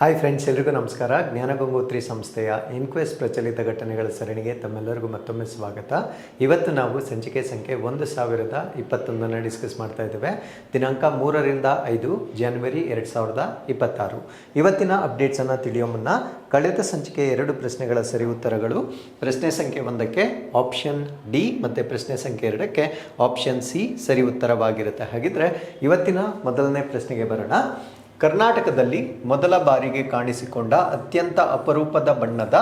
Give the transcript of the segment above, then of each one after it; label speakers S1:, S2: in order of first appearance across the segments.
S1: Hi friends, ಎಲ್ರಿಗೂ ನಮಸ್ಕಾರ. ಜ್ಞಾನಗಂಗೋತ್ರಿ ಸಂಸ್ಥೆಯ ಇನ್ಕ್ವೆಸ್ಟ್ ಪ್ರಚಲಿತ ಘಟನೆಗಳ ಸರಣಿಗೆ ತಮ್ಮೆಲ್ಲರಿಗೂ ಮತ್ತೊಮ್ಮೆ ಸ್ವಾಗತ. ಇವತ್ತು ನಾವು ಸಂಚಿಕೆ ಸಂಖ್ಯೆ 1021 ಡಿಸ್ಕಸ್ ಮಾಡ್ತಾ ಇದ್ದೇವೆ. ದಿನಾಂಕ 3ರಿಂದ 5 ಜನವರಿ 2026. ಇವತ್ತಿನ ಅಪ್ಡೇಟ್ಸನ್ನು ತಿಳಿಯೋ ಮುನ್ನ ಕಳೆದ ಸಂಚಿಕೆ 2 ಪ್ರಶ್ನೆಗಳ ಸರಿ ಉತ್ತರಗಳು. ಪ್ರಶ್ನೆ ಸಂಖ್ಯೆ 1ಕ್ಕೆ ಆಪ್ಷನ್ ಡಿ ಮತ್ತು ಪ್ರಶ್ನೆ ಸಂಖ್ಯೆ 2ಕ್ಕೆ ಆಪ್ಷನ್ ಸಿ ಸರಿ ಉತ್ತರವಾಗಿರುತ್ತೆ. ಹಾಗಿದ್ರೆ ಇವತ್ತಿನ ಮೊದಲನೇ ಪ್ರಶ್ನೆಗೆ ಬರೋಣ. ಕರ್ನಾಟಕದಲ್ಲಿ ಮೊದಲ ಬಾರಿಗೆ ಕಾಣಿಸಿಕೊಂಡ ಅತ್ಯಂತ ಅಪರೂಪದ ಬಣ್ಣದ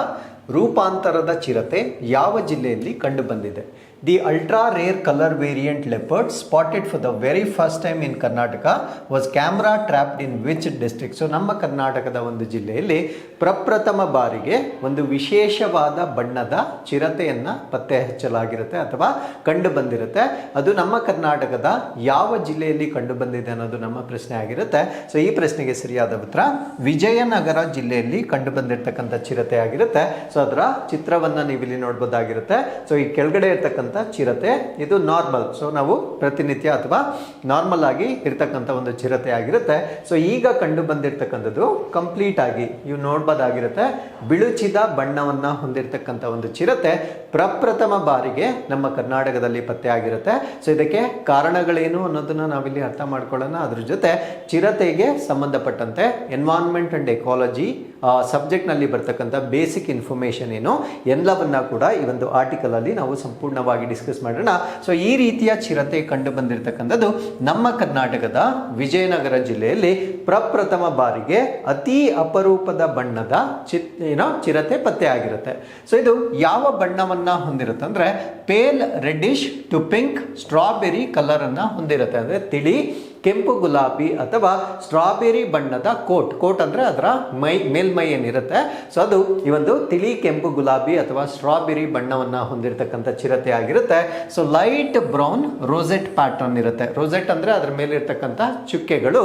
S1: ರೂಪಾಂತರದ ಚಿರತೆ ಯಾವ ಜಿಲ್ಲೆಯಲ್ಲಿ ಕಂಡುಬಂದಿದೆ? The ultra rare colour variant leopard spotted for the very first time in Karnataka was camera trapped in which district? So ನಮ್ಮ ಕರ್ನಾಟಕದ ಒಂದು ಜಿಲ್ಲೆಯಲ್ಲಿ ಪ್ರಪ್ರಥಮ ಬಾರಿಗೆ ಒಂದು ವಿಶೇಷವಾದ ಬಣ್ಣದ ಚಿರತೆಯನ್ನು ಪತ್ತೆ ಹಚ್ಚಲಾಗಿರುತ್ತೆ ಅಥವಾ ಕಂಡು ಬಂದಿರುತ್ತೆ. ಅದು ನಮ್ಮ ಕರ್ನಾಟಕದ ಯಾವ ಜಿಲ್ಲೆಯಲ್ಲಿ ಕಂಡು ಬಂದಿದೆ ಅನ್ನೋದು ನಮ್ಮ ಪ್ರಶ್ನೆ ಆಗಿರುತ್ತೆ. ಸೊ ಈ ಪ್ರಶ್ನೆಗೆ ಸರಿಯಾದ ಉತ್ತರ ವಿಜಯನಗರ ಜಿಲ್ಲೆಯಲ್ಲಿ ಕಂಡು ಬಂದಿರತಕ್ಕಂಥ ಚಿರತೆ ಆಗಿರುತ್ತೆ. ಸೊ ಅದರ ಚಿತ್ರವನ್ನು ನೀವು ಇಲ್ಲಿ ನೋಡ್ಬೋದಾಗಿರುತ್ತೆ. ಸೊ ಈ ಕೆಳಗಡೆ ಇರ್ತಕ್ಕಂಥ ಚಿರತೆ ಇದು ನಾರ್ಮಲ್, ಸೊ ನಾವು ಪ್ರತಿನಿತ್ಯ ಅಥವಾ ನಾರ್ಮಲ್ ಆಗಿ ಇರ್ತಕ್ಕಂಥ ಒಂದು ಚಿರತೆ ಆಗಿರುತ್ತೆ. ಸೊ ಈಗ ಕಂಡು ಬಂದಿರತಕ್ಕಂಥದ್ದು ಕಂಪ್ಲೀಟ್ ಆಗಿ ನೀವು ನೋಡ್ಬೋದಾಗಿರುತ್ತೆ ಬಿಳುಚಿದ ಬಣ್ಣವನ್ನ ಹೊಂದಿರತಕ್ಕಂಥ ಒಂದು ಚಿರತೆ ಪ್ರಪ್ರಥಮ ಬಾರಿಗೆ ನಮ್ಮ ಕರ್ನಾಟಕದಲ್ಲಿ ಪತ್ತೆ ಆಗಿರುತ್ತೆ. ಸೊ ಇದಕ್ಕೆ ಕಾರಣಗಳೇನು ಅನ್ನೋದನ್ನ ನಾವಿಲ್ಲಿ ಅರ್ಥ ಮಾಡ್ಕೊಳ್ಳೋಣ. ಅದ್ರ ಜೊತೆ ಚಿರತೆಗೆ ಸಂಬಂಧಪಟ್ಟಂತೆ ಎನ್ವೈರನ್ಮೆಂಟ್ ಅಂಡ್ ಎಕಾಲಜಿ ಸಬ್ಜೆಕ್ಟ್ನಲ್ಲಿ ಬರ್ತಕ್ಕಂಥ ಬೇಸಿಕ್ ಇನ್ಫಾರ್ಮೇಷನ್ ಏನು ಎಲ್ಲವನ್ನ ಕೂಡ ಈ ಒಂದು ಆರ್ಟಿಕಲ್ ಅಲ್ಲಿ ನಾವು ಸಂಪೂರ್ಣವಾಗಿ ಡಿಸ್ಕಸ್ ಮಾಡೋಣ. ಸೊ ಈ ರೀತಿಯ ಚಿರತೆ ಕಂಡು ಬಂದಿರತಕ್ಕಂಥದ್ದು ನಮ್ಮ ಕರ್ನಾಟಕದ ವಿಜಯನಗರ ಜಿಲ್ಲೆಯಲ್ಲಿ ಪ್ರಪ್ರಥಮ ಬಾರಿಗೆ ಅತಿ ಅಪರೂಪದ ಬಣ್ಣದ ಚಿರತೆ ಪತ್ತೆ ಆಗಿರುತ್ತೆ. ಸೊ ಇದು ಯಾವ ಬಣ್ಣವನ್ನ ಹೊಂದಿರುತ್ತೆ ಅಂದ್ರೆ pale reddish to pink strawberry colour ಅನ್ನ ಹೊಂದಿರುತ್ತೆ. ಅಂದ್ರೆ ತಿಳಿ ಕೆಂಪು ಗುಲಾಬಿ ಅಥವಾ ಸ್ಟ್ರಾಬೆರಿ ಬಣ್ಣದ ಕೋಟ್ ಅಂದ್ರೆ ಅದರ ಮೇಲ್ಮೈ ಏನಿರುತ್ತೆ, ಸೊ ಅದು ಈ ಒಂದು ತಿಳಿ ಕೆಂಪು ಗುಲಾಬಿ ಅಥವಾ ಸ್ಟ್ರಾಬೆರಿ ಬಣ್ಣವನ್ನ ಹೊಂದಿರತಕ್ಕಂಥ ಚಿರತೆ ಆಗಿರುತ್ತೆ. ಸೊ ಲೈಟ್ ಬ್ರೌನ್ ರೋಸೆಟ್ ಪ್ಯಾಟರ್ನ್ ಇರುತ್ತೆ. ರೋಸೆಟ್ ಅಂದ್ರೆ ಅದರ ಮೇಲೆ ಇರ್ತಕ್ಕಂಥ ಚುಕ್ಕೆಗಳು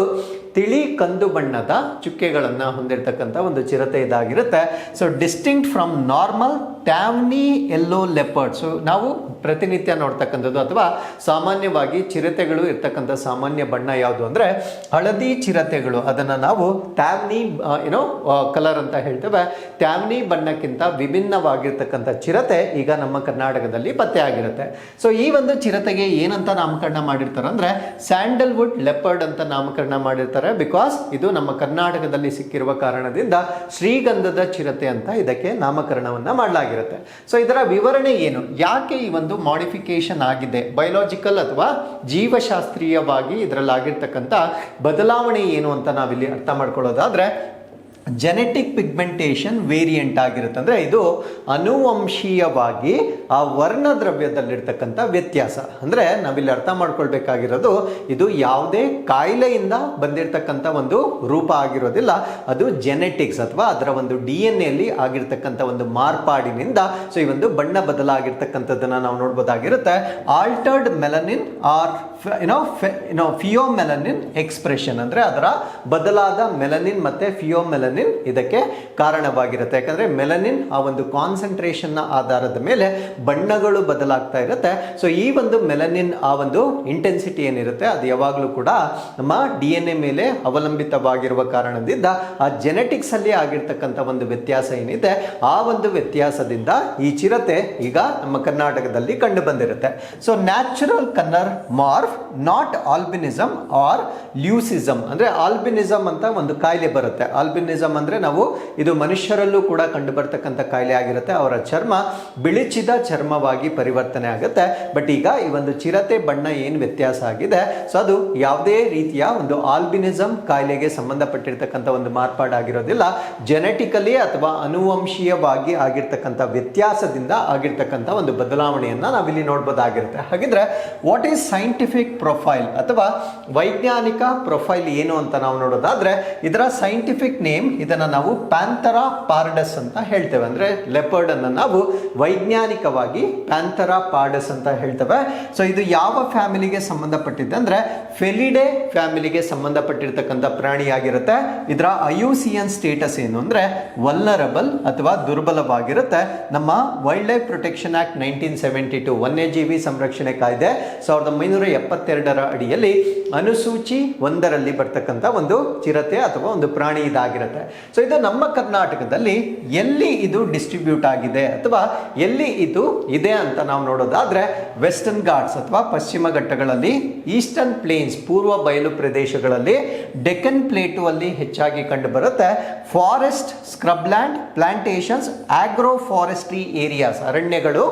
S1: ತಿಳಿ ಕಂದು ಬಣ್ಣದ ಚುಕ್ಕೆಗಳನ್ನ ಹೊಂದಿರತಕ್ಕಂಥ ಒಂದು ಚಿರತೆ ಇದಾಗಿರುತ್ತೆ. So distinct from normal tawny yellow leopard. So ನಾವು ಪ್ರತಿನಿತ್ಯ ನೋಡ್ತಕ್ಕಂಥದ್ದು ಅಥವಾ ಸಾಮಾನ್ಯವಾಗಿ ಚಿರತೆಗಳು ಇರ್ತಕ್ಕಂಥ ಸಾಮಾನ್ಯ ಬಣ್ಣ ಯಾವುದು ಅಂದ್ರೆ ಹಳದಿ ಚಿರತೆಗಳು. ಅದನ್ನ ನಾವು ಟ್ಯಾವ್ನಿ ಕಲರ್ ಅಂತ ಹೇಳ್ತೇವೆ. ಟ್ಯಾವ್ನಿ ಬಣ್ಣಕ್ಕಿಂತ ವಿಭಿನ್ನವಾಗಿರ್ತಕ್ಕಂಥ ಚಿರತೆ ಈಗ ನಮ್ಮ ಕರ್ನಾಟಕದಲ್ಲಿ ಪತ್ತೆ ಆಗಿರುತ್ತೆ. ಸೊ ಈ ಒಂದು ಚಿರತೆಗೆ ಏನಂತ ನಾಮಕರಣ ಮಾಡಿರ್ತಾರೆ ಅಂದ್ರೆ ಸ್ಯಾಂಡಲ್ವುಡ್ ಲೆಪರ್ಡ್ ಅಂತ ನಾಮಕರಣ ಮಾಡಿರ್ತಾರೆ. ಬಿಕಾಸ್ ಇದು ನಮ್ಮ ಕರ್ನಾಟಕದಲ್ಲಿ ಸಿಕ್ಕಿರುವ ಕಾರಣದಿಂದ ಶ್ರೀಗಂಧದ ಚಿರತೆ ಅಂತ ಇದಕ್ಕೆ ನಾಮಕರಣವನ್ನ ಮಾಡಲಾಗಿರುತ್ತೆ. ಸೊ ಇದರ ವಿವರಣೆ ಏನು, ಯಾಕೆ ಈ ಒಂದು ಮಾಡಿಫಿಕೇಶನ್ ಆಗಿದೆ, ಬಯೋಲಾಜಿಕಲ್ ಅಥವಾ ಜೀವಶಾಸ್ತ್ರೀಯವಾಗಿ ಇದರಲ್ಲಿ ಆಗಿರ್ತಕ್ಕಂಥ ಬದಲಾವಣೆ ಏನು ಅಂತ ನಾವಿಲ್ಲಿ ಅರ್ಥ ಮಾಡ್ಕೊಳ್ಳೋದಾದ್ರೆ ಜೆನೆಟಿಕ್ ಪಿಗ್ಮೆಂಟೇಷನ್ ವೇರಿಯಂಟ್ ಆಗಿರುತ್ತೆ. ಅಂದರೆ ಇದು ಅನುವಂಶೀಯವಾಗಿ ಆ ವರ್ಣದ್ರವ್ಯದಲ್ಲಿರ್ತಕ್ಕಂಥ ವ್ಯತ್ಯಾಸ. ಅಂದರೆ ನಾವಿಲ್ಲಿ ಅರ್ಥ ಮಾಡ್ಕೊಳ್ಬೇಕಾಗಿರೋದು ಇದು ಯಾವುದೇ ಕಾಯಿಲೆಯಿಂದ ಬಂದಿರತಕ್ಕಂಥ ಒಂದು ರೂಪ ಆಗಿರೋದಿಲ್ಲ. ಅದು ಜೆನೆಟಿಕ್ಸ್ ಅಥವಾ ಅದರ ಒಂದು DNA ಅಲ್ಲಿ ಆಗಿರ್ತಕ್ಕಂಥ ಒಂದು ಮಾರ್ಪಾಡಿನಿಂದ ಸೊ ಈ ಒಂದು ಬಣ್ಣ ಬದಲಾಗಿರ್ತಕ್ಕಂಥದ್ದನ್ನು ನಾವು ನೋಡ್ಬೋದಾಗಿರುತ್ತೆ. Altered melanin or pheomelanin expression ಅಂದರೆ ಅದರ ಬದಲಾದ ಮೆಲನಿನ್ ಮತ್ತೆ ಫಿಯೋಮೆಲನಿನ್ ಇದಕ್ಕೆ ಕಾರಣವಾಗಿರುತ್ತೆ. ಯಾಕಂದ್ರೆ ಮೆಲನಿನ್ ಆ ಒಂದು ಕಾನ್ಸಂಟ್ರೇಷನ್ ನ ಆಧಾರದ ಮೇಲೆ ಬಣ್ಣಗಳು ಬದಲಾಗ್ತಾ ಇರುತ್ತೆ. ಸೊ ಈ ಒಂದು ಮೆಲನಿನ್ ಆ ಒಂದು ಇಂಟೆನ್ಸಿಟಿ ಏನಿರುತ್ತೆ ಅದು ಯಾವಾಗಲೂ ಕೂಡ ನಮ್ಮ DNA ಮೇಲೆ ಅವಲಂಬಿತವಾಗಿರುವ ಕಾರಣದಿಂದ ಆ ಜೆನೆಟಿಕ್ಸ್ ಅಲ್ಲಿ ಆಗಿರ್ತಕ್ಕಂಥ ಒಂದು ವ್ಯತ್ಯಾಸ ಏನಿದೆ ಆ ಒಂದು ವ್ಯತ್ಯಾಸದಿಂದ ಈ ಚಿರತೆ ಈಗ ನಮ್ಮ ಕರ್ನಾಟಕದಲ್ಲಿ ಕಂಡು ಬಂದಿರುತ್ತೆ. So natural colour morph, not albinism or leucism. ಅಂದ್ರೆ ಆಲ್ಬಿನಿಸಮ್ ಅಂತ ಒಂದು ಕಾಯಿಲೆ ಬರುತ್ತೆ. ಆಲ್ಬಿನಿಸಮ್ ಅಂದ್ರೆ ನಾವು ಇದು ಮನುಷ್ಯರಲ್ಲೂ ಕೂಡ ಕಂಡು ಬರ್ತಕ್ಕಂಥ ಕಾಯಿಲೆ ಆಗಿರುತ್ತೆ. ಅವರ ಚರ್ಮ ಬಿಳಿಚಿದ ಚರ್ಮವಾಗಿ ಪರಿವರ್ತನೆ ಆಗುತ್ತೆ. ಬಟ್ ಈಗ ಈ ಒಂದು ಚಿರತೆ ಬಣ್ಣ ಏನು ವ್ಯತ್ಯಾಸ ಆಗಿದೆ ಸೊ ಅದು ಯಾವುದೇ ರೀತಿಯ ಒಂದು ಆಲ್ಬಿನಿಸಮ್ ಕಾಯಿಲೆಗೆ ಸಂಬಂಧಪಟ್ಟಿರ್ತಕ್ಕಂಥ ಒಂದು ಮಾರ್ಪಾಡಾಗಿರೋದಿಲ್ಲ. ಜೆನೆಟಿಕಲಿ ಅಥವಾ ಅನುವಂಶೀಯವಾಗಿ ಆಗಿರ್ತಕ್ಕಂಥ ವ್ಯತ್ಯಾಸದಿಂದ ಆಗಿರ್ತಕ್ಕಂಥ ಒಂದು ಬದಲಾವಣೆಯನ್ನ ನಾವಿಲ್ಲಿ ನೋಡ್ಬೋದಾಗಿರುತ್ತೆ. ಹಾಗಿದ್ರೆ ವಾಟ್ ಈಸ್ ಸೈಂಟಿಫಿಕ್ ಪ್ರೊಫೈಲ್ ಅಥವಾ ವೈಜ್ಞಾನಿಕ ಪ್ರೊಫೈಲ್ ಏನು ಅಂತ ನಾವು ನೋಡೋದಾದ್ರೆ ಇದರ ಸೈಂಟಿಫಿಕ್ ನೇಮ್ ಇದನ್ನ ನಾವು ಪ್ಯಾಂಥರಾ ಪಾರ್ಡಸ್ ಅಂತ ಹೇಳ್ತೇವೆ. ಅಂದ್ರೆ ಲೆಪರ್ಡ್ ಅನ್ನು ನಾವು ವೈಜ್ಞಾನಿಕವಾಗಿ ಪ್ಯಾಂಥರಾ ಪಾರ್ಡಸ್ ಅಂತ ಹೇಳ್ತೇವೆ. ಸೊ ಇದು ಯಾವ ಫ್ಯಾಮಿಲಿಗೆ ಸಂಬಂಧಪಟ್ಟಿದೆ ಅಂದ್ರೆ ಫೆಲಿಡೆ ಫ್ಯಾಮಿಲಿಗೆ ಸಂಬಂಧಪಟ್ಟಿರ್ತಕ್ಕಂಥ ಪ್ರಾಣಿಯಾಗಿರುತ್ತೆ. ಇದರ IUCN ಸ್ಟೇಟಸ್ ಏನು ಅಂದ್ರೆ ವಲ್ನರಬಲ್ ಅಥವಾ ದುರ್ಬಲವಾಗಿರುತ್ತೆ. ನಮ್ಮ ವೈಲ್ಡ್ ಲೈಫ್ ಪ್ರೊಟೆಕ್ಷನ್ ಆಕ್ಟ್ 1972 ವನ್ಯಜೀವಿ ಸಂರಕ್ಷಣೆ ಕಾಯ್ದೆ 1972 72ರ ಅಡಿಯಲ್ಲಿ ಅನುಸೂಚಿ 1ರಲ್ಲಿ ಬರ್ತಕ್ಕಂಥ ಒಂದು ಚಿರತೆ ಅಥವಾ ಒಂದು ಪ್ರಾಣಿ ಇದಾಗಿರುತ್ತೆ. ಸೊ ಇದು ನಮ್ಮ ಕರ್ನಾಟಕದಲ್ಲಿ ಎಲ್ಲಿ ಇದು ಡಿಸ್ಟ್ರಿಬ್ಯೂಟ್ ಆಗಿದೆ ಅಥವಾ ಎಲ್ಲಿ ಇದು ಇದೆ ಅಂತ ನಾವು ನೋಡೋದಾದ್ರೆ ವೆಸ್ಟರ್ನ್ ಘಾಟ್ಸ್ ಅಥವಾ ಪಶ್ಚಿಮ ಘಟ್ಟಗಳಲ್ಲಿ, ಈಸ್ಟರ್ನ್ ಪ್ಲೇನ್ಸ್ ಪೂರ್ವ ಬಯಲು ಪ್ರದೇಶಗಳಲ್ಲಿ, ಡೆಕ್ಕನ್ ಪ್ಲೇಟು ಅಲ್ಲಿ ಹೆಚ್ಚಾಗಿ ಕಂಡು ಬರುತ್ತೆ. Forest, scrub land, plantations, agro forestry areas ಅರಣ್ಯಗಳು,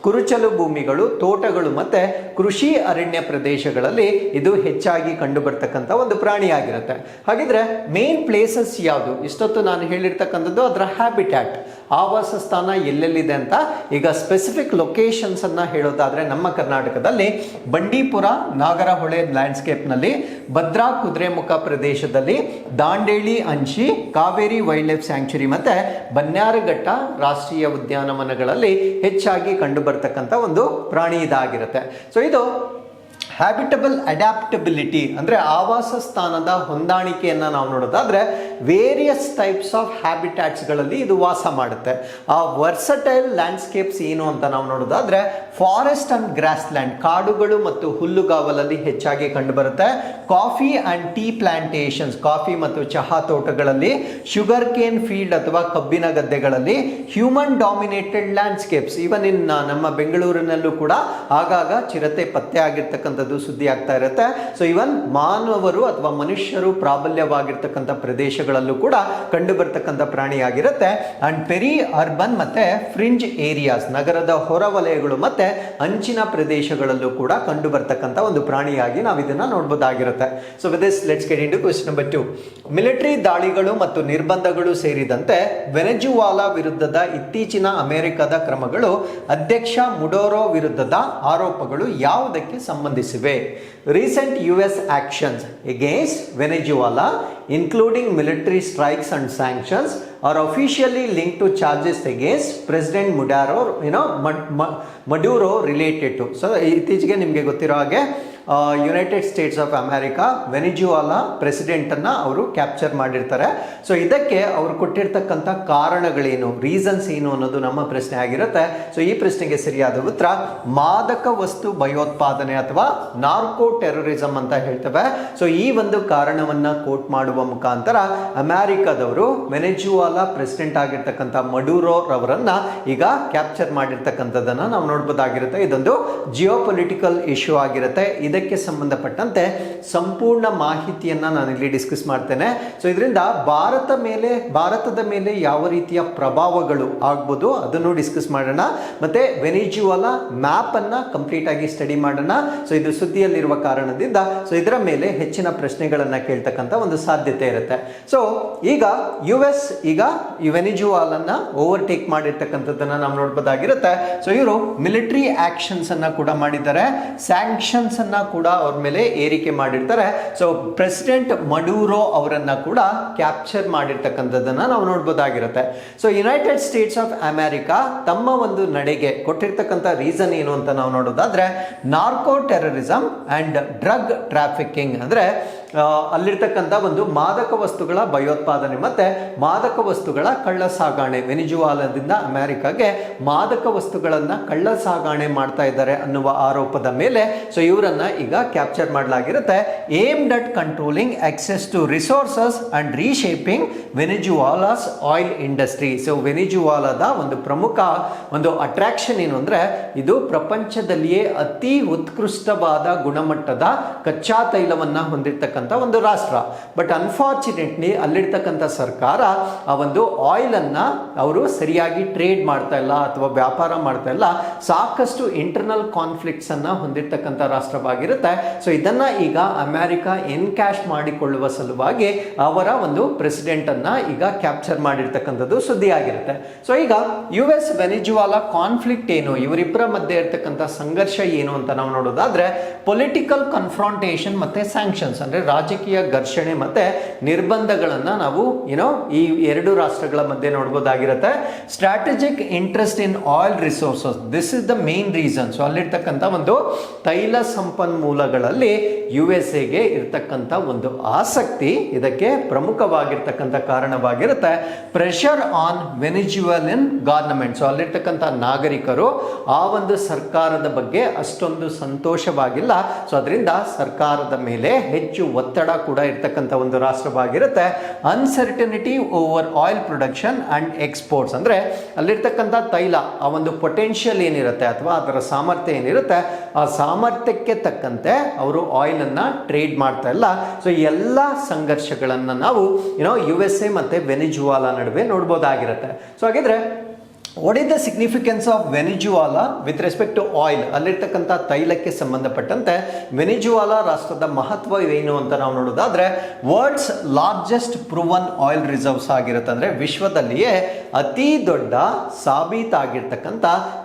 S1: ಕುರುಚಲು ಭೂಮಿಗಳು, ತೋಟಗಳು ಮತ್ತೆ ಕೃಷಿ ಅರಣ್ಯ ಪ್ರದೇಶಗಳಲ್ಲಿ ಇದು ಹೆಚ್ಚಾಗಿ ಕಂಡು ಬರ್ತಕ್ಕಂಥ ಒಂದು ಪ್ರಾಣಿಯಾಗಿರುತ್ತೆ. ಹಾಗಿದ್ರೆ ಮೇನ್ ಪ್ಲೇಸಸ್ ಯಾವುದು? ಇಷ್ಟೊತ್ತು ನಾನು ಹೇಳಿರ್ತಕ್ಕಂಥದ್ದು ಅದರ ಹ್ಯಾಬಿಟ್ಯಾಟ್, ಆವಾಸ ಸ್ಥಾನ ಎಲ್ಲೆಲ್ಲಿದೆ ಅಂತ. ಈಗ ಸ್ಪೆಸಿಫಿಕ್ ಲೊಕೇಶನ್ಸ್ ಅನ್ನ ಹೇಳೋದಾದ್ರೆ ನಮ್ಮ ಕರ್ನಾಟಕದಲ್ಲಿ ಬಂಡೀಪುರ, ನಾಗರಹೊಳೆ ಲ್ಯಾಂಡ್ಸ್ಕೇಪ್ನಲ್ಲಿ, ಭದ್ರಾ ಕುದುರೆಮುಖ ಪ್ರದೇಶದಲ್ಲಿ, ದಾಂಡೇಲಿ ಅಂಶಿ, ಕಾವೇರಿ ವೈಲ್ಡ್ ಲೈಫ್ ಸ್ಯಾಂಕ್ಚುರಿ ಮತ್ತೆ ಬನ್ಯಾರಘಟ್ಟ ರಾಷ್ಟ್ರೀಯ ಉದ್ಯಾನವನಗಳಲ್ಲಿ ಹೆಚ್ಚಾಗಿ ಕಂಡು ಬರ್ತಕ್ಕಂಥ ಒಂದು ಪ್ರಾಣಿ ಇದಾಗಿರುತ್ತೆ. ಸೊ ಇದು ಹ್ಯಾಬಿಟಬಲ್ ಅಡ್ಯಾಪ್ಟಬಿಲಿಟಿ ಅಂದರೆ ಆವಾಸ ಸ್ಥಾನದ ಹೊಂದಾಣಿಕೆಯನ್ನು ನಾವು ನೋಡೋದಾದ್ರೆ ವೇರಿಯಸ್ ಟೈಪ್ಸ್ ಆಫ್ ಹ್ಯಾಬಿಟ್ಯಾಟ್ಸ್ಗಳಲ್ಲಿ ಇದು ವಾಸ ಮಾಡುತ್ತೆ. ಆ ವರ್ಸಟೈಲ್ ಲ್ಯಾಂಡ್ಸ್ಕೇಪ್ಸ್ ಏನು ಅಂತ ನಾವು ನೋಡೋದಾದ್ರೆ ಫಾರೆಸ್ಟ್ ಅಂಡ್ ಗ್ರಾಸ್ ಲ್ಯಾಂಡ್, ಕಾಡುಗಳು ಮತ್ತು ಹುಲ್ಲುಗಾವಲಲ್ಲಿ ಹೆಚ್ಚಾಗಿ ಕಂಡುಬರುತ್ತೆ. Coffee and tea Plantations, coffee ಮತ್ತು ಚಹಾ ತೋಟಗಳಲ್ಲಿ, ಶುಗರ್ ಕೇನ್ ಫೀಲ್ಡ್ ಅಥವಾ ಕಬ್ಬಿನ ಗದ್ದೆಗಳಲ್ಲಿ, human dominated landscapes, even in ನಮ್ಮ ಬೆಂಗಳೂರಿನಲ್ಲೂ ಕೂಡ ಆಗಾಗ ಚಿರತೆ ಪತ್ತೆ ಆಗಿರ್ತಕ್ಕಂಥದ್ದು ಸುದ್ದಿ ಆಗ್ತಾ ಇರುತ್ತೆ. ಸೊ ಇವನ್ ಮಾನವರು ಅಥವಾ ಮನುಷ್ಯರು ಪ್ರಾಬಲ್ಯವಾಗಿರ್ತಕ್ಕಂಥ ಪ್ರದೇಶಗಳಲ್ಲೂ ಕೂಡ ಕಂಡು ಬರ್ತಕ್ಕಂಥ ಪ್ರಾಣಿಯಾಗಿರುತ್ತೆ. ಅಂಡ್ ಪೆರಿ ಅರ್ಬನ್ ಮತ್ತೆ ಫ್ರಿಂಜ್ ಏರಿಯಾಸ್, ನಗರದ ಹೊರವಲಯಗಳು ಮತ್ತೆ ಅಂಚಿನ ಪ್ರದೇಶಗಳಲ್ಲೂ ಕೂಡ ಕಂಡು ಬರ್ತಕ್ಕಂಥ ಒಂದು ಪ್ರಾಣಿಯಾಗಿ ನಾವು ಇದನ್ನ ನೋಡಬಹುದಾಗಿರುತ್ತೆ. So with this let's get into question number 2. Military ದಾಳಿಗಳು ಮತ್ತು ನಿರ್ಬಂಧಗಳು ಸೇರಿದಂತೆ ವೆನೆಜುವಾಲಾ ವಿರುದ್ಧದ ಇತ್ತೀಚಿನ ಅಮೆರಿಕದ ಕ್ರಮಗಳು ಅಧ್ಯಕ್ಷ ಮುಡೋರೋ ವಿರುದ್ಧದ ಆರೋಪಗಳು ಯಾವುದಕ್ಕೆ ಸಂಬಂಧಿಸಿವೆ? Recent US actions against Venezuela, including military strikes and sanctions, are officially linked to charges against President Maduro related to. So ಇತ್ತೀಚೆಗೆ ನಿಮಗೆ ಗೊತ್ತಿರೋ ಹಾಗೆ United States of America Venezuela president ಅನ್ನ ಅವರು ಕ್ಯಾಪ್ಚರ್ ಮಾಡಿರ್ತಾರೆ. ಸೊ ಇದಕ್ಕೆ ಅವರು ಕೊಟ್ಟಿರ್ತಕ್ಕಂಥ ಕಾರಣಗಳೇನು, ರೀಸನ್ಸ್ ಏನು ಅನ್ನೋದು ನಮ್ಮ ಪ್ರಶ್ನೆ ಆಗಿರುತ್ತೆ. ಸೊ ಈ ಪ್ರಶ್ನೆಗೆ ಸರಿಯಾದ ಉತ್ತರ ಮಾದಕ ವಸ್ತು ಭಯೋತ್ಪಾದನೆ ಅಥವಾ ನಾರ್ಕೋ ಟೆರರಿಸಂ ಅಂತ ಹೇಳ್ತೇವೆ. ಸೊ ಈ ಒಂದು ಕಾರಣವನ್ನ ಕೋಟ್ ಮಾಡುವ ಮುಖಾಂತರ ಅಮೆರಿಕಾದವರು ವೆನೆಜುವಾಲಾ ಪ್ರೆಸಿಡೆಂಟ್ ಆಗಿರ್ತಕ್ಕಂಥ ಮಡುರೋ ರವರನ್ನ ಈಗ ಕ್ಯಾಪ್ಚರ್ ಮಾಡಿರ್ತಕ್ಕಂಥದ್ದನ್ನ ನಾವು ನೋಡ್ಬೋದಾಗಿರುತ್ತೆ. ಇದೊಂದು ಜಿಯೋಪೊಲಿಟಿಕಲ್ ಇಶ್ಯೂ ಆಗಿರುತ್ತೆ. ಇದಕ್ಕೆ ಸಂಬಂಧಪಟ್ಟಂತೆ ಸಂಪೂರ್ಣ ಮಾಹಿತಿಯನ್ನ ನಾನು ಇಲ್ಲಿ ಡಿಸ್ಕಸ್ ಮಾಡ್ತೇನೆ. ಸೊ ಇದರಿಂದ ಭಾರತದ ಮೇಲೆ ಯಾವ ರೀತಿಯ ಪ್ರಭಾವಗಳು ಆಗ್ಬೋದು ಅದನ್ನು ಡಿಸ್ಕಸ್ ಮಾಡೋಣ. ಮತ್ತೆ ವೆನಿಜುವಾಲಾ ಮ್ಯಾಪ್ ಅನ್ನ ಕಂಪ್ಲೀಟ್ ಆಗಿ ಸ್ಟಡಿ ಮಾಡೋಣ. ಸೊ ಇದು ಸುದ್ದಿಯಲ್ಲಿರುವ ಕಾರಣದಿಂದ ಸೊ ಇದರ ಮೇಲೆ ಹೆಚ್ಚಿನ ಪ್ರಶ್ನೆಗಳನ್ನ ಕೇಳ್ತಕ್ಕಂಥ ಒಂದು ಸಾಧ್ಯತೆ ಇರುತ್ತೆ. ಸೊ ಈಗ US ಈಗ ಈ ವೆನಿಜುವಾಲನ್ನ ಓವರ್ಟೇಕ್ ಮಾಡಿರ್ತಕ್ಕಂಥದ್ದನ್ನ ನಾವು ನೋಡ್ಬೋದಾಗಿರುತ್ತೆ. ಸೊ ಇವರು ಮಿಲಿಟರಿ ಆಕ್ಷನ್ಸ್ ಅನ್ನ ಕೂಡ ಮಾಡಿದ್ದಾರೆ, ಸ್ಯಾಂಕ್ಷನ್ಸ್ ಅನ್ನ ಕೂಡ ಅವ್ರ ಮೇಲೆ ಏರಿಕೆ ಮಾಡಿರ್ತಾರೆ. ಸೊ ಪ್ರೆಸಿಡೆಂಟ್ ಮಡುರೋ ಅವರನ್ನ ಕೂಡ ಕ್ಯಾಪ್ಚರ್ ಮಾಡಿರ್ತಕ್ಕಂಥದ್ದನ್ನ ನಾವು ನೋಡ್ಬೋದಾಗಿರುತ್ತೆ. So United States of America ತಮ್ಮ ಒಂದು ನಡೆಗೆ ಕೊಟ್ಟಿರ್ತಕ್ಕಂಥ ರೀಸನ್ ಏನು ಅಂತ ನಾವು ನೋಡೋದಾದ್ರೆ narco terrorism and drug trafficking, ಅಂದ್ರೆ ಅಲ್ಲಿರ್ತಕ್ಕಂಥ ಒಂದು ಮಾದಕ ವಸ್ತುಗಳ ಭಯೋತ್ಪಾದನೆ ಮತ್ತೆ ಮಾದಕ ವಸ್ತುಗಳ ಕಳ್ಳ ಸಾಗಾಣೆ. ವೆನಿಜುವಾಲಾದಿಂದ ಅಮೆರಿಕಾಗೆ ಮಾದಕ ವಸ್ತುಗಳನ್ನ ಕಳ್ಳ ಸಾಗಾಣೆ ಮಾಡ್ತಾ ಇದ್ದಾರೆ ಅನ್ನುವ ಆರೋಪದ ಮೇಲೆ ಸೊ ಇವರನ್ನ ಈಗ ಕ್ಯಾಪ್ಚರ್ ಮಾಡಲಾಗಿರುತ್ತೆ. Aimed at controlling access to resources and reshaping Venezuela's oil industry. So ವೆನಿಜುವಾಲಾದ ಒಂದು ಪ್ರಮುಖ ಒಂದು ಅಟ್ರಾಕ್ಷನ್ ಏನು ಅಂದ್ರೆ ಇದು ಪ್ರಪಂಚದಲ್ಲಿಯೇ ಅತಿ ಉತ್ಕೃಷ್ಟವಾದ ಗುಣಮಟ್ಟದ ಕಚ್ಚಾ ತೈಲವನ್ನ ಹೊಂದಿರತಕ್ಕಂಥ ಒಂದು ರಾಷ್ಟ್ರ. ಬಟ್ ಅನ್ಫಾರ್ಚುನೇಟ್ಲಿ ಅಲ್ಲಿರ್ತಕ್ಕಂಥ ಸರ್ಕಾರ ಆ ಒಂದು ಆಯಿಲ್ ಅನ್ನ ಅವರು ಸರಿಯಾಗಿ ಟ್ರೇಡ್ ಮಾಡ್ತಾ ಇಲ್ಲ ಅಥವಾ ವ್ಯಾಪಾರ ಮಾಡ್ತಾ ಇಲ್ಲ. ಸಾಕಷ್ಟು ಇಂಟರ್ನಲ್ ಕಾನ್ಫ್ಲಿಕ್ಟ್ಸ್ ಅನ್ನ ಹೊಂದಿರತಕ್ಕಂಥ ರಾಷ್ಟ್ರವಾಗಿರುತ್ತೆ. ಸೊ ಇದನ್ನ ಈಗ ಅಮೆರಿಕ ಎನ್ಕ್ಯಾಶ್ ಮಾಡಿಕೊಳ್ಳುವ ಸಲುವಾಗಿ ಅವರ ಒಂದು ಪ್ರೆಸಿಡೆಂಟ್ ಅನ್ನ ಈಗ ಕ್ಯಾಪ್ಚರ್ ಮಾಡಿರ್ತಕ್ಕಂಥದ್ದು ಸುದ್ದಿ ಆಗಿರುತ್ತೆ. ಸೊ ಈಗ US ವೆನಿಜುವಾಲಾ ಕಾನ್ಫ್ಲಿಕ್ಟ್ ಏನು, ಇವರಿಬ್ಬರ ಮಧ್ಯೆ ಇರ್ತಕ್ಕಂಥ ಸಂಘರ್ಷ ಏನು ಅಂತ ನಾವು ನೋಡೋದಾದ್ರೆ ಪೊಲಿಟಿಕಲ್ ಕನ್ಫ್ರಾಂಟೇಷನ್ ಮತ್ತೆ ಸ್ಯಾಂಕ್ಷನ್ಸ್, ಅಂದ್ರೆ ರಾಜಕೀಯ ಘರ್ಷಣೆ ಮತ್ತೆ ನಿರ್ಬಂಧಗಳನ್ನ ನಾವು ಈ ಎರಡು ರಾಷ್ಟ್ರಗಳ ಮಧ್ಯೆ ನೋಡ್ಬೋದಾಗಿರುತ್ತೆ. Strategic interest in oil resources, this is the main reason. So ಅಲ್ಲಿರ್ತಕ್ಕಂಥ ಒಂದು ತೈಲ ಸಂಪನ್ಮೂಲಗಳಲ್ಲಿ USA ಇರ್ತಕ್ಕಂಥ ಒಂದು ಆಸಕ್ತಿ ಇದಕ್ಕೆ ಪ್ರಮುಖವಾಗಿರ್ತಕ್ಕಂಥ ಕಾರಣವಾಗಿರುತ್ತೆ. Pressure on Venezuelan government, so ಅಲ್ಲಿರ್ತಕ್ಕಂಥ ನಾಗರಿಕರು ಆ ಒಂದು ಸರ್ಕಾರದ ಬಗ್ಗೆ ಅಷ್ಟೊಂದು ಸಂತೋಷವಾಗಿಲ್ಲ. ಸೊ ಅದರಿಂದ ಸರ್ಕಾರದ ಮೇಲೆ ಹೆಚ್ಚು ಒತ್ತಡ ಕೂಡ ಇರ್ತಕ್ಕಂಥ ಒಂದು ರಾಷ್ಟ್ರವಾಗಿರುತ್ತೆ. Uncertainty over oil production and exports, ಅಂದ್ರೆ ಅಲ್ಲಿರ್ತಕ್ಕಂಥ ತೈಲ ಆ ಒಂದು ಪೊಟೆನ್ಷಿಯಲ್ ಏನಿರುತ್ತೆ ಅಥವಾ ಅದರ ಸಾಮರ್ಥ್ಯ ಏನಿರುತ್ತೆ ಆ ಸಾಮರ್ಥ್ಯಕ್ಕೆ ತಕ್ಕಂತೆ ಅವರು ಆಯಿಲ್ ಅನ್ನ ಟ್ರೇಡ್ ಮಾಡ್ತಾ ಇಲ್ಲ. ಸೊ ಎಲ್ಲ ಸಂಘರ್ಷಗಳನ್ನ ನಾವು USA ಮತ್ತೆ ವೆನಿಜುವಾಲಾ ನಡುವೆ ನೋಡ್ಬೋದಾಗಿರುತ್ತೆ. ಸೊ ಹಾಗಿದ್ರೆ what is the significance of Venezuela with respect to oil? ಅಲ್ಲಿರ್ತಕ್ಕಂಥ ತೈಲಕ್ಕೆ ಸಂಬಂಧಪಟ್ಟಂತೆ ವೆನಿಜುವಾಲಾ ರಾಷ್ಟ್ರದ ಮಹತ್ವ ಏನು ಅಂತ ನಾವು ನೋಡೋದಾದ್ರೆ, world's largest proven oil reserves ಆಗಿರುತ್ತೆ. ಅಂದ್ರೆ ವಿಶ್ವದಲ್ಲಿಯೇ ಅತಿ ದೊಡ್ಡ ಸಾಬೀತಾಗಿರ್ತಕ್ಕಂಥ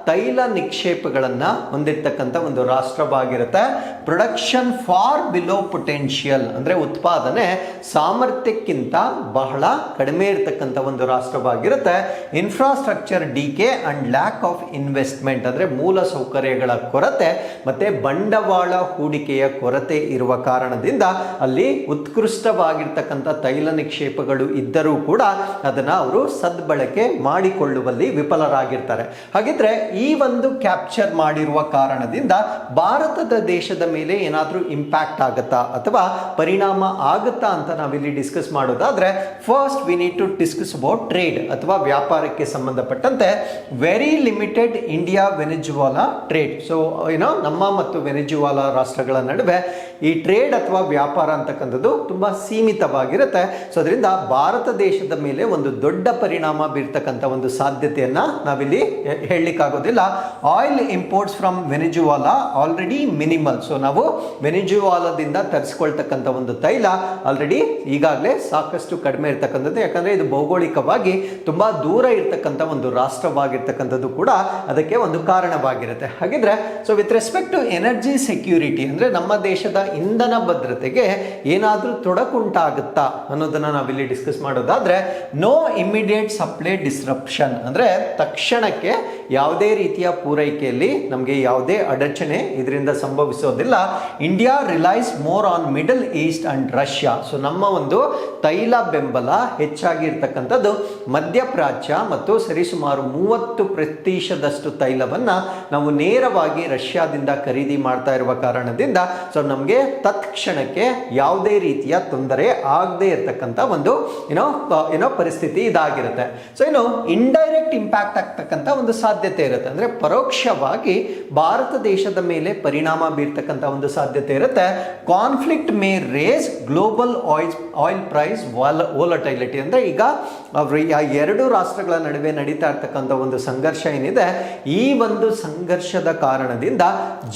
S1: ತೈಲ ನಿಕ್ಷೇಪಗಳನ್ನ ಹೊಂದಿರ್ತಕ್ಕಂಥ ಒಂದು ರಾಷ್ಟ್ರವಾಗಿರುತ್ತೆ. ಪ್ರೊಡಕ್ಷನ್ ಫಾರ್ ಬಿಲೋ ಪೊಟೆನ್ಷಿಯಲ್, ಅಂದ್ರೆ ಉತ್ಪಾದನೆ ಸಾಮರ್ಥ್ಯಕ್ಕಿಂತ ಬಹಳ ಕಡಿಮೆ ಇರತಕ್ಕಂಥ ಒಂದು ರಾಷ್ಟ್ರವಾಗಿರುತ್ತೆ. Infrastructure decay and lack of investment, ಅಂದ್ರೆ ಮೂಲ ಸೌಕರ್ಯಗಳ ಕೊರತೆ ಮತ್ತೆ ಬಂಡವಾಳ ಹೂಡಿಕೆಯ ಕೊರತೆ ಇರುವ ಕಾರಣದಿಂದ ಅಲ್ಲಿ ಉತ್ಕೃಷ್ಟವಾಗಿರ್ತಕ್ಕಂಥ ತೈಲ ನಿಕ್ಷೇಪಗಳು ಇದ್ದರೂ ಕೂಡ ಅದನ್ನ ಅವರು ಸದ್ಬಳಕೆ ಮಾಡಿಕೊಳ್ಳುವಲ್ಲಿ ವಿಫಲರಾಗಿರ್ತಾರೆ. ಹಾಗಿದ್ರೆ ಈ ಒಂದು ಕ್ಯಾಪ್ಚರ್ ಮಾಡಿರುವ ಕಾರಣದಿಂದ ಭಾರತದ ದೇಶದ ಮೇಲೆ ಏನಾದರೂ ಇಂಪ್ಯಾಕ್ಟ್ ಆಗುತ್ತಾ ಅಥವಾ ಪರಿಣಾಮ ಆಗುತ್ತಾ ಅಂತ ನಾವಿಲ್ಲಿ ಡಿಸ್ಕಸ್ ಮಾಡೋದಾದ್ರೆ, first we need to discuss about trade ಅಥವಾ ವ್ಯಾಪಾರಕ್ಕೆ ಸಂಬಂಧಪಟ್ಟಂತೆ very limited India Venezuela trade. So ನಮ್ಮ ಮತ್ತು ವೆನಿಜುವಾಲಾ ರಾಷ್ಟ್ರಗಳ ನಡುವೆ ಈ ಟ್ರೇಡ್ ಅಥವಾ ವ್ಯಾಪಾರ ಅಂತಕ್ಕಂಥದ್ದು ತುಂಬಾ ಸೀಮಿತವಾಗಿರುತ್ತೆ. ಸೊ ಅದರಿಂದ ಭಾರತ ದೇಶದ ಮೇಲೆ ಒಂದು ದೊಡ್ಡ ಪರಿಣಾಮ ಬೀರ್ತಕ್ಕಂಥ ಒಂದು ಸಾಧ್ಯತೆಯನ್ನ ನಾವಿಲ್ಲಿ ಹೇಳಲಿಕ್ಕಾಗೋದಿಲ್ಲ. Oil imports from Venezuela already minimal. So ನಾವು ವೆನಿಜುವಾಲಾದಿಂದ ತರಿಸ್ಕೊಳ್ತಕ್ಕಂಥ ಒಂದು ತೈಲ ಆಲ್ರೆಡಿ ಈಗಾಗಲೇ ಸಾಕಷ್ಟು ಕಡಿಮೆ ಇರ್ತಕ್ಕಂಥದ್ದು, ಯಾಕಂದ್ರೆ ಇದು ಭೌಗೋಳಿಕವಾಗಿ ತುಂಬಾ ದೂರ ಇರ್ತಕ್ಕಂಥ ಒಂದು ರಾಷ್ಟ್ರವಾಗಿರ್ತಕ್ಕಂಥದ್ದು ಕೂಡ ಅದಕ್ಕೆ ಒಂದು ಕಾರಣವಾಗಿರುತ್ತೆ. ಹಾಗಿದ್ರೆ so with respect to energy security, ಅಂದ್ರೆ ನಮ್ಮ ದೇಶದ ಇಂಧನ ಭದ್ರತೆಗೆ ಏನಾದರೂ ತೊಡಕುಂಟಾಗುತ್ತಾ ಅನ್ನೋದನ್ನ ನಾವಿಲ್ಲಿ ಡಿಸ್ಕಸ್ ಮಾಡೋದಾದ್ರೆ, ನೋ ಇಮಿಡಿಯೇಟ್ ಸಪ್ಲೈ ಡಿಸ್ರಪ್ಷನ್, ಅಂದ್ರೆ ತಕ್ಷಣಕ್ಕೆ ಯಾವುದೇ ರೀತಿಯ ಪೂರೈಕೆಯಲ್ಲಿ ನಮಗೆ ಯಾವುದೇ ಅಡಚಣೆ ಇದರಿಂದ ಸಂಭವಿಸೋದಿಲ್ಲ. India relies more on Middle East and Russia. So ನಮ್ಮ ಒಂದು ತೈಲ ಬೆಂಬಲ ಹೆಚ್ಚಾಗಿರ್ತಕ್ಕಂಥದ್ದು ಮಧ್ಯಪ್ರಾಚ್ಯ ಮತ್ತು ಸರಿಸುಮಾರು 30% ತೈಲವನ್ನ ನಾವು ನೇರವಾಗಿ ರಷ್ಯಾದಿಂದ ಖರೀದಿ ಮಾಡ್ತಾ ಇರುವ ಕಾರಣದಿಂದ ಸೊ ನಮಗೆ ತತ್ಕ್ಷಣಕ್ಕೆ ಯಾವುದೇ ರೀತಿಯ ತೊಂದರೆ ಆಗದೆ ಇರತಕ್ಕಂಥ ಒಂದು ಪರಿಸ್ಥಿತಿ ಇದಾಗಿರುತ್ತೆ. ಸೊ ಇಂಡೈರೆಕ್ಟ್ ಇಂಪ್ಯಾಕ್ಟ್ ಆಗ್ತಕ್ಕಂಥ ಒಂದು ಸಾಧ್ಯತೆ ಇರುತ್ತೆ, ಅಂದ್ರೆ ಪರೋಕ್ಷವಾಗಿ ಭಾರತ ದೇಶದ ಮೇಲೆ ಪರಿಣಾಮ ಬೀರ್ತಕ್ಕಂಥ ಒಂದು ಸಾಧ್ಯತೆ ಇರುತ್ತೆ. Conflict may raise global oil price volatility, ಅಂದ್ರೆ ಈಗ ಎರಡು ರಾಷ್ಟ್ರಗಳ ನಡುವೆ ನಡೀತಾ ಇರ್ತಕ್ಕಂಥ ಒಂದು ಸಂಘರ್ಷ ಏನಿದೆ, ಈ ಒಂದು ಸಂಘರ್ಷದ ಕಾರಣದಿಂದ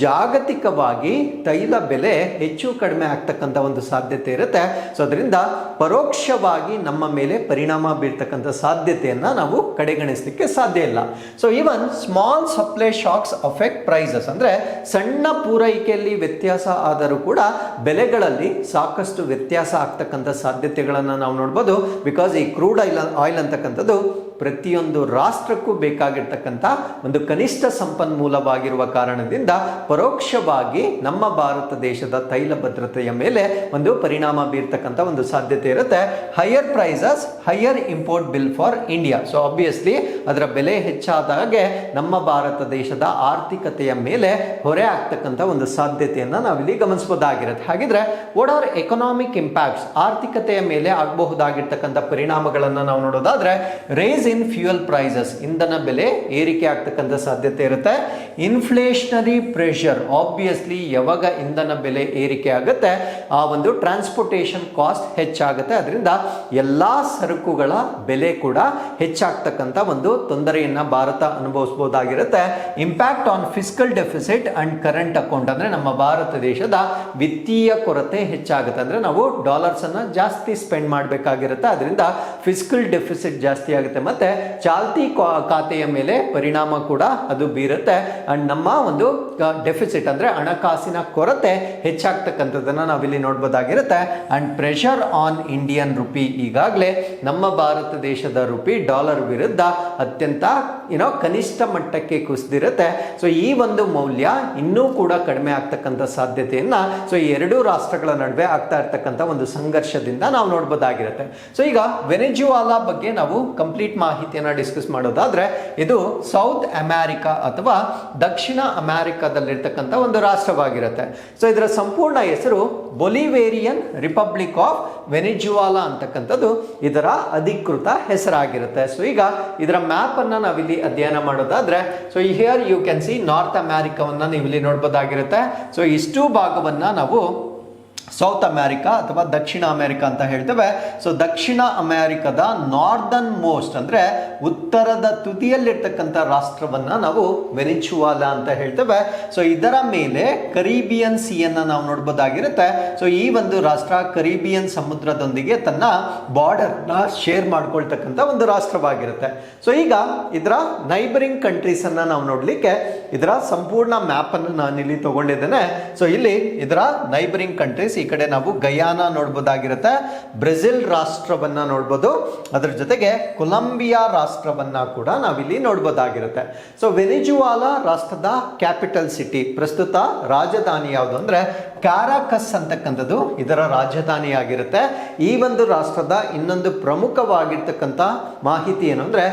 S1: ಜಾಗತಿಕವಾಗಿ ತೈಲ ಬೆಲೆ ಹೆಚ್ಚು ಕಡಿಮೆ ಆಗ್ತಕ್ಕಂಥ ಒಂದು ಸಾಧ್ಯತೆ ಇರುತ್ತೆ. ಸೊ ಅದರಿಂದ ಪರೋಕ್ಷವಾಗಿ ನಮ್ಮ ಮೇಲೆ ಪರಿಣಾಮ ಬೀರ್ತಕ್ಕಂಥ ಸಾಧ್ಯತೆಯನ್ನ ನಾವು ಕಡೆಗಣಿಸಲಿಕ್ಕೆ ಸಾಧ್ಯ ಇಲ್ಲ. So even small supply shocks affect prices, ಅಂದ್ರೆ ಸಣ್ಣ ಪೂರೈಕೆಯಲ್ಲಿ ವ್ಯತ್ಯಾಸ ಆದರೂ ಕೂಡ ಬೆಲೆಗಳಲ್ಲಿ ಸಾಕಷ್ಟು ವ್ಯತ್ಯಾಸ ಆಗ್ತಕ್ಕಂಥ ಸಾಧ್ಯತೆಗಳನ್ನು ನಾವು ನೋಡ್ಬೋದು. ಬಿಕಾಸ್ ಈ ಕ್ರೂಡ್ ಆಯಿಲ್ ಅಂತಕ್ಕಂಥದ್ದು ಪ್ರತಿಯೊಂದು ರಾಷ್ಟ್ರಕ್ಕೂ ಬೇಕಾಗಿರ್ತಕ್ಕಂಥ ಒಂದು ಕನಿಷ್ಠ ಸಂಪನ್ಮೂಲವಾಗಿರುವ ಕಾರಣದಿಂದ ಪರೋಕ್ಷವಾಗಿ ನಮ್ಮ ಭಾರತ ದೇಶದ ತೈಲ ಭದ್ರತೆಯ ಮೇಲೆ ಒಂದು ಪರಿಣಾಮ ಬೀರ್ತಕ್ಕಂಥ ಒಂದು ಸಾಧ್ಯತೆ ಇರುತ್ತೆ. Higher prices, higher import bill for India. So obviously ಅದರ ಬೆಲೆ ಹೆಚ್ಚಾದಾಗೆ ನಮ್ಮ ಭಾರತ ದೇಶದ ಆರ್ಥಿಕತೆಯ ಮೇಲೆ ಹೊರೆ ಆಗ್ತಕ್ಕಂಥ ಒಂದು ಸಾಧ್ಯತೆಯನ್ನ ನಾವಿಲ್ಲಿ ಗಮನಿಸಬಹುದಾಗಿರುತ್ತೆ. ಹಾಗಿದ್ರೆ ವಾಟ್ ಆರ್ ಎಕನಾಮಿಕ್ ಇಂಪ್ಯಾಕ್ಟ್ಸ್, ಆರ್ಥಿಕತೆಯ ಮೇಲೆ ಆಗಬಹುದಾಗಿರ್ತಕ್ಕಂಥ ಪರಿಣಾಮಗಳನ್ನು ನಾವು ನೋಡೋದಾದ್ರೆ, ರೇಸ್ ಇನ್ ಫ್ಯೂಯಲ್ ಪ್ರೈಸಸ್, ಇಂಧನ ಬೆಲೆ ಏರಿಕೆ ಆಗ್ತಕ್ಕಂಥ ಸಾಧ್ಯತೆ ಇರುತ್ತೆ. ಇನ್ಫ್ಲೇಷನರಿ ಪ್ರೆಷರ್, ಆಬ್ವಿಯಸ್ಲಿ ಯಾವಾಗ ಇಂಧನ ಬೆಲೆ ಏರಿಕೆ ಆಗುತ್ತೆ ಆ ಒಂದು ಟ್ರಾನ್ಸ್ಪೋರ್ಟೇಷನ್ ಕಾಸ್ಟ್ ಹೆಚ್ಚಾಗುತ್ತೆ, ಅದರಿಂದ ಎಲ್ಲಾ ಸರಕುಗಳ ಬೆಲೆ ಕೂಡ ಹೆಚ್ಚಾಗ್ತಕ್ಕಂಥ ಒಂದು ತೊಂದರೆಯನ್ನ ಭಾರತ ಅನುಭವಿಸಬಹುದಾಗಿರುತ್ತೆ. Impact on fiscal deficit and current account, ಅಂದ್ರೆ ನಮ್ಮ ಭಾರತ ದೇಶದ ವಿತ್ತೀಯ ಕೊರತೆ ಹೆಚ್ಚಾಗುತ್ತೆ, ಅಂದ್ರೆ ನಾವು ಡಾಲರ್ಸ್ ಅನ್ನ ಜಾಸ್ತಿ ಸ್ಪೆಂಡ್ ಮಾಡಬೇಕಾಗಿರುತ್ತೆ, ಅದರಿಂದ ಫಿಸ್ಕಲ್ ಡೆಫಿಸಿಟ್ ಜಾಸ್ತಿ ಆಗುತ್ತೆ. ಮತ್ತೆ ಏನಾಗುತ್ತೆ, ಚಾಲ್ತಿ ಖಾತೆಯ ಮೇಲೆ ಪರಿಣಾಮ ಕೂಡ ಅದು ಬೀರುತ್ತೆ. ಅಂಡ್ ನಮ್ಮ ಒಂದು ಡೆಫಿಸಿಟ್ ಅಂದ್ರೆ ಹಣಕಾಸಿನ ಕೊರತೆ ಹೆಚ್ಚಾಗ್ತಕ್ಕಂಥದ್ದನ್ನ ನಾವಿಲ್ಲಿ ನೋಡ್ಬೋದಾಗಿರುತ್ತೆ. And pressure on Indian rupee, ಈಗಾಗಲೇ ನಮ್ಮ ಭಾರತ ದೇಶದ ರುಪಿ ಡಾಲರ್ ವಿರುದ್ಧ ಅತ್ಯಂತ ಕನಿಷ್ಠ ಮಟ್ಟಕ್ಕೆ ಕುಸಿದಿರುತ್ತೆ. ಸೊ ಈ ಒಂದು ಮೌಲ್ಯ ಇನ್ನೂ ಕೂಡ ಕಡಿಮೆ ಆಗ್ತಕ್ಕಂಥ ಸಾಧ್ಯತೆಯನ್ನ ಸೊ ಈ ಎರಡೂ ರಾಷ್ಟ್ರಗಳ ನಡುವೆ ಆಗ್ತಾ ಇರ್ತಕ್ಕಂಥ ಒಂದು ಸಂಘರ್ಷದಿಂದ ನಾವು ನೋಡ್ಬೋದಾಗಿರುತ್ತೆ. ಸೊ ಈಗ ವೆನೆಜುವಾಲಾ ಬಗ್ಗೆ ನಾವು ಕಂಪ್ಲೀಟ್ ಮಾಹಿತಿಯನ್ನ ಡಿಸ್ಕಸ್ ಮಾಡೋದಾದ್ರೆ, ಇದು ಸೌತ್ ಅಮೆರಿಕಾ ಅಥವಾ ದಕ್ಷಿಣ ಅಮೆರಿಕಾದಲ್ಲಿರ್ತಕ್ಕಂಥ ಒಂದು ರಾಷ್ಟ್ರವಾಗಿರುತ್ತೆ. ಸೊ ಇದರ ಸಂಪೂರ್ಣ ಹೆಸರು ಬೊಲಿವೇರಿಯನ್ ರಿಪಬ್ಲಿಕ್ ಆಫ್ ವೆನೆಜುವಾಲಾ ಅಂತಕ್ಕಂಥದ್ದು ಇದರ ಅಧಿಕೃತ ಹೆಸರಾಗಿರುತ್ತೆ. ಸೊ ಈಗ ಇದರ ಮ್ಯಾಪ್ ಅನ್ನ ನಾವಿಲ್ಲಿ ಅಧ್ಯಯನ ಮಾಡೋದಾದ್ರೆ, so here you can see ನಾರ್ತ್ ಅಮೆರಿಕಾವನ್ನ ನೀವು ಇಲ್ಲಿ ನೋಡ್ಬೋದಾಗಿರುತ್ತೆ. ಸೊ ಇಷ್ಟು ಭಾಗವನ್ನ ನಾವು ಸೌತ್ ಅಮೆರಿಕಾ ಅಥವಾ ದಕ್ಷಿಣ ಅಮೆರಿಕಾ ಅಂತ ಹೇಳ್ತೇವೆ. ಸೊ ದಕ್ಷಿಣ ಅಮೆರಿಕದ ನಾರ್ದರ್ನ್ ಮೋಸ್ಟ್ ಅಂದ್ರೆ ಉತ್ತರದ ತುದಿಯಲ್ಲಿರ್ತಕ್ಕಂಥ ರಾಷ್ಟ್ರವನ್ನ ನಾವು ವೆನಿಜುವಾಲಾ ಅಂತ ಹೇಳ್ತೇವೆ. ಸೊ ಇದರ ಮೇಲೆ ಕರೀಬಿಯನ್ ಸಿಯನ್ನ ನಾವು ನೋಡ್ಬೋದಾಗಿರುತ್ತೆ. ಸೊ ಈ ಒಂದು ರಾಷ್ಟ್ರ ಕರೀಬಿಯನ್ ಸಮುದ್ರದೊಂದಿಗೆ ತನ್ನ ಬಾರ್ಡರ್ ನ ಶೇರ್ ಮಾಡ್ಕೊಳ್ತಕ್ಕಂಥ ಒಂದು ರಾಷ್ಟ್ರವಾಗಿರುತ್ತೆ. ಸೊ ಈಗ ಇದರ ನೈಬರಿಂಗ್ ಕಂಟ್ರೀಸ್ ಅನ್ನ ನಾವು ನೋಡ್ಲಿಕ್ಕೆ ಇದರ ಸಂಪೂರ್ಣ ಮ್ಯಾಪ್ ಅನ್ನು ನಾನು ಇಲ್ಲಿ ತಗೊಂಡಿದ್ದೇನೆ. ಸೊ ಇಲ್ಲಿ ಇದರ ನೈಬರಿಂಗ್ ಕಂಟ್ರೀಸ್, ಈ ಕಡೆ ನಾವು ಗಯಾನಾ ನೋಡ್ಬೋದಾಗಿರುತ್ತೆ, ಬ್ರೆಜಿಲ್ ರಾಷ್ಟ್ರವನ್ನ ನೋಡ್ಬೋದು, ಅದರ ಜೊತೆಗೆ ಕೊಲಂಬಿಯಾ ರಾಷ್ಟ್ರವನ್ನ ಕೂಡ ನಾವಿಲ್ಲಿ ನೋಡ್ಬೋದಾಗಿರುತ್ತೆ. ಸೊ ವೆನಿಜುವಾಲಾ ರಾಷ್ಟ್ರದ ಕ್ಯಾಪಿಟಲ್ ಸಿಟಿ, ಪ್ರಸ್ತುತ ರಾಜಧಾನಿ ಯಾವುದು ಅಂದ್ರೆ ಕ್ಯಾರಾಕಸ್ ಅಂತಕ್ಕಂಥದ್ದು ಇದರ ರಾಜಧಾನಿ ಆಗಿರುತ್ತೆ. ಈ ಒಂದು ರಾಷ್ಟ್ರದ ಇನ್ನೊಂದು ಪ್ರಮುಖವಾಗಿರ್ತಕ್ಕಂಥ ಮಾಹಿತಿ ಏನು ಅಂದ್ರೆ,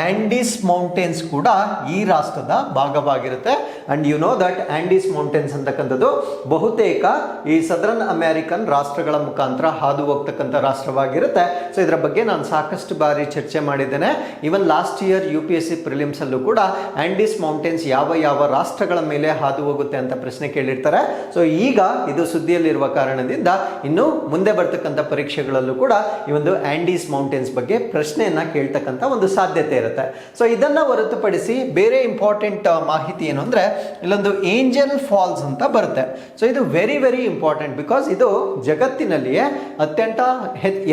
S1: ಆಂಡೀಸ್ ಮೌಂಟೇನ್ಸ್ ಕೂಡ ಈ ರಾಷ್ಟ್ರದ ಭಾಗವಾಗಿರುತ್ತೆ. And you know that Andes mountains ಅಂತಕ್ಕಂಥದ್ದು ಬಹುತೇಕ ಈ ಸದರ್ನ್ ಅಮೆರಿಕನ್ ರಾಷ್ಟ್ರಗಳ ಮುಖಾಂತರ ಹಾದು ಹೋಗ್ತಕ್ಕಂಥ ರಾಷ್ಟ್ರವಾಗಿರುತ್ತೆ. ಸೊ ಇದರ ಬಗ್ಗೆ ನಾನು ಸಾಕಷ್ಟು ಬಾರಿ ಚರ್ಚೆ ಮಾಡಿದ್ದೇನೆ. ಇವನ್ ಲಾಸ್ಟ್ ಇಯರ್ UPSC ಪ್ರಿಲಿಮ್ಸ್ ಅಲ್ಲೂ ಕೂಡ ಆಂಡೀಸ್ ಮೌಂಟೇನ್ಸ್ ಯಾವ ಯಾವ ರಾಷ್ಟ್ರಗಳ ಮೇಲೆ ಹಾದು ಹೋಗುತ್ತೆ ಅಂತ ಪ್ರಶ್ನೆ ಕೇಳಿರ್ತಾರೆ. ಸೊ ಈಗ ಇದು ಸುದ್ದಿಯಲ್ಲಿರುವ ಕಾರಣದಿಂದ ಇನ್ನು ಮುಂದೆ ಬರ್ತಕ್ಕಂಥ ಪರೀಕ್ಷೆಗಳಲ್ಲೂ ಕೂಡ ಈ ಒಂದು ಆಂಡೀಸ್ ಮೌಂಟೇನ್ಸ್ ಬಗ್ಗೆ ಪ್ರಶ್ನೆಯನ್ನ ಕೇಳ್ತಕ್ಕಂಥ ಒಂದು ಸಾಧ್ಯತೆ ಇರುತ್ತೆ. ಸೊ ಇದನ್ನ ಹೊರತುಪಡಿಸಿ ಬೇರೆ ಇಂಪಾರ್ಟೆಂಟ್ ಮಾಹಿತಿ ಏನು ಅಂದ್ರೆ, ಇಲ್ಲೊಂದು ಏಂಜಲ್ ಫಾಲ್ಸ್ ಅಂತ ಬರುತ್ತೆ. ಸೊ ಇದು ವೆರಿ ವೆರಿ ಇಂಪಾರ್ಟೆಂಟ್, ಬಿಕಾಸ್ ಇದು ಜಗತ್ತಿನಲ್ಲಿಯೇ ಅತ್ಯಂತ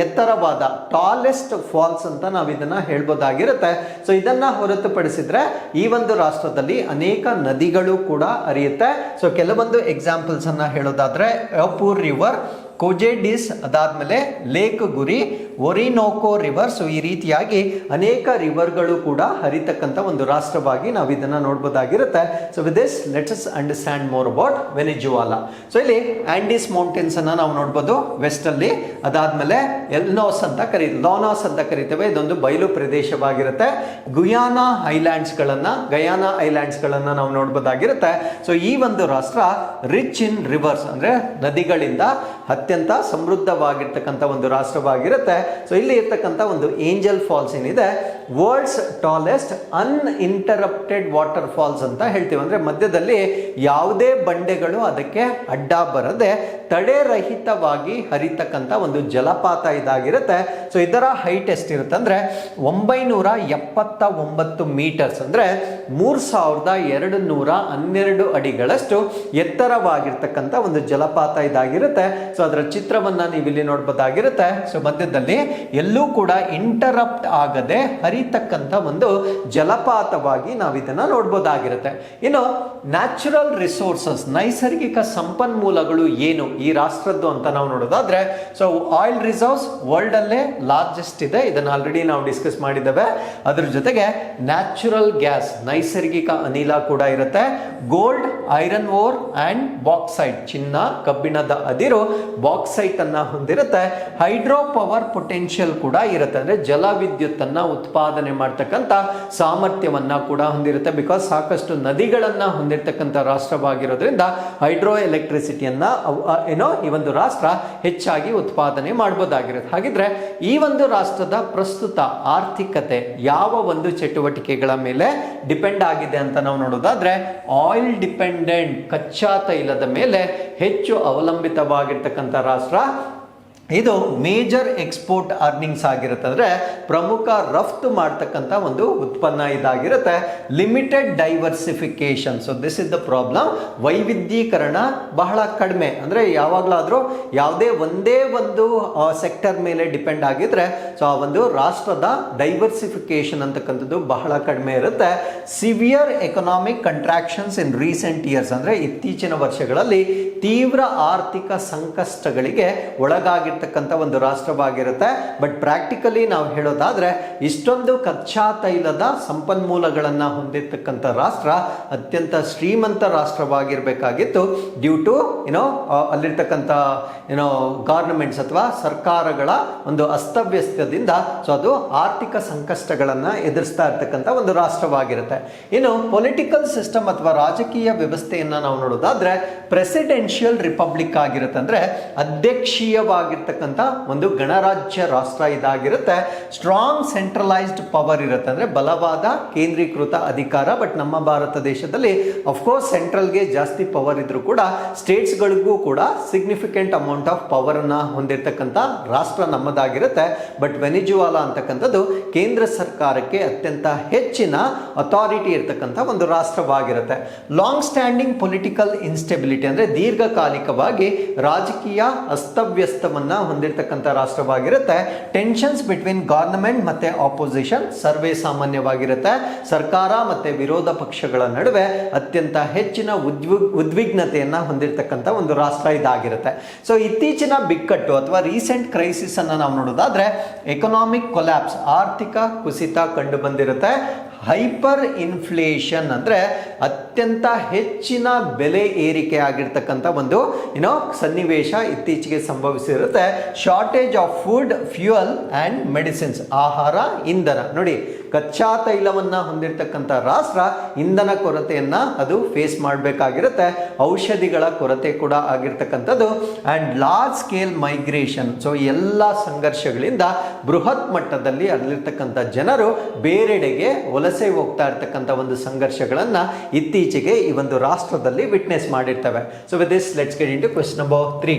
S1: ಎತ್ತರವಾದ ಟಾಲೆಸ್ಟ್ ಫಾಲ್ಸ್ ಅಂತ ನಾವು ಇದನ್ನ ಹೇಳ್ಬೋದಾಗಿರುತ್ತೆ. ಸೊ ಇದನ್ನ ಹೊರತುಪಡಿಸಿದ್ರೆ ಈ ಒಂದು ರಾಷ್ಟ್ರದಲ್ಲಿ ಅನೇಕ ನದಿಗಳು ಕೂಡ ಹರಿಯುತ್ತೆ. ಸೊ ಕೆಲವೊಂದು ಎಕ್ಸಾಂಪಲ್ಸ್ ಅನ್ನ ಹೇಳೋದಾದ್ರೆ ಅಪೂರ್ ರಿವರ್, ಕೋಜೆಡಿಸ್, ಅದಾದ್ಮೇಲೆ ಲೇಕ್ ಗುರಿ, ಒರಿನೋಕೋ ರಿವರ್. ಸೊ ಈ ರೀತಿಯಾಗಿ ಅನೇಕ ರಿವರ್ಗಳು ಕೂಡ ಹರಿತಕ್ಕಂಥ ಒಂದು ರಾಷ್ಟ್ರವಾಗಿ ನಾವು ಇದನ್ನ ನೋಡ್ಬೋದಾಗಿರುತ್ತೆ. So with this let's us understand more about Venezuela. So ಇಲ್ಲಿ ಆಂಡೀಸ್ ಮೌಂಟೇನ್ಸ್ ಅನ್ನ ನಾವು ನೋಡ್ಬೋದು ವೆಸ್ಟ್ ಅಲ್ಲಿ, ಅದಾದ್ಮೇಲೆ ಲಾನಾಸ್ ಅಂತ ಕರಿತೇವೆ. ಇದೊಂದು ಬಯಲು ಪ್ರದೇಶವಾಗಿರುತ್ತೆ. ಗಯಾನಾ ಐಲ್ಯಾಂಡ್ಸ್ ಗಳನ್ನ ನಾವು ನೋಡ್ಬೋದಾಗಿರುತ್ತೆ. ಸೊ ಈ ಒಂದು ರಾಷ್ಟ್ರ ರಿಚ್ ಇನ್ ರಿವರ್ಸ್ ಅಂದ್ರೆ ನದಿಗಳಿಂದ ಅತ್ಯಂತ ಸಮೃದ್ಧವಾಗಿರ್ತಕ್ಕಂಥ ಒಂದು ರಾಷ್ಟ್ರವಾಗಿರುತ್ತೆ. ಸೊ ಇಲ್ಲಿ ಇರ್ತಕ್ಕಂಥ ಒಂದು ಏಂಜಲ್ ಫಾಲ್ಸ್ ಏನಿದೆ, world's tallest uninterrupted waterfalls ಅಂತ ಹೇಳ್ತೀವಿ. ಅಂದ್ರೆ ಮಧ್ಯದಲ್ಲಿ ಯಾವುದೇ ಬಂಡೆಗಳು ಅದಕ್ಕೆ ಅಡ್ಡ ಬರದೆ ತಡೆರಹಿತವಾಗಿ ಹರಿತಕ್ಕಂಥ ಒಂದು ಜಲಪಾತ ಇದಾಗಿರುತ್ತೆ. ಸೊ ಇದರ ಹೈಟ್ ಎಷ್ಟಿರುತ್ತೆ ಅಂದ್ರೆ 979 ಮೀಟರ್ಸ್ ಅಂದ್ರೆ 3212 ಅಡಿಗಳಷ್ಟು ಎತ್ತರವಾಗಿರ್ತಕ್ಕಂಥ ಒಂದು ಜಲಪಾತ ಇದಾಗಿರುತ್ತೆ. ಸೊ ಅದರ ಚಿತ್ರವನ್ನ ನೀವು ಇಲ್ಲಿ ನೋಡಬಹುದಾಗಿರುತ್ತೆ. ಸೊ ಮಧ್ಯದಲ್ಲಿ ಎಲ್ಲೂ ಕೂಡ ಇಂಟರಪ್ಟ್ ಆಗದೆ ಹರಿತಕ್ಕಂಥ ಒಂದು ಜಲಪಾತವಾಗಿ ನಾವು ಇದನ್ನ ನೋಡಬಹುದಾಗಿರುತ್ತೆ. ಇನ್ನು ನ್ಯಾಚುರಲ್ ರಿಸೋರ್ಸಸ್, ನೈಸರ್ಗಿಕ ಸಂಪನ್ಮೂಲಗಳು ಏನು ಈ ರಾಷ್ಟ್ರದ್ದು ಅಂತ ನಾವು ನೋಡೋದಾದ್ರೆ, ಸೊ ಆಯಿಲ್ ರಿಸರ್ವ್ಸ್ ವರ್ಲ್ಡ್ ಅಲ್ಲೇ ಲಾರ್ಜೆಸ್ಟ್ ಇದೆ, ಇದನ್ನ ಆಲ್ರೆಡಿ ನಾವು ಡಿಸ್ಕಸ್ ಮಾಡಿದ್ದೇವೆ. ಅದ್ರ ಜೊತೆಗೆ ನ್ಯಾಚುರಲ್ ಗ್ಯಾಸ್, ನೈಸರ್ಗಿಕ ಅನಿಲ ಕೂಡ ಇರುತ್ತೆ. Gold, iron ore and bauxite, ಚಿನ್ನ, ಕಬ್ಬಿಣದ ಅದಿರು, ಬಾಕ್ಸೈಟ್ ಅನ್ನ ಹೊಂದಿರುತ್ತೆ. ಹೈಡ್ರೋ ಪವರ್ ಪೊಟೆನ್ಷಿಯಲ್ ಕೂಡ ಇರುತ್ತೆ, ಅಂದ್ರೆ ಜಲ ವಿದ್ಯುತ್ ಅನ್ನ ಉತ್ಪಾದನೆ ಮಾಡ್ತಕ್ಕಂಥ ಸಾಮರ್ಥ್ಯವನ್ನ ಕೂಡ ಹೊಂದಿರುತ್ತೆ. ಬಿಕಾಸ್ ಸಾಕಷ್ಟು ನದಿಗಳನ್ನ ಹೊಂದಿರತಕ್ಕಂಥ ರಾಷ್ಟ್ರವಾಗಿರೋದ್ರಿಂದ ಹೈಡ್ರೋ ಎಲೆಕ್ಟ್ರಿಸಿಟಿಯನ್ನ ಈ ಒಂದು ರಾಷ್ಟ್ರ ಹೆಚ್ಚಾಗಿ ಉತ್ಪಾದನೆ ಮಾಡಬಹುದಾಗಿರುತ್ತೆ. ಹಾಗಿದ್ರೆ ಈ ಒಂದು ರಾಷ್ಟ್ರದ ಪ್ರಸ್ತುತ ಆರ್ಥಿಕತೆ ಯಾವ ಒಂದು ಚಟುವಟಿಕೆಗಳ ಮೇಲೆ ಡಿಪೆಂಡ್ ಆಗಿದೆ ಅಂತ ನಾವು ನೋಡೋದಾದ್ರೆ, ಆಯಿಲ್ ಡಿಪೆಂಡೆಂಟ್, ಕಚ್ಚಾ ತೈಲದ ಮೇಲೆ ಹೆಚ್ಚು ಅವಲಂಬಿತವಾಗಿರ್ತಕ್ಕಂಥ ರಾಷ್ಟ್ರ ಇದು ಮೇಜರ್ ಎಕ್ಸ್ಪೋರ್ಟ್ ಅರ್ನಿಂಗ್ಸ್ ಆಗಿರುತ್ತೆ, ಅಂದರೆ ಪ್ರಮುಖ ರಫ್ತು ಮಾಡ್ತಕ್ಕಂಥ ಒಂದು ಉತ್ಪನ್ನ ಇದಾಗಿರುತ್ತೆ. Limited diversification, so this is the problem. ವೈವಿಧ್ಯೀಕರಣ ಬಹಳ ಕಡಿಮೆ, ಅಂದರೆ ಯಾವಾಗಲಾದರೂ ಯಾವುದೇ ಒಂದೇ ಒಂದು ಸೆಕ್ಟರ್ ಮೇಲೆ ಡಿಪೆಂಡ್ ಆಗಿದ್ರೆ ಸೊ ಆ ಒಂದು ರಾಷ್ಟ್ರದ ಡೈವರ್ಸಿಫಿಕೇಶನ್ ಅಂತಕ್ಕಂಥದ್ದು ಬಹಳ ಕಡಿಮೆ ಇರುತ್ತೆ. Severe economic contractions in recent years, ಅಂದರೆ ಇತ್ತೀಚಿನ ವರ್ಷಗಳಲ್ಲಿ ತೀವ್ರ ಆರ್ಥಿಕ ಸಂಕಷ್ಟಗಳಿಗೆ ಒಳಗಾಗಿರ್ತಕ್ಕಂಥ ಒಂದು ರಾಷ್ಟ್ರವಾಗಿರುತ್ತೆ. ಬಟ್ ಪ್ರಾಕ್ಟಿಕಲಿ ನಾವು ಹೇಳೋದಾದ್ರೆ ಇಷ್ಟೊಂದು ಕಚ್ಚಾ ತೈಲದ ಸಂಪನ್ಮೂಲಗಳನ್ನು ಹೊಂದಿರತಕ್ಕಂಥ ರಾಷ್ಟ್ರ ಅತ್ಯಂತ ಶ್ರೀಮಂತ ರಾಷ್ಟ್ರವಾಗಿರಬೇಕಾಗಿತ್ತು. ಡ್ಯೂ ಟು ಅಲ್ಲಿರ್ತಕ್ಕಂಥ ಗವರ್ನಮೆಂಟ್ಸ್ ಅಥವಾ ಸರ್ಕಾರಗಳ ಒಂದು ಅಸ್ತವ್ಯಸ್ತದಿಂದ ಸೊ ಅದು ಆರ್ಥಿಕ ಸಂಕಷ್ಟಗಳನ್ನು ಎದುರಿಸ್ತಾ ಇರ್ತಕ್ಕಂಥ ಒಂದು ರಾಷ್ಟ್ರವಾಗಿರುತ್ತೆ. ಇನ್ನು ಪೊಲಿಟಿಕಲ್ ಸಿಸ್ಟಮ್ ಅಥವಾ ರಾಜಕೀಯ ವ್ಯವಸ್ಥೆಯನ್ನು ನಾವು ನೋಡೋದಾದ್ರೆ ಪ್ರೆಸಿಡೆನ್ಷಿಯಲ್ ರಿಪಬ್ಲಿಕ್ ಆಗಿರುತ್ತೆ, ಅಂದ್ರೆ ಅಧ್ಯಕ್ಷೀಯವಾಗಿರ್ತಕ್ಕಂಥ ಒಂದು ಗಣರಾಜ್ಯ ರಾಷ್ಟ್ರ ಇದಾಗಿರುತ್ತೆ. ಸ್ಟ್ರಾಂಗ್ ಸೆಂಟ್ರಲೈಸ್ಡ್ ಪವರ್ ಇರುತ್ತೆ, ಅಂದ್ರೆ ಬಲವಾದ ಕೇಂದ್ರೀಕೃತ ಅಧಿಕಾರ. ಬಟ್ ನಮ್ಮ ಭಾರತ ದೇಶದಲ್ಲಿ ಅಫ್ಕೋರ್ಸ್ ಸೆಂಟ್ರಲ್ಗೆ ಜಾಸ್ತಿ ಪವರ್ ಇದ್ರೂ ಕೂಡ ಸ್ಟೇಟ್ಸ್ಗಳಿಗೂ ಕೂಡ ಸಿಗ್ನಿಫಿಕೆಂಟ್ ಅಮೌಂಟ್ ಆಫ್ ಪವರ್ ಅನ್ನ ಹೊಂದಿರತಕ್ಕಂಥ ರಾಷ್ಟ್ರ ನಮ್ಮದಾಗಿರುತ್ತೆ. ಬಟ್ ವೆನಿಜುವಾಲಾ ಅಂತಕ್ಕಂಥದ್ದು ಕೇಂದ್ರ ಸರ್ಕಾರಕ್ಕೆ ಅತ್ಯಂತ ಹೆಚ್ಚಿನ ಅಥಾರಿಟಿ ಇರತಕ್ಕಂಥ ಒಂದು ರಾಷ್ಟ್ರವಾಗಿರುತ್ತೆ. ಲಾಂಗ್ ಸ್ಟ್ಯಾಂಡಿಂಗ್ ಪೊಲಿಟಿಕಲ್ ಇನ್ಸ್ಟೆಬಿಲಿಟಿ, ಅಂದ್ರೆ ದೀರ್ಘಕಾಲಿಕವಾಗಿ ರಾಜಕೀಯ ಅಸ್ತವ್ಯಸ್ತವನ್ನ ಹೊಂದಿರತಕ್ಕಂಥ ರಾಷ್ಟ್ರವಾಗಿರುತ್ತೆ. ಟೆನ್ಷನ್ಸ್ ಬಿಟ್ವೀನ್ ಗವರ್ನಮೆಂಟ್ ಮತ್ತೆ ಆಪೋಸಿಷನ್ ಸರ್ವೇ ಸಾಮಾನ್ಯವಾಗಿರುತ್ತೆ. ಸರ್ಕಾರ ಮತ್ತೆ ವಿರೋಧ ಪಕ್ಷಗಳ ನಡುವೆ ಅತ್ಯಂತ ಹೆಚ್ಚಿನ ಉದ್ವಿಗ್ನತೆಯನ್ನ ಹೊಂದಿರತಕ್ಕಂಥ ಒಂದು ರಾಷ್ಟ್ರ ಇದಾಗಿರುತ್ತೆ. ಸೊ ಇತ್ತೀಚಿನ ಬಿಕ್ಕಟ್ಟು ಅಥವಾ ರೀಸೆಂಟ್ ಕ್ರೈಸಿಸ್ ಅನ್ನ ನಾವು ನೋಡೋದಾದ್ರೆ ಎಕನಾಮಿಕ್ ಕೊಲ್ಯಾಪ್ಸ್, ಆರ್ಥಿಕ ಕುಸಿತ ಕಂಡು ಬಂದಿರುತ್ತೆ. ಹೈಪರ್ ಇನ್ಫ್ಲೇಷನ್, ಅಂದ್ರೆ ಅತ್ಯಂತ ಹೆಚ್ಚಿನ ಬೆಲೆ ಏರಿಕೆ ಆಗಿರ್ತಕ್ಕಂಥ ಒಂದು ಸನ್ನಿವೇಶ ಇತ್ತೀಚೆಗೆ ಸಂಭವಿಸಿರುತ್ತೆ. Shortage of food, fuel and medicines, ಆಹಾರ, ಇಂಧನ. ನೋಡಿ, ಕಚ್ಚಾ ತೈಲವನ್ನ ಹೊಂದಿರತಕ್ಕಂಥ ರಾಷ್ಟ್ರ ಇಂಧನ ಕೊರತೆಯನ್ನ ಅದು ಫೇಸ್ ಮಾಡಬೇಕಾಗಿರುತ್ತೆ. ಔಷಧಿಗಳ ಕೊರತೆ ಕೂಡ ಆಗಿರ್ತಕ್ಕಂಥದ್ದು. And large scale migration, so ಎಲ್ಲ ಸಂಘರ್ಷಗಳಿಂದ ಬೃಹತ್ ಮಟ್ಟದಲ್ಲಿ ಅಲ್ಲಿರ್ತಕ್ಕಂಥ ಜನರು ಬೇರೆಡೆಗೆ ವಲಸೆ ಹೋಗ್ತಾ ಇರ್ತಕ್ಕಂಥ ಒಂದು ಸಂಘರ್ಷಗಳನ್ನ ಇತ್ತೀಚೆಗೆ ಈ ಒಂದು ರಾಷ್ಟ್ರದಲ್ಲಿ ವಿಟ್ನೆಸ್ ಮಾಡಿರ್ತವೆ. So with this let's get into question number 3.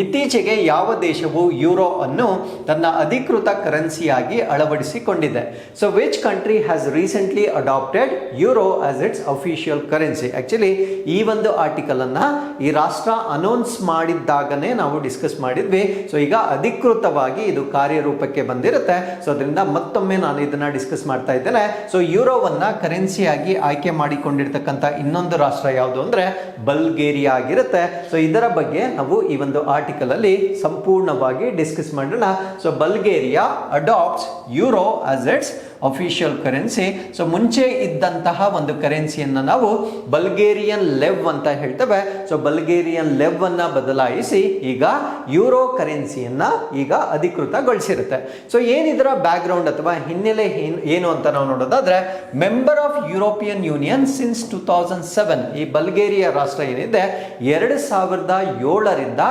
S1: ಇತ್ತೀಚೆಗೆ ಯಾವ ದೇಶವು ಯೂರೋ ಅನ್ನು ತನ್ನ ಅಧಿಕೃತ ಕರೆನ್ಸಿಯಾಗಿ ಅಳವಡಿಸಿಕೊಂಡಿದೆ? So which country has recently adopted euro as its official currency? Actually ಈ ಒಂದು ಆರ್ಟಿಕಲ್ ಅನ್ನ ಈ ರಾಷ್ಟ್ರ ಅನೌನ್ಸ್ ಮಾಡಿದ್ದಾಗನೇ ನಾವು ಡಿಸ್ಕಸ್ ಮಾಡಿದ್ವಿ. ಸೊ ಈಗ ಅಧಿಕೃತವಾಗಿ ಇದು ಕಾರ್ಯರೂಪಕ್ಕೆ ಬಂದಿರುತ್ತೆ. ಸೊ ಅದರಿಂದ ಮತ್ತೊಮ್ಮೆ ನಾನು ಇದನ್ನ ಡಿಸ್ಕಸ್ ಮಾಡ್ತಾ ಇದ್ದೇನೆ. ಸೊ ಯೂರೋವನ್ನ ಕರೆನ್ಸಿಯಾಗಿ ಆಯ್ಕೆ ಮಾಡಿಕೊಂಡಿರ್ತಕ್ಕಂಥ ಇನ್ನೊಂದು ರಾಷ್ಟ್ರ ಯಾವುದು ಅಂದ್ರೆ ಬಲ್ಗೇರಿಯಾ ಆಗಿರುತ್ತೆ. ಸೊ ಇದರ ಬಗ್ಗೆ ನಾವು ಈ ಒಂದು ಆರ್ಟಿಕಲ್ ಅಲ್ಲಿ ಸಂಪೂರ್ಣವಾಗಿ ಡಿಸ್ಕಸ್ ಮಾಡೋಣ. So Bulgaria adapts euro as it's official currency. So ಮುಂಚೆ ಇದ್ದಂತಹ ಒಂದು ಕರೆನ್ಸಿಯನ್ನು ನಾವು ಬಲ್ಗೇರಿಯನ್ ಲೆವ್ ಅಂತ ಹೇಳ್ತೇವೆ. ಸೊ ಬಲ್ಗೇರಿಯನ್ ಲೆವ್ ಅನ್ನ ಬದಲಾಯಿಸಿ ಈಗ ಯೂರೋ ಕರೆನ್ಸಿಯನ್ನ ಈಗ ಅಧಿಕೃತಗೊಳಿಸಿರುತ್ತೆ. ಸೊ ಏನಿದರ ಬ್ಯಾಕ್ ಗ್ರೌಂಡ್ ಅಥವಾ ಹಿನ್ನೆಲೆ ಏನು ಅಂತ ನಾವು ನೋಡೋದಾದ್ರೆ, member of European union since 2007. ಈ ಬಲ್ಗೇರಿಯಾ ರಾಷ್ಟ್ರ ಏನಿದೆ 2007ರಿಂದ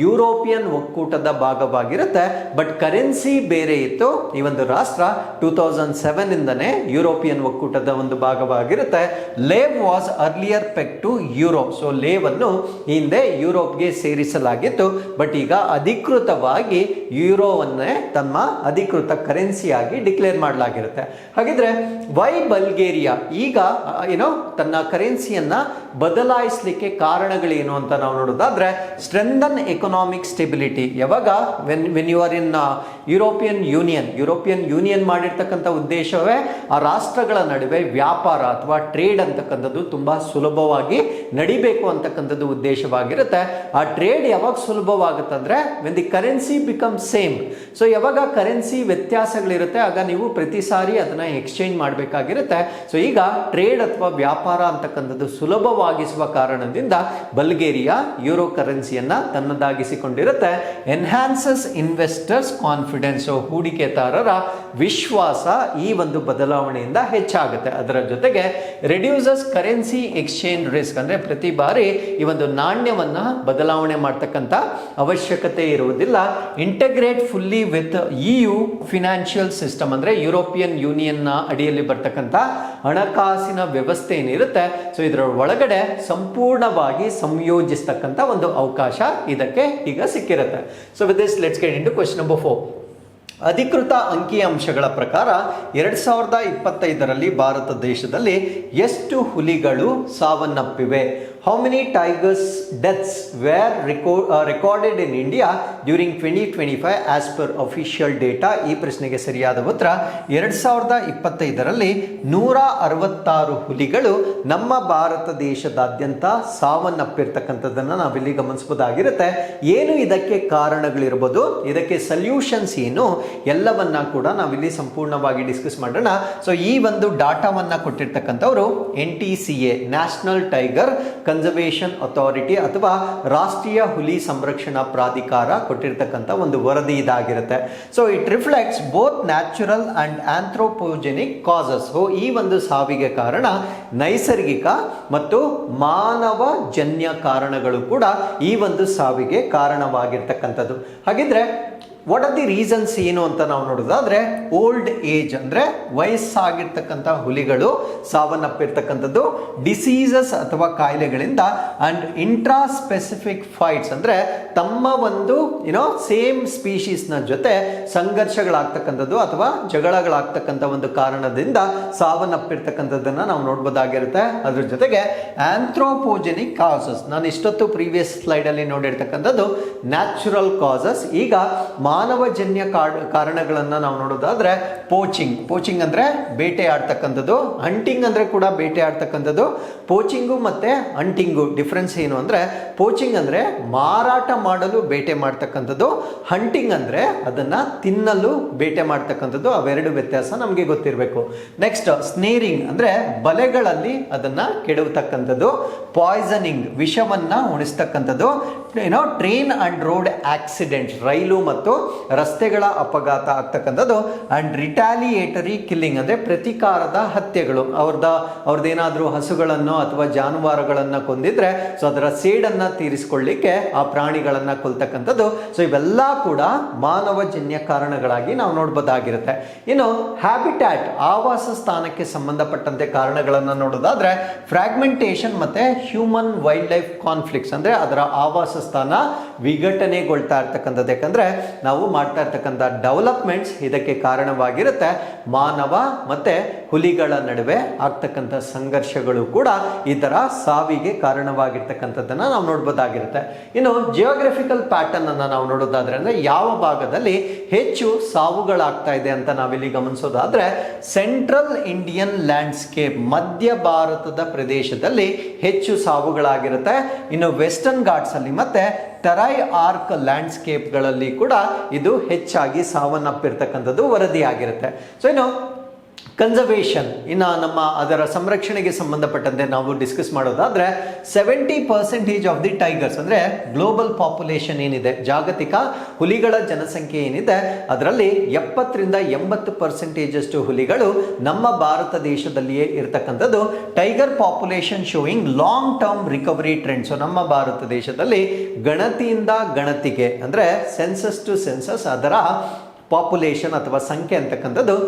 S1: ಯುರೋಪಿಯನ್ ಒಕ್ಕೂಟದ ಭಾಗವಾಗಿರುತ್ತೆ. ಬಟ್ ಕರೆನ್ಸಿ ಬೇರೆ ಇತ್ತು. ಈ ಒಂದು ರಾಷ್ಟ್ರ 2007 ಇಂದನೇ ಯುರೋಪಿಯನ್ ಒಕ್ಕೂಟದ ಒಂದು ಭಾಗವಾಗಿರುತ್ತೆ. Lev was earlier pegged to Europe. So lev ಅನ್ನು ಹಿಂದೆ ಯುರೋಪ್ಗೆ ಸೇರಿಸಲಾಗಿತ್ತು. ಬಟ್ ಈಗ ಅಧಿಕೃತವಾಗಿ ಯುರೋವನ್ನೇ ತಮ್ಮ ಅಧಿಕೃತ ಕರೆನ್ಸಿಯಾಗಿ ಡಿಕ್ಲೇರ್ ಮಾಡಲಾಗಿರುತ್ತೆ. ಹಾಗಿದ್ರೆ ವೈ ಬಲ್ಗೇರಿಯಾ ಈಗ ತನ್ನ ಕರೆನ್ಸಿಯನ್ನ ಬದಲಾಯಿಸಲಿಕ್ಕೆ ಕಾರಣಗಳೇನು ಅಂತ ನಾವು ನೋಡೋದಾದ್ರೆ, ಸ್ಟ್ರೆಂಥನ್ ಎಕನಾಮಿಕ್ ಸ್ಟೆಬಿಲಿಟಿ. ಯಾವಾಗ when you are in European Union ಮಾಡಿರ್ತಕ್ಕಂಥ ಉದ್ದೇಶವೇ ಆ ರಾಷ್ಟ್ರಗಳ ನಡುವೆ ವ್ಯಾಪಾರ ಅಥವಾ ಟ್ರೇಡ್ ಅಂತಕ್ಕಂಥದ್ದು ತುಂಬಾ ಸುಲಭವಾಗಿ ನಡಿಬೇಕು ಅಂತಕ್ಕಂಥದ್ದು ಉದ್ದೇಶವಾಗಿರುತ್ತೆ. ಆ ಟ್ರೇಡ್ ಯಾವಾಗ ಸುಲಭವಾಗುತ್ತಂದ್ರೆ when the currency become same. So ಯಾವಾಗ ಕರೆನ್ಸಿ ವ್ಯತ್ಯಾಸಗಳಿರುತ್ತೆ ಆಗ ನೀವು ಪ್ರತಿ ಸಾರಿ ಅದನ್ನ ಎಕ್ಸ್ಚೇಂಜ್ ಮಾಡಬೇಕಾಗಿರುತ್ತೆ. ಸೊ ಈಗ ಟ್ರೇಡ್ ಅಥವಾ ವ್ಯಾಪಾರ ಅಂತಕ್ಕಂಥದ್ದು ಸುಲಭವಾಗಿಸುವ ಕಾರಣದಿಂದ ಬಲ್ಗೇರಿಯಾ ಯೂರೋ ಕರೆನ್ಸಿಯನ್ನ ತನ್ನದಾಗಿಸಿಕೊಂಡಿರುತ್ತೆ. Enhances investors confidence. ಹೂಡಿಕೆದಾರರ ವಿಶ್ವಾಸ ಈ ಒಂದು ಬದಲಾವಣೆಯಿಂದ ಹೆಚ್ಚಾಗುತ್ತೆ. ಅದರ ಜೊತೆಗೆ ರೆಡ್ಯೂಸಸ್ ಕರೆನ್ಸಿ ಎಕ್ಸ್ಚೇಂಜ್ ರಿಸ್ಕ್, ಅಂದ್ರೆ ಪ್ರತಿ ಬಾರಿ ಈ ಒಂದು ನಾಣ್ಯವನ್ನ ಬದಲಾವಣೆ ಮಾಡ್ತಕ್ಕಂಥ ಅವಶ್ಯಕತೆ ಇರುವುದಿಲ್ಲ. Integrate integrate fully with EU financial system, ಅಂದರೆ ಯುರೋಪಿಯನ್ ಯೂನಿಯನ್ನ ಅಡಿಯಲ್ಲಿ ಬರ್ತಕ್ಕಂಥ ಹಣಕಾಸಿನ ವ್ಯವಸ್ಥೆ ಏನಿರುತ್ತೆ, ಸೊ ಇದರ ಒಳಗಡೆ ಸಂಪೂರ್ಣವಾಗಿ ಸಂಯೋಜಿಸ್ತಕ್ಕಂಥ ಒಂದು ಅವಕಾಶ ಇದಕ್ಕೆ ಈಗ ಸಿಕ್ಕಿರುತ್ತೆ. So with this let's get into question number 4. ಅಧಿಕೃತ ಅಂಕಿಅಂಶಗಳ ಪ್ರಕಾರ 2025ರಲ್ಲಿ ಭಾರತ ದೇಶದಲ್ಲಿ ಎಷ್ಟು ಹುಲಿಗಳು ಸಾವನ್ನಪ್ಪಿವೆ? How many tigers deaths were recorded in India during 2025 as per official data? ಈ ಪ್ರಶ್ನೆಗೆ ಸರಿಯಾದ ಉತ್ತರ 2025ರಲ್ಲಿ 166 ಹುಲಿಗಳು ನಮ್ಮ ಭಾರತ ದೇಶದಾದ್ಯಂತ ಸಾವನ್ನಪ್ಪಿರ್ತಕ್ಕಂಥದ್ದನ್ನು ನಾವಿಲ್ಲಿ ಗಮನಿಸಬಹುದಾಗಿರುತ್ತೆ. ಏನು ಇದಕ್ಕೆ ಕಾರಣಗಳಿರ್ಬೋದು, ಇದಕ್ಕೆ ಸಲ್ಯೂಷನ್ಸ್ ಏನು, ಎಲ್ಲವನ್ನ ಕೂಡ ನಾವಿಲ್ಲಿ ಸಂಪೂರ್ಣವಾಗಿ ಡಿಸ್ಕಸ್ ಮಾಡೋಣ. ಸೊ ಈ ಒಂದು ಡಾಟಾವನ್ನ ಕೊಟ್ಟಿರ್ತಕ್ಕಂಥವ್ರು NTCA, national tiger conservation authority ಅಥವಾ ರಾಷ್ಟ್ರೀಯ ಹುಲಿ ಸಂರಕ್ಷಣಾ ಪ್ರಾಧಿಕಾರ ಕೊಟ್ಟಿರ್ತಕ್ಕಂಥ ಒಂದು ವರದಿ ಇದಾಗಿರುತ್ತೆ. So it reflects both natural and anthropogenic causes. ಈ ಒಂದು ಸಾವಿಗೆ ಕಾರಣ ನೈಸರ್ಗಿಕ ಮತ್ತು ಮಾನವ ಜನ್ಯ ಕಾರಣಗಳು ಕೂಡ ಈ ಒಂದು ಸಾವಿಗೆ ಕಾರಣವಾಗಿರ್ತಕ್ಕಂಥದ್ದು. ಹಾಗಿದ್ರೆ ವಾಟ್ ಆರ್ ದಿ ರೀಸನ್ಸ್ ಏನು ಅಂತ ನಾವು ನೋಡೋದಾದ್ರೆ, ಓಲ್ಡ್ ಏಜ್ ಅಂದರೆ ವಯಸ್ಸಾಗಿರ್ತಕ್ಕಂಥ ಹುಲಿಗಳು ಸಾವನ್ನಪ್ಪಿರ್ತಕ್ಕಂಥದ್ದು, ಡಿಸೀಸಸ್ ಅಥವಾ ಕಾಯಿಲೆಗಳಿಂದ, ಅಂಡ್ ಇಂಟ್ರಾ ಸ್ಪೆಸಿಫಿಕ್ ಫೈಟ್ಸ್ ಅಂದರೆ ತಮ್ಮ ಒಂದು ಸೇಮ್ ಸ್ಪೀಶೀಸ್ನ ಜೊತೆ ಸಂಘರ್ಷಗಳಾಗ್ತಕ್ಕಂಥದ್ದು ಅಥವಾ ಜಗಳಗಳಾಗ್ತಕ್ಕಂಥ ಒಂದು ಕಾರಣದಿಂದ ಸಾವನ್ನಪ್ಪಿರ್ತಕ್ಕಂಥದ್ದನ್ನು ನಾವು ನೋಡ್ಬೋದಾಗಿರುತ್ತೆ. ಅದ್ರ ಜೊತೆಗೆ ಆಂಥ್ರೋಪೋಜೆನಿಕ್ ಕಾಸಸ್, ನಾನು ಇಷ್ಟೊತ್ತು ಪ್ರೀವಿಯಸ್ ಸ್ಲೈಡಲ್ಲಿ ನೋಡಿರ್ತಕ್ಕಂಥದ್ದು ನ್ಯಾಚುರಲ್ ಕಾಸಸ್. ಈಗ ಮಾನವಜನ್ಯ ಕಾರಣಗಳನ್ನು ನಾವು ನೋಡೋದಾದ್ರೆ ಪೋಚಿಂಗ್ ಅಂದ್ರೆ ಬೇಟೆ ಆಡ್ತಕ್ಕಂಥದ್ದು, ಹಂಟಿಂಗ್ ಅಂದ್ರೆ ಕೂಡ ಬೇಟೆ ಆಡ್ತಕ್ಕಂಥದ್ದು. ಪೋಚಿಂಗು ಮತ್ತೆ ಹಂಟಿಂಗು ಡಿಫ್ರೆನ್ಸ್ ಏನು ಅಂದ್ರೆ, ಪೋಚಿಂಗ್ ಅಂದ್ರೆ ಮಾರಾಟ ಮಾಡಲು ಬೇಟೆ ಮಾಡ್ತಕ್ಕಂಥದ್ದು, ಹಂಟಿಂಗ್ ಅಂದ್ರೆ ಅದನ್ನ ತಿನ್ನಲು ಬೇಟೆ ಮಾಡ್ತಕ್ಕಂಥದ್ದು. ಅವೆರಡು ವ್ಯತ್ಯಾಸ ನಮಗೆ ಗೊತ್ತಿರಬೇಕು. ನೆಕ್ಸ್ಟ್ ಸ್ನೇರಿಂಗ್ ಅಂದ್ರೆ ಬಲೆಗಳಲ್ಲಿ ಅದನ್ನ ಕೆಡವತಕ್ಕಂಥದ್ದು, ಪಾಯ್ಸನಿಂಗ್ ವಿಷವನ್ನ ಉಣಿಸ್ತಕ್ಕಂಥದ್ದು, ಟ್ರೈನ್ ಅಂಡ್ ರೋಡ್ ಆಕ್ಸಿಡೆಂಟ್ ರೈಲು ಮತ್ತು ರಸ್ತೆಗಳ ಅಪಘಾತ ಆಗ್ತಕ್ಕಂಥದ್ದು, ಅಂಡ್ ರಿಟಾಲಿಯೇಟರಿ ಕಿಲ್ಲಿಂಗ್ ಅಂದ್ರೆ ಪ್ರತಿಕಾರದ ಹತ್ಯೆಗಳು. ಅವ್ರದ್ದೇನಾದ್ರೂ ಹಸುಗಳನ್ನು ಅಥವಾ ಜಾನುವಾರುಗಳನ್ನ ಕೊಂದಿದ್ರೆ ಸೊ ಅದರ ಸೇಡನ್ನ ತೀರಿಸಿಕೊಳ್ಳಿಕ್ಕೆ ಆ ಪ್ರಾಣಿಗಳನ್ನ ಕೊಲ್ತಕ್ಕಂಥದ್ದು. ಸೊ ಇವೆಲ್ಲ ಕೂಡ ಮಾನವಜನ್ಯ ಕಾರಣಗಳಾಗಿ ನಾವು ನೋಡ್ಬೋದಾಗಿರುತ್ತೆ. ಇನ್ನು ಹ್ಯಾಬಿಟ್ಯಾಟ್ ಆವಾಸ ಸ್ಥಾನಕ್ಕೆ ಸಂಬಂಧಪಟ್ಟಂತೆ ಕಾರಣಗಳನ್ನು ನೋಡೋದಾದ್ರೆ, ಫ್ರಾಗ್ಮೆಂಟೇಷನ್ ಮತ್ತೆ ಹ್ಯೂಮನ್ ವೈಲ್ಡ್ ಲೈಫ್ ಕಾನ್ಫ್ಲಿಕ್ಟ್ಸ್ ಅಂದ್ರೆ ಅದರ ಆವಾಸ ಸ್ಥಾನ ವಿಘಟನೆಗೊಳ್ತಾ ಇರ್ತಕ್ಕಂಥದ್ದು. ಯಾಕಂದ್ರೆ ನಾವು ಮಾಡ್ತಾ ಇರ್ತಕ್ಕಂಥ ಡೆವಲಪ್ಮೆಂಟ್ಸ್ ಇದಕ್ಕೆ ಕಾರಣವಾಗಿರುತ್ತೆ. ಮಾನವ ಮತ್ತೆ ಹುಲಿಗಳ ನಡುವೆ ಆಗ್ತಕ್ಕಂಥ ಸಂಘರ್ಷಗಳು ಕೂಡ ಈ ತರ ಸಾವಿಗೆ ಕಾರಣವಾಗಿರ್ತಕ್ಕಂಥದ್ದನ್ನ ನಾವು ನೋಡ್ಬೋದಾಗಿರುತ್ತೆ. ಇನ್ನು ಜಿಯೋಗ್ರಫಿಕಲ್ ಪ್ಯಾಟರ್ನ್ ಅನ್ನ ನಾವು ನೋಡೋದಾದ್ರೆ ಅಂದ್ರೆ ಯಾವ ಭಾಗದಲ್ಲಿ ಹೆಚ್ಚು ಸಾವುಗಳಾಗ್ತಾ ಇದೆ ಅಂತ ನಾವಿಲ್ಲಿ ಗಮನಿಸೋದಾದ್ರೆ, ಸೆಂಟ್ರಲ್ ಇಂಡಿಯನ್ ಲ್ಯಾಂಡ್ಸ್ಕೇಪ್ ಮಧ್ಯ ಭಾರತದ ಪ್ರದೇಶದಲ್ಲಿ ಹೆಚ್ಚು ಸಾವುಗಳಾಗಿರುತ್ತೆ. ಇನ್ನು ವೆಸ್ಟರ್ನ್ ಘಾಟ್ಸ್ ಅಲ್ಲಿ ಮತ್ತೆ ಟರೈ ಆರ್ಕ್ ಲ್ಯಾಂಡ್ಸ್ಕೇಪ್ಗಳಲ್ಲಿ ಕೂಡ ಇದು ಹೆಚ್ಚಾಗಿ ಸಾವನ್ನಪ್ಪಿರ್ತಕ್ಕಂಥದ್ದು ವರದಿಯಾಗಿರುತ್ತೆ. ಸೊ ಇನ್ನು ಕನ್ಸರ್ವೇಷನ್, ಇನ್ನು ಅದರ ಸಂರಕ್ಷಣೆಗೆ ಸಂಬಂಧಪಟ್ಟಂತೆ ನಾವು ಡಿಸ್ಕಸ್ ಮಾಡೋದಾದ್ರೆ 70% ಆಫ್ ದಿ ಟೈಗರ್ಸ್ ಅಂದ್ರೆ ಗ್ಲೋಬಲ್ ಪಾಪ್ಯುಲೇಷನ್ ಏನಿದೆ, ಜಾಗತಿಕ ಹುಲಿಗಳ ಜನಸಂಖ್ಯೆ ಏನಿದೆ, ಅದರಲ್ಲಿ 70ರಿಂದ 80% ಹುಲಿಗಳು ನಮ್ಮ ಭಾರತ ದೇಶದಲ್ಲಿಯೇ ಇರತಕ್ಕಂಥದ್ದು. Tiger population showing long term recovery trend. So ನಮ್ಮ ಭಾರತ ದೇಶದಲ್ಲಿ ಗಣತಿಯಿಂದ ಗಣತಿಗೆ ಅಂದ್ರೆ ಸೆನ್ಸಸ್ ಟು ಸೆನ್ಸಸ್ ಅದರ ಪಾಪ್ಯುಲೇಷನ್ ಅಥವಾ ಸಂಖ್ಯೆ ಅಂತಕ್ಕಂಥದ್ದು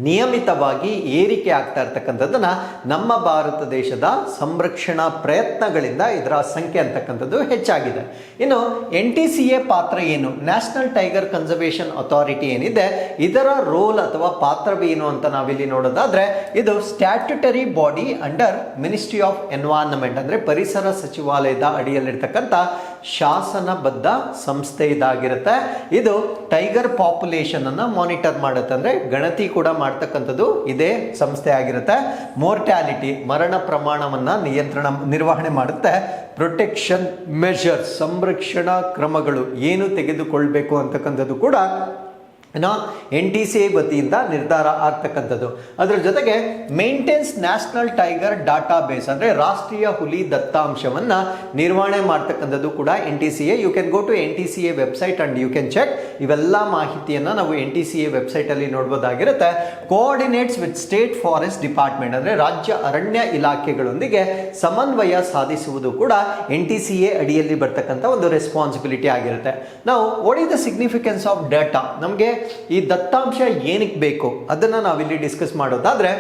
S1: ನಿಯಮಿತವಾಗಿ ಏರಿಕೆ ಆಗ್ತಾ ಇರ್ತಕ್ಕಂಥದ್ದನ್ನ ನಮ್ಮ ಭಾರತ ದೇಶದ ಸಂರಕ್ಷಣಾ ಪ್ರಯತ್ನಗಳಿಂದ ಇದರ ಸಂಖ್ಯೆ ಅಂತಕ್ಕಂಥದ್ದು ಹೆಚ್ಚಾಗಿದೆ. ಇನ್ನು NTCA ಪಾತ್ರ ಏನು, ನ್ಯಾಷನಲ್ ಟೈಗರ್ ಕನ್ಸರ್ವೇಷನ್ ಅಥಾರಿಟಿ ಏನಿದೆ, ಇದರ ರೋಲ್ ಅಥವಾ ಪಾತ್ರವೇನು ಅಂತ ನಾವಿಲ್ಲಿ ನೋಡೋದಾದ್ರೆ, ಇದು statutory body under ministry of environment ಅಂದ್ರೆ ಪರಿಸರ ಸಚಿವಾಲಯದ ಅಡಿಯಲ್ಲಿರ್ತಕ್ಕಂಥ ಶಾಸನಬದ್ಧ ಸಂಸ್ಥೆ ಇದಾಗಿರುತ್ತೆ. ಇದು ಟೈಗರ್ ಪಾಪ್ಯುಲೇಷನ್ ಅನ್ನ ಮಾನಿಟರ್ ಮಾಡುತ್ತೆ, ಅಂದ್ರೆ ಗಣತಿ ಕೂಡ ಮಾಡ್ತಕ್ಕಂಥದ್ದು ಇದೇ ಸಂಸ್ಥೆ ಆಗಿರುತ್ತೆ. ಮೋರ್ಟ್ಯಾಲಿಟಿ ಮರಣ ಪ್ರಮಾಣವನ್ನ ನಿರ್ವಹಣೆ ಮಾಡುತ್ತೆ. ಪ್ರೊಟೆಕ್ಷನ್ ಮೆಷರ್ಸ್ ಸಂರಕ್ಷಣಾ ಕ್ರಮಗಳು ಏನು ತೆಗೆದುಕೊಳ್ಬೇಕು ಅಂತಕ್ಕಂಥದ್ದು ಕೂಡ NTCA ವತಿಯಿಂದ ನಿರ್ಧಾರ ಆಗ್ತಕ್ಕಂಥದ್ದು. ಅದರ ಜೊತೆಗೆ maintains national tiger data base, ಅಂದರೆ ರಾಷ್ಟ್ರೀಯ ಹುಲಿ ದತ್ತಾಂಶವನ್ನು ನಿರ್ವಹಣೆ ಮಾಡ್ತಕ್ಕಂಥದ್ದು ಕೂಡ NTCA. You can go to NTCA website and you can check. ಇವೆಲ್ಲ ಮಾಹಿತಿಯನ್ನು ನಾವು NTCA ವೆಬ್ಸೈಟಲ್ಲಿ ನೋಡ್ಬೋದಾಗಿರುತ್ತೆ. Coordinates with state forest department, ಅಂದರೆ ರಾಜ್ಯ ಅರಣ್ಯ ಇಲಾಖೆಗಳೊಂದಿಗೆ ಸಮನ್ವಯ ಸಾಧಿಸುವುದು ಕೂಡ NTCA ಅಡಿಯಲ್ಲಿ ಬರ್ತಕ್ಕಂಥ ಒಂದು ರೆಸ್ಪಾನ್ಸಿಬಿಲಿಟಿ ಆಗಿರುತ್ತೆ. ನಾವು what is the significance of data, ನಮಗೆ ಈ ದತ್ತಾಂಶ ಏನಕ್ಕೆ ಬೇಕು ಅದನ್ನು ನಾವಿಲ್ಲಿ ಡಿಸ್ಕಸ್ ಮಾಡೋದಾದ್ರೆ,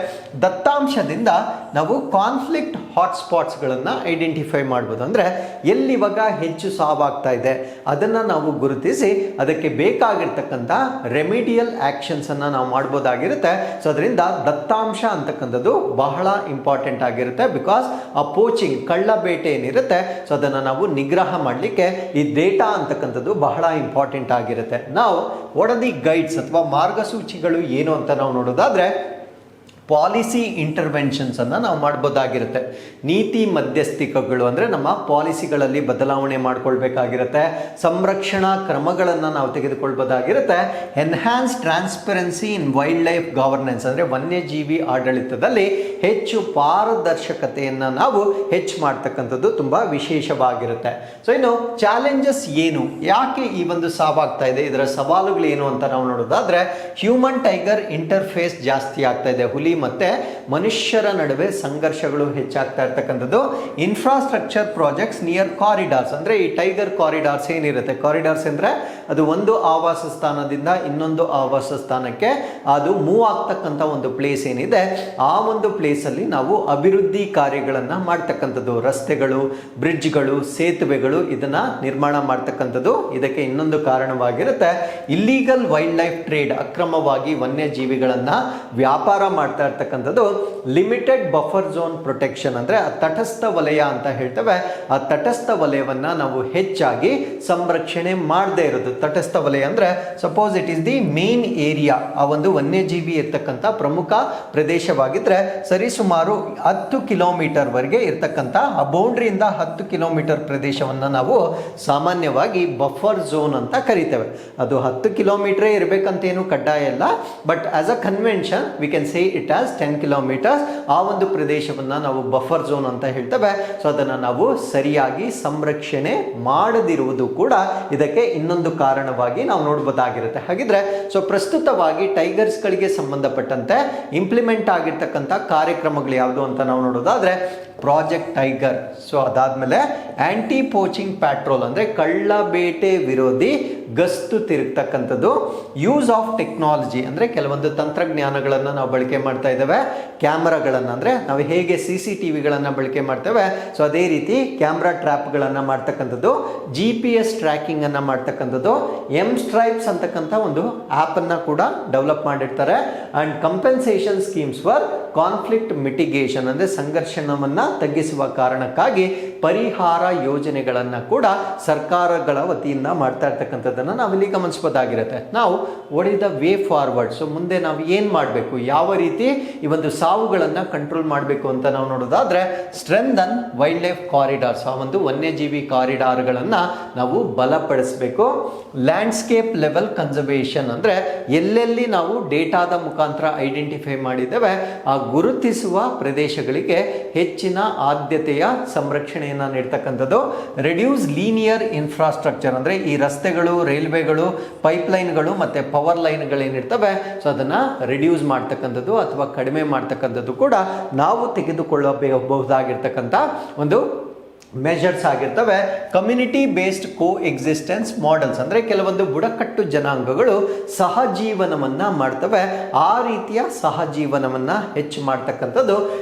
S1: ದತ್ತಾಂಶದಿಂದ ನಾವು ಕಾನ್ಫ್ಲಿಕ್ಟ್ ಹಾಟ್ಸ್ಪಾಟ್ಸ್ಗಳನ್ನು ಐಡೆಂಟಿಫೈ ಮಾಡ್ಬೋದು. ಅಂದರೆ ಎಲ್ಲಿವಾಗ ಹೆಚ್ಚು ಸಾವಾಗ್ತಾ ಇದೆ ಅದನ್ನು ನಾವು ಗುರುತಿಸಿ ಅದಕ್ಕೆ ಬೇಕಾಗಿರ್ತಕ್ಕಂಥ ರೆಮಿಡಿಯಲ್ ಆ್ಯಕ್ಷನ್ಸನ್ನು ನಾವು ಮಾಡ್ಬೋದಾಗಿರುತ್ತೆ. ಸೊ ಅದರಿಂದ ದತ್ತಾಂಶ ಅಂತಕ್ಕಂಥದ್ದು ಬಹಳ ಇಂಪಾರ್ಟೆಂಟ್ ಆಗಿರುತ್ತೆ. ಬಿಕಾಸ್ ಆ ಪೋಚಿಂಗ್, ಕಳ್ಳ ಬೇಟೆ ಏನಿರುತ್ತೆ, ಸೊ ಅದನ್ನು ನಾವು ನಿಗ್ರಹ ಮಾಡಲಿಕ್ಕೆ ಈ ಡೇಟಾ ಅಂತಕ್ಕಂಥದ್ದು ಬಹಳ ಇಂಪಾರ್ಟೆಂಟ್ ಆಗಿರುತ್ತೆ. ನಾವು ವಾಟ್ ಆರ್ ದಿ ಗೈಡ್ಸ್ ಅಥವಾ ಮಾರ್ಗಸೂಚಿಗಳು ಏನು ಅಂತ ನಾವು ನೋಡೋದಾದ್ರೆ, ಪಾಲಿಸಿ ಇಂಟರ್ವೆನ್ಷನ್ಸ್ ಅನ್ನು ನಾವು ಮಾಡ್ಬೋದಾಗಿರುತ್ತೆ. ನೀತಿ ಮಧ್ಯಸ್ಥಿಕೆಗಳು ಅಂದರೆ ನಮ್ಮ ಪಾಲಿಸಿಗಳಲ್ಲಿ ಬದಲಾವಣೆ ಮಾಡ್ಕೊಳ್ಬೇಕಾಗಿರುತ್ತೆ. ಸಂರಕ್ಷಣಾ ಕ್ರಮಗಳನ್ನು ನಾವು ತೆಗೆದುಕೊಳ್ಬೋದಾಗಿರುತ್ತೆ. ಎನ್ಹ್ಯಾನ್ಸ್ ಟ್ರಾನ್ಸ್ಪರೆನ್ಸಿ ಇನ್ ವೈಲ್ಡ್ ಲೈಫ್ ಗವರ್ನೆನ್ಸ್, ಅಂದರೆ ವನ್ಯಜೀವಿ ಆಡಳಿತದಲ್ಲಿ ಹೆಚ್ಚು ಪಾರದರ್ಶಕತೆಯನ್ನು ನಾವು ಹೆಚ್ಚು ಮಾಡ್ತಕ್ಕಂಥದ್ದು ತುಂಬ ವಿಶೇಷವಾಗಿರುತ್ತೆ. ಸೊ ಇನ್ನು ಚಾಲೆಂಜಸ್ ಏನು, ಯಾಕೆ ಈ ಒಂದು ಸಾವಾಗ್ತಾ ಇದೆ, ಇದರ ಸವಾಲುಗಳು ಏನು ಅಂತ ನಾವು ನೋಡೋದಾದ್ರೆ, ಹ್ಯೂಮನ್ ಟೈಗರ್ ಇಂಟರ್ಫೇಸ್ ಜಾಸ್ತಿ ಆಗ್ತಾ ಇದೆ. ಹುಲಿ ಮತ್ತೆ ಮನುಷ್ಯರ ನಡುವೆ ಸಂಘರ್ಷಗಳು ಹೆಚ್ಚಾಗ್ತಾ ಇರ್ತಕ್ಕಂಥದ್ದು. ಇನ್ಫ್ರಾಸ್ಟ್ರಕ್ಚರ್ ಪ್ರಾಜೆಕ್ಟ್ಸ್ ನಿಯರ್ ಕಾರಿಡಾರ್ಸ್, ಅಂದರೆ ಈ ಟೈಗರ್ ಕಾರಿಡಾರ್ಸ್ ಏನಿರುತ್ತೆ, ಕಾರಿಡಾರ್ಸ್ ಅಂದರೆ ಅದು ಒಂದು ಆವಾಸ ಸ್ಥಾನದಿಂದ ಇನ್ನೊಂದು ಆವಾಸ ಸ್ಥಾನಕ್ಕೆ ಅದು ಮೂವ್ ಆಗ್ತಕ್ಕಂಥ ಒಂದು ಪ್ಲೇಸ್ ಏನಿದೆ, ಆ ಒಂದು ಪ್ಲೇಸಲ್ಲಿ ನಾವು ಅಭಿವೃದ್ಧಿ ಕಾರ್ಯಗಳನ್ನು ಮಾಡ್ತಕ್ಕಂಥದ್ದು. ರಸ್ತೆಗಳು, ಬ್ರಿಡ್ಜ್ಗಳು, ಸೇತುವೆಗಳು ಇದನ್ನು ನಿರ್ಮಾಣ ಮಾಡ್ತಕ್ಕಂಥದ್ದು ಇದಕ್ಕೆ ಇನ್ನೊಂದು ಕಾರಣವಾಗಿರುತ್ತೆ. ಇಲ್ಲೀಗಲ್ ವೈಲ್ಡ್ ಲೈಫ್ ಟ್ರೇಡ್, ಅಕ್ರಮವಾಗಿ ವನ್ಯಜೀವಿಗಳನ್ನು ವ್ಯಾಪಾರ ಮಾಡ್ತಾ ಇರ್ತಕ್ಕಂಥದ್ದು. ಲಿಮಿಟೆಡ್ ಬಫರ್ ಝೋನ್ ಪ್ರೊಟೆಕ್ಷನ್, ಅಂದರೆ ಆ ತಟಸ್ಥ ವಲಯ ಅಂತ ಹೇಳ್ತೇವೆ, ಆ ತಟಸ್ಥ ವಲಯವನ್ನು ನಾವು ಹೆಚ್ಚಾಗಿ ಸಂರಕ್ಷಣೆ ಮಾಡದೇ ಇರೋದು. ತಟಸ್ಥ ವಲಯ ಅಂದರೆ suppose it is the main area, ಆ ಒಂದು ವನ್ಯಜೀವಿ ಇರ್ತಕ್ಕಂಥ ಪ್ರಮುಖ ಪ್ರದೇಶವಾಗಿದ್ದರೆ ಸರಿಸುಮಾರು 10 ಕಿಲೋಮೀಟರ್ವರೆಗೆ ಇರ್ತಕ್ಕಂಥ ಆ ಬೌಂಡ್ರಿಯಿಂದ 10 ಕಿಲೋಮೀಟರ್ ಪ್ರದೇಶವನ್ನು ನಾವು ಸಾಮಾನ್ಯವಾಗಿ ಬಫರ್ ಝೋನ್ ಅಂತ ಕರಿತೇವೆ. ಅದು 10 ಕಿಲೋಮೀಟರೇ ಇರಬೇಕಂತೇನು ಕಡ್ಡಾಯ ಇಲ್ಲ, but as a convention we can say it as 10 kilometres. ಆ ಒಂದು ಪ್ರದೇಶವನ್ನು ನಾವು ಬಫರ್ ಝೋನ್ ಅಂತ ಹೇಳ್ತೇವೆ. ಸೊ ಅದನ್ನು ನಾವು ಸರಿಯಾಗಿ ಸಂರಕ್ಷಣೆ ಮಾಡದಿರುವುದು ಕೂಡ ಇದಕ್ಕೆ ಇನ್ನೊಂದು ಕಾರಣವಾಗಿ ನಾವು ನೋಡಬಹುದಾಗಿರುತ್ತೆ. ಹಾಗಿದ್ರೆ ಸೊ ಪ್ರಸ್ತುತವಾಗಿ ಟೈಗರ್ಸ್ಗಳಿಗೆ ಸಂಬಂಧಪಟ್ಟಂತೆ ಇಂಪ್ಲಿಮೆಂಟ್ ಆಗಿರ್ತಕ್ಕಂಥ ಕಾರ್ಯಕ್ರಮಗಳು ಯಾವುದು ಅಂತ ನಾವು ನೋಡೋದಾದ್ರೆ, ಪ್ರಾಜೆಕ್ಟ್ ಟೈಗರ್. ಸೊ ಅದಾದಮೇಲೆ ಆ್ಯಂಟಿ ಪೋಚಿಂಗ್ ಪ್ಯಾಟ್ರೋಲ್, ಅಂದರೆ ಕಳ್ಳ ಬೇಟೆ ವಿರೋಧಿ ಗಸ್ತು ತಿರುಗ್ತಕ್ಕಂಥದ್ದು. ಯೂಸ್ ಆಫ್ ಟೆಕ್ನಾಲಜಿ, ಅಂದರೆ ಕೆಲವೊಂದು ತಂತ್ರಜ್ಞಾನಗಳನ್ನು ನಾವು ಬಳಕೆ ಮಾಡ್ತಾ ಇದ್ದೇವೆ. ಕ್ಯಾಮ್ರಾಗಳನ್ನು, ಅಂದರೆ ನಾವು ಹೇಗೆ CCTVಗಳನ್ನು ಬಳಕೆ ಮಾಡ್ತೇವೆ, ಸೊ ಅದೇ ರೀತಿ ಕ್ಯಾಮ್ರಾ ಟ್ರ್ಯಾಪ್ಗಳನ್ನು ಮಾಡ್ತಕ್ಕಂಥದ್ದು. GPS ಟ್ರ್ಯಾಕಿಂಗನ್ನು ಮಾಡ್ತಕ್ಕಂಥದ್ದು. M-Stripes ಅಂತಕ್ಕಂಥ ಒಂದು ಆ್ಯಪನ್ನು ಕೂಡ ಡೆವಲಪ್ ಮಾಡಿರ್ತಾರೆ. And compensation schemes for conflict mitigation, ಅಂದರೆ ಸಂಘರ್ಷಣವನ್ನು ತಗ್ಗಿಸುವ ಕಾರಣಕ್ಕಾಗಿ ಪರಿಹಾರ ಯೋಜನೆಗಳನ್ನು ಕೂಡ ಸರ್ಕಾರಗಳ ವತಿಯಿಂದ ಮಾಡ್ತಾ ಇರ್ತಕ್ಕಂಥದ್ದನ್ನು ನಾವಿಲ್ಲಿ ಗಮನಿಸಬಹುದಾಗಿರುತ್ತೆ. ನಾವು what is the way forward, so ಮುಂದೆ ನಾವು ಏನು ಮಾಡಬೇಕು, ಯಾವ ರೀತಿ ಈ ಒಂದು ಸಾವುಗಳನ್ನು ಕಂಟ್ರೋಲ್ ಮಾಡಬೇಕು ಅಂತ ನಾವು ನೋಡೋದಾದ್ರೆ, ಸ್ಟ್ರೆಂಥನ್ ವೈಲ್ಡ್ ಲೈಫ್ ಕಾರಿಡಾರ್ಸ್, ಆ ಒಂದು ವನ್ಯಜೀವಿ ಕಾರಿಡಾರ್ಗಳನ್ನು ನಾವು ಬಲಪಡಿಸಬೇಕು. ಲ್ಯಾಂಡ್ಸ್ಕೇಪ್ ಲೆವೆಲ್ ಕನ್ಸರ್ವೇಷನ್, ಅಂದರೆ ಎಲ್ಲೆಲ್ಲಿ ನಾವು ಡೇಟಾದ ಮುಖಾಂತರ ಐಡೆಂಟಿಫೈ ಮಾಡಿದ್ದೇವೆ ಆ ಗುರುತಿಸುವ ಪ್ರದೇಶಗಳಿಗೆ ಹೆಚ್ಚಿನ ಆದ್ಯತೆಯ ಸಂರಕ್ಷಣೆಯನ್ನು ನೀಡ್ತಕ್ಕಂಥದ್ದು. ರೆಡ್ಯೂಸ್ ಲೀನಿಯರ್ ಇನ್ಫ್ರಾಸ್ಟ್ರಕ್ಚರ್, ಅಂದರೆ ಈ ರಸ್ತೆಗಳು, ರೈಲ್ವೆಗಳು, ಪೈಪ್ಲೈನ್ಗಳು ಮತ್ತು ಪವರ್ ಲೈನ್ಗಳೇನಿರ್ತವೆ, ಸೊ ಅದನ್ನು ರಿಡ್ಯೂಸ್ ಮಾಡ್ತಕ್ಕಂಥದ್ದು ಅಥವಾ ಕಡಿಮೆ ಮಾಡ್ತಕ್ಕಂಥದ್ದು ಕೂಡ ನಾವು ತೆಗೆದುಕೊಳ್ಳಬಹುದಾಗಿರ್ತಕ್ಕಂಥ ಒಂದು ಮೆಜರ್ಸ್ ಆಗಿರ್ತವೆ. ಕಮ್ಯುನಿಟಿ ಬೇಸ್ಡ್ ಕೋ ಎಕ್ಸಿಸ್ಟೆನ್ಸ್ ಮಾಡೆಲ್ಸ್, ಅಂದರೆ ಕೆಲವೊಂದು ಬುಡಕಟ್ಟು ಜನಾಂಗಗಳು ಸಹಜೀವನವನ್ನು ಮಾಡ್ತವೆ, ಆ ರೀತಿಯ ಸಹಜೀವನವನ್ನು ಹೆಚ್ಚು ಮಾಡ್ತಕ್ಕಂಥದ್ದು.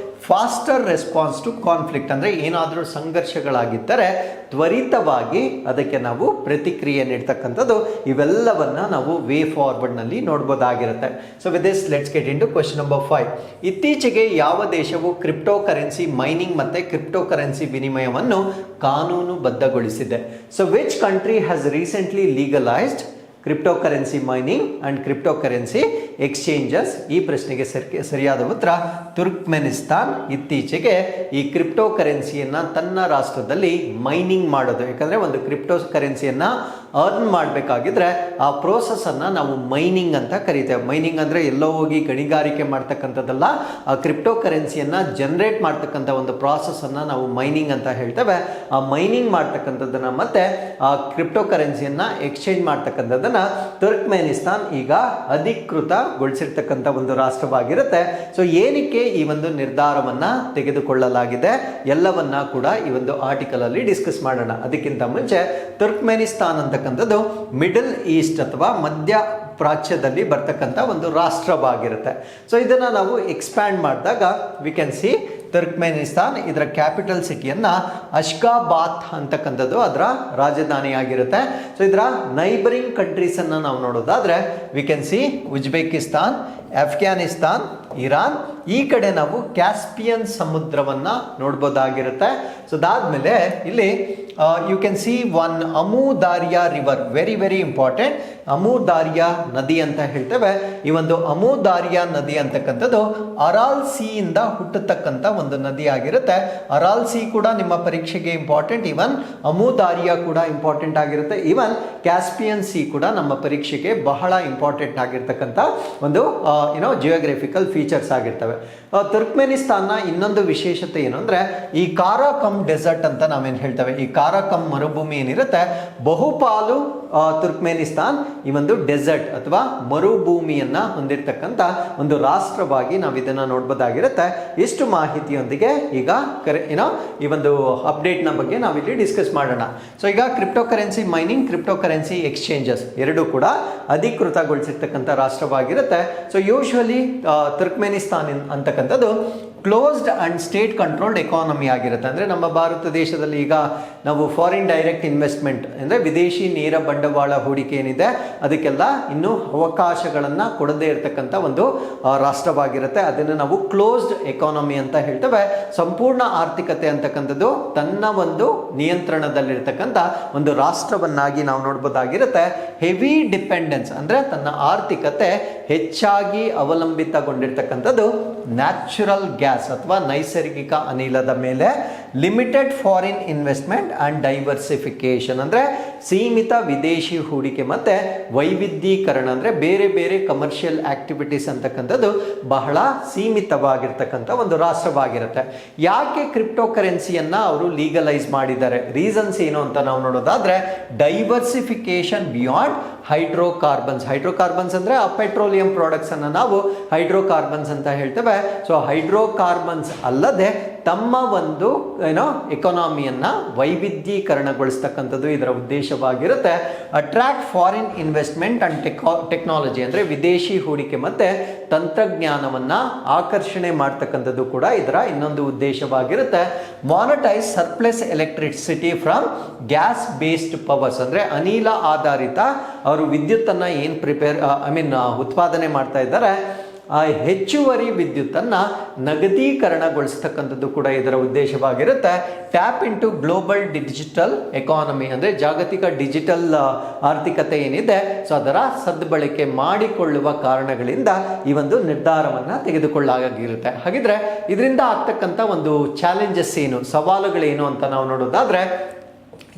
S1: ಫಾಸ್ಟರ್ ರೆಸ್ಪಾನ್ಸ್ ಟು ಕಾನ್ಫ್ಲಿಕ್ಟ್, ಅಂದರೆ ಏನಾದರೂ ಸಂಘರ್ಷಗಳಾಗಿದ್ದರೆ ತ್ವರಿತವಾಗಿ ಅದಕ್ಕೆ ನಾವು ಪ್ರತಿಕ್ರಿಯೆ ನೀಡ್ತಕ್ಕಂಥದ್ದು. ಇವೆಲ್ಲವನ್ನು ನಾವು ವೇ ಫಾರ್ವರ್ಡ್ನಲ್ಲಿ ನೋಡ್ಬೋದಾಗಿರುತ್ತೆ. So with this let's get into question number 5. ಇತ್ತೀಚೆಗೆ ಯಾವ ದೇಶವು ಕ್ರಿಪ್ಟೋ ಕರೆನ್ಸಿ ಮೈನಿಂಗ್ ಮತ್ತು ಕ್ರಿಪ್ಟೋ ಕರೆನ್ಸಿ ವಿನಿಮಯವನ್ನು ಕಾನೂನುಬದ್ಧಗೊಳಿಸಿದೆ? So which country has recently legalised cryptocurrency mining and cryptocurrency exchanges? ಈ ಪ್ರಶ್ನೆಗೆ ಸರಿಯಾದ ಉತ್ತರ ತುರ್ಕ್ಮೆನಿಸ್ತಾನ್ ಇತ್ತೀಚೆಗೆ ಈ ಕ್ರಿಪ್ಟೋ ಕರೆನ್ಸಿಯನ್ನ ತನ್ನ ರಾಷ್ಟ್ರದಲ್ಲಿ ಮೈನಿಂಗ್ ಮಾಡೋದು. ಯಾಕಂದ್ರೆ ಒಂದು ಕ್ರಿಪ್ಟೋ ಕರೆನ್ಸಿಯನ್ನ ಅರ್ನ್ ಮಾಡಬೇಕಾಗಿದ್ರೆ ಆ ಪ್ರೋಸೆಸ್ ಅನ್ನ ನಾವು ಮೈನಿಂಗ್ ಅಂತ ಕರಿತೇವೆ. ಮೈನಿಂಗ್ ಅಂದ್ರೆ ಎಲ್ಲೋ ಹೋಗಿ ಗಣಿಗಾರಿಕೆ ಮಾಡ್ತಕ್ಕಂಥದ್ದಲ್ಲ, ಆ ಕ್ರಿಪ್ಟೋ ಕರೆನ್ಸಿಯನ್ನ ಜನರೇಟ್ ಮಾಡ್ತಕ್ಕಂಥ ಒಂದು ಪ್ರಾಸೆಸ್ ಅನ್ನ ನಾವು ಮೈನಿಂಗ್ ಅಂತ ಹೇಳ್ತೇವೆ. ಆ ಮೈನಿಂಗ್ ಮಾಡ್ತಕ್ಕಂಥದ್ದನ್ನ ಮತ್ತೆ ಆ ಕ್ರಿಪ್ಟೋ ಕರೆನ್ಸಿಯನ್ನ ಎಕ್ಸ್ಚೇಂಜ್ ಮಾಡ್ತಕ್ಕಂಥದ್ದನ್ನ ತುರ್ಕ್ಮೆನಿಸ್ತಾನ್ ಈಗ ಅಧಿಕೃತಗೊಳಿಸಿರ್ತಕ್ಕಂಥ ಒಂದು ರಾಷ್ಟ್ರವಾಗಿರುತ್ತೆ. ಸೊ ಏನಕ್ಕೆ ಈ ಒಂದು ನಿರ್ಧಾರವನ್ನ ತೆಗೆದುಕೊಳ್ಳಲಾಗಿದೆ ಎಲ್ಲವನ್ನ ಕೂಡ ಈ ಒಂದು ಆರ್ಟಿಕಲ್ ಅಲ್ಲಿ ಡಿಸ್ಕಸ್ ಮಾಡೋಣ. ಅದಕ್ಕಿಂತ ಮುಂಚೆ ತುರ್ಕ್ಮೆನಿಸ್ತಾನ್ ಅಂತಕ್ಕಂಥದ್ದು ಮಿಡಲ್ ಈಸ್ಟ್ ಅಥವಾ ಮಧ್ಯ ಪ್ರಾಚ್ಯದಲ್ಲಿ ಬರ್ತಕ್ಕಂಥ ಒಂದು ರಾಷ್ಟ್ರವಾಗಿರುತ್ತೆ. ಸೊ ಇದನ್ನ ನಾವು ಎಕ್ಸ್ಪ್ಯಾಂಡ್ ಮಾಡಿದಾಗ ವಿ ಕ್ಯಾನ್ ಸಿ ತುರ್ಕ್ಮೆನಿಸ್ತಾನ್, ಇದರ ಕ್ಯಾಪಿಟಲ್ ಸಿಟಿಯನ್ನ ಅಶ್ಗಾಬಾತ್ ಅಂತಕ್ಕಂಥದ್ದು ಅದರ ರಾಜಧಾನಿಯಾಗಿರುತ್ತೆ. ಸೊ ಇದರ ನೈಬರಿಂಗ್ ಕಂಟ್ರೀಸ್ ಅನ್ನ ನಾವು ನೋಡೋದಾದ್ರೆ we can see Uzbekistan, Afghanistan, Iran. ಈ ಕಡೆ ನಾವು ಕ್ಯಾಸ್ಪಿಯನ್ ಸಮುದ್ರವನ್ನ ನೋಡ್ಬೋದಾಗಿರುತ್ತೆ. ಸೊ ಅದಾದ್ಮೇಲೆ ಇಲ್ಲಿ you can see one Amu Darya river, very very important. Amu Darya ನದಿ ಅಂತ ಹೇಳ್ತೇವೆ. ಈ ಒಂದು ಅಮು ದಾರಿಯಾ ನದಿ ಅಂತಕ್ಕಂಥದ್ದು ಅರಾಲ್ ಸಿ ಇಂದ ಹುಟ್ಟತಕ್ಕಂಥ ಒಂದು ನದಿ ಆಗಿರುತ್ತೆ. ಅರಾಲ್ ಸಿ ಕೂಡ ನಿಮ್ಮ ಪರೀಕ್ಷೆಗೆ ಇಂಪಾರ್ಟೆಂಟ್, ಇವನ್ ಅಮು ದಾರಿಯಾ ಕೂಡ ಇಂಪಾರ್ಟೆಂಟ್ ಆಗಿರುತ್ತೆ. ಇವನ್ ಕ್ಯಾಸ್ಪಿಯನ್ ಸಿ ಕೂಡ ನಮ್ಮ ಪರೀಕ್ಷೆಗೆ ಬಹಳ ಇಂಪಾರ್ಟೆಂಟ್ ಆಗಿರ್ತಕ್ಕಂಥ ಒಂದು ಜಿಯೋಗ್ರಫಿಕಲ್ ಫೀಚರ್ಸ್ ಆಗಿರ್ತವೆ. ತುರ್ಕ್ಮೆನಿಸ್ತಾನ್ನ ಇನ್ನೊಂದು ವಿಶೇಷತೆ ಏನು ಅಂದ್ರೆ ಈ ಕಾರಾಕಮ್ ಡೆಸರ್ಟ್ ಅಂತ ನಾವೇನು ಹೇಳ್ತೇವೆ, ಈ ಕಾರಾಕಮ್ ಮರುಭೂಮಿ ಏನಿರುತ್ತೆ ಬಹುಪಾಲು ತುರ್ಕ್ಮೆನಿಸ್ತಾನ್ ಈ ಒಂದು ಡೆಸರ್ಟ್ ಅಥವಾ ಮರುಭೂಮಿಯನ್ನ ಹೊಂದಿರತಕ್ಕಂಥ ಒಂದು ರಾಷ್ಟ್ರವಾಗಿ ನಾವು ಇದನ್ನ ನೋಡ್ಬೋದಾಗಿರುತ್ತೆ. ಇಷ್ಟು ಮಾಹಿತಿಯೊಂದಿಗೆ ಈಗ ಈ ಒಂದು ಅಪ್ಡೇಟ್ ನ ಬಗ್ಗೆ ನಾವಿಲ್ಲಿ ಡಿಸ್ಕಸ್ ಮಾಡೋಣ. ಸೊ ಈಗ crypto currency mining, crypto currency exchanges ಎರಡೂ ಕೂಡ ಅಧಿಕೃತಗೊಳಿಸಿರ್ತಕ್ಕಂಥ ರಾಷ್ಟ್ರವಾಗಿರುತ್ತೆ. ಸೊ ಯೂಶುವಲಿ ತುರ್ಕ್ಮೆನಿಸ್ತಾನ್ ಅಂತಕ್ಕಂಥದ್ದು closed and state controlled economy ಆಗಿರುತ್ತೆ. ಅಂದರೆ ನಮ್ಮ ಭಾರತ ದೇಶದಲ್ಲಿ ಈಗ ನಾವು ಫಾರಿನ್ ಡೈರೆಕ್ಟ್ ಇನ್ವೆಸ್ಟ್ಮೆಂಟ್ ಅಂದರೆ ವಿದೇಶಿ ನೇರ ಬಂಡವಾಳ ಹೂಡಿಕೆ ಏನಿದೆ ಅದಕ್ಕೆಲ್ಲ ಇನ್ನೂ ಅವಕಾಶಗಳನ್ನು ಕೊಡದೇ ಇರತಕ್ಕಂಥ ಒಂದು ರಾಷ್ಟ್ರವಾಗಿರುತ್ತೆ. ಅದನ್ನು ನಾವು ಕ್ಲೋಸ್ಡ್ ಎಕಾನಮಿ ಅಂತ ಹೇಳ್ತೇವೆ. ಸಂಪೂರ್ಣ ಆರ್ಥಿಕತೆ ಅಂತಕ್ಕಂಥದ್ದು ತನ್ನ ಒಂದು ನಿಯಂತ್ರಣದಲ್ಲಿರ್ತಕ್ಕಂಥ ಒಂದು ರಾಷ್ಟ್ರವನ್ನಾಗಿ ನಾವು ನೋಡ್ಬೋದಾಗಿರುತ್ತೆ. ಹೆವಿ ಡಿಪೆಂಡೆನ್ಸ್ ಅಂದರೆ ತನ್ನ ಆರ್ಥಿಕತೆ ಹೆಚ್ಚಾಗಿ ಅವಲಂಬಿತಗೊಂಡಿರ್ತಕ್ಕಂಥದ್ದು ನ್ಯಾಚುರಲ್ ಗ್ಯಾಸ್ ಅಥವಾ ನೈಸರ್ಗಿಕ ಅನಿಲದ ಮೇಲೆ. Limited foreign investment and diversification ಅಂದರೆ ಸೀಮಿತ ವಿದೇಶಿ ಹೂಡಿಕೆ ಮತ್ತೆ ವೈವಿಧ್ಯೀಕರಣ ಅಂದರೆ ಬೇರೆ ಬೇರೆ ಕಮರ್ಷಿಯಲ್ ಆಕ್ಟಿವಿಟೀಸ್ ಅಂತಕ್ಕಂಥದ್ದು ಬಹಳ ಸೀಮಿತವಾಗಿರ್ತಕ್ಕಂಥ ಒಂದು ರಾಷ್ಟ್ರವಾಗಿರುತ್ತೆ. ಯಾಕೆ ಕ್ರಿಪ್ಟೋ ಕರೆನ್ಸಿಯನ್ನ ಅವರು ಲೀಗಲೈಸ್ ಮಾಡಿದ್ದಾರೆ, ರೀಸನ್ಸ್ ಏನು ಅಂತ ನಾವು ನೋಡೋದಾದ್ರೆ ಡೈವರ್ಸಿಫಿಕೇಶನ್ ಬಿಯಾಂಡ್ ಹೈಡ್ರೋಕಾರ್ಬನ್ಸ್. ಹೈಡ್ರೋಕಾರ್ಬನ್ಸ್ ಅಂದ್ರೆ ಆ ಪೆಟ್ರೋಲಿಯಂ ಪ್ರಾಡಕ್ಟ್ಸ್ ಅನ್ನ ನಾವು ಹೈಡ್ರೋಕಾರ್ಬನ್ಸ್ ಅಂತ ಹೇಳ್ತೇವೆ. ಸೊ ಹೈಡ್ರೋಕಾರ್ಬನ್ಸ್ ಅಲ್ಲದೆ ತಮ್ಮ ಒಂದು ಎಕಾನಮಿಯನ್ನ ವೈವಿಧ್ಯೀಕರಣಗೊಳಿಸ್ತಕ್ಕಂಥದ್ದು ಇದರ ಉದ್ದೇಶವಾಗಿರುತ್ತೆ. Attract foreign investment and technology ಅಂದ್ರೆ ವಿದೇಶಿ ಹೂಡಿಕೆ ಮತ್ತೆ ತಂತ್ರಜ್ಞಾನವನ್ನ ಆಕರ್ಷಣೆ ಮಾಡ್ತಕ್ಕಂಥದ್ದು ಕೂಡ ಇದರ ಇನ್ನೊಂದು ಉದ್ದೇಶವಾಗಿರುತ್ತೆ. Monetize surplus electricity from gas based powers ಅಂದ್ರೆ ಅನಿಲ ಆಧಾರಿತ ಅವರು ವಿದ್ಯುತ್ತನ್ನ ಏನು ಉತ್ಪಾದನೆ ಮಾಡ್ತಾ ಇದ್ದಾರೆ ಆ ಹೆಚ್ಚುವರಿ ವಿದ್ಯುತ್ತನ್ನು ನಗದೀಕರಣಗೊಳಿಸ್ತಕ್ಕಂಥದ್ದು ಕೂಡ ಇದರ ಉದ್ದೇಶವಾಗಿರುತ್ತೆ. Tap into global digital economy ಅಂದರೆ ಜಾಗತಿಕ ಡಿಜಿಟಲ್ ಆರ್ಥಿಕತೆ ಏನಿದೆ ಸೊ ಅದರ ಸದ್ಬಳಕೆ ಮಾಡಿಕೊಳ್ಳುವ ಕಾರಣಗಳಿಂದ ಈ ಒಂದು ನಿರ್ಧಾರವನ್ನು ತೆಗೆದುಕೊಳ್ಳಲಾಗಿರುತ್ತೆ. ಹಾಗಿದ್ರೆ ಇದರಿಂದ ಆಗ್ತಕ್ಕಂಥ ಒಂದು ಚಾಲೆಂಜಸ್ ಏನು, ಸವಾಲುಗಳೇನು ಅಂತ ನಾವು ನೋಡೋದಾದ್ರೆ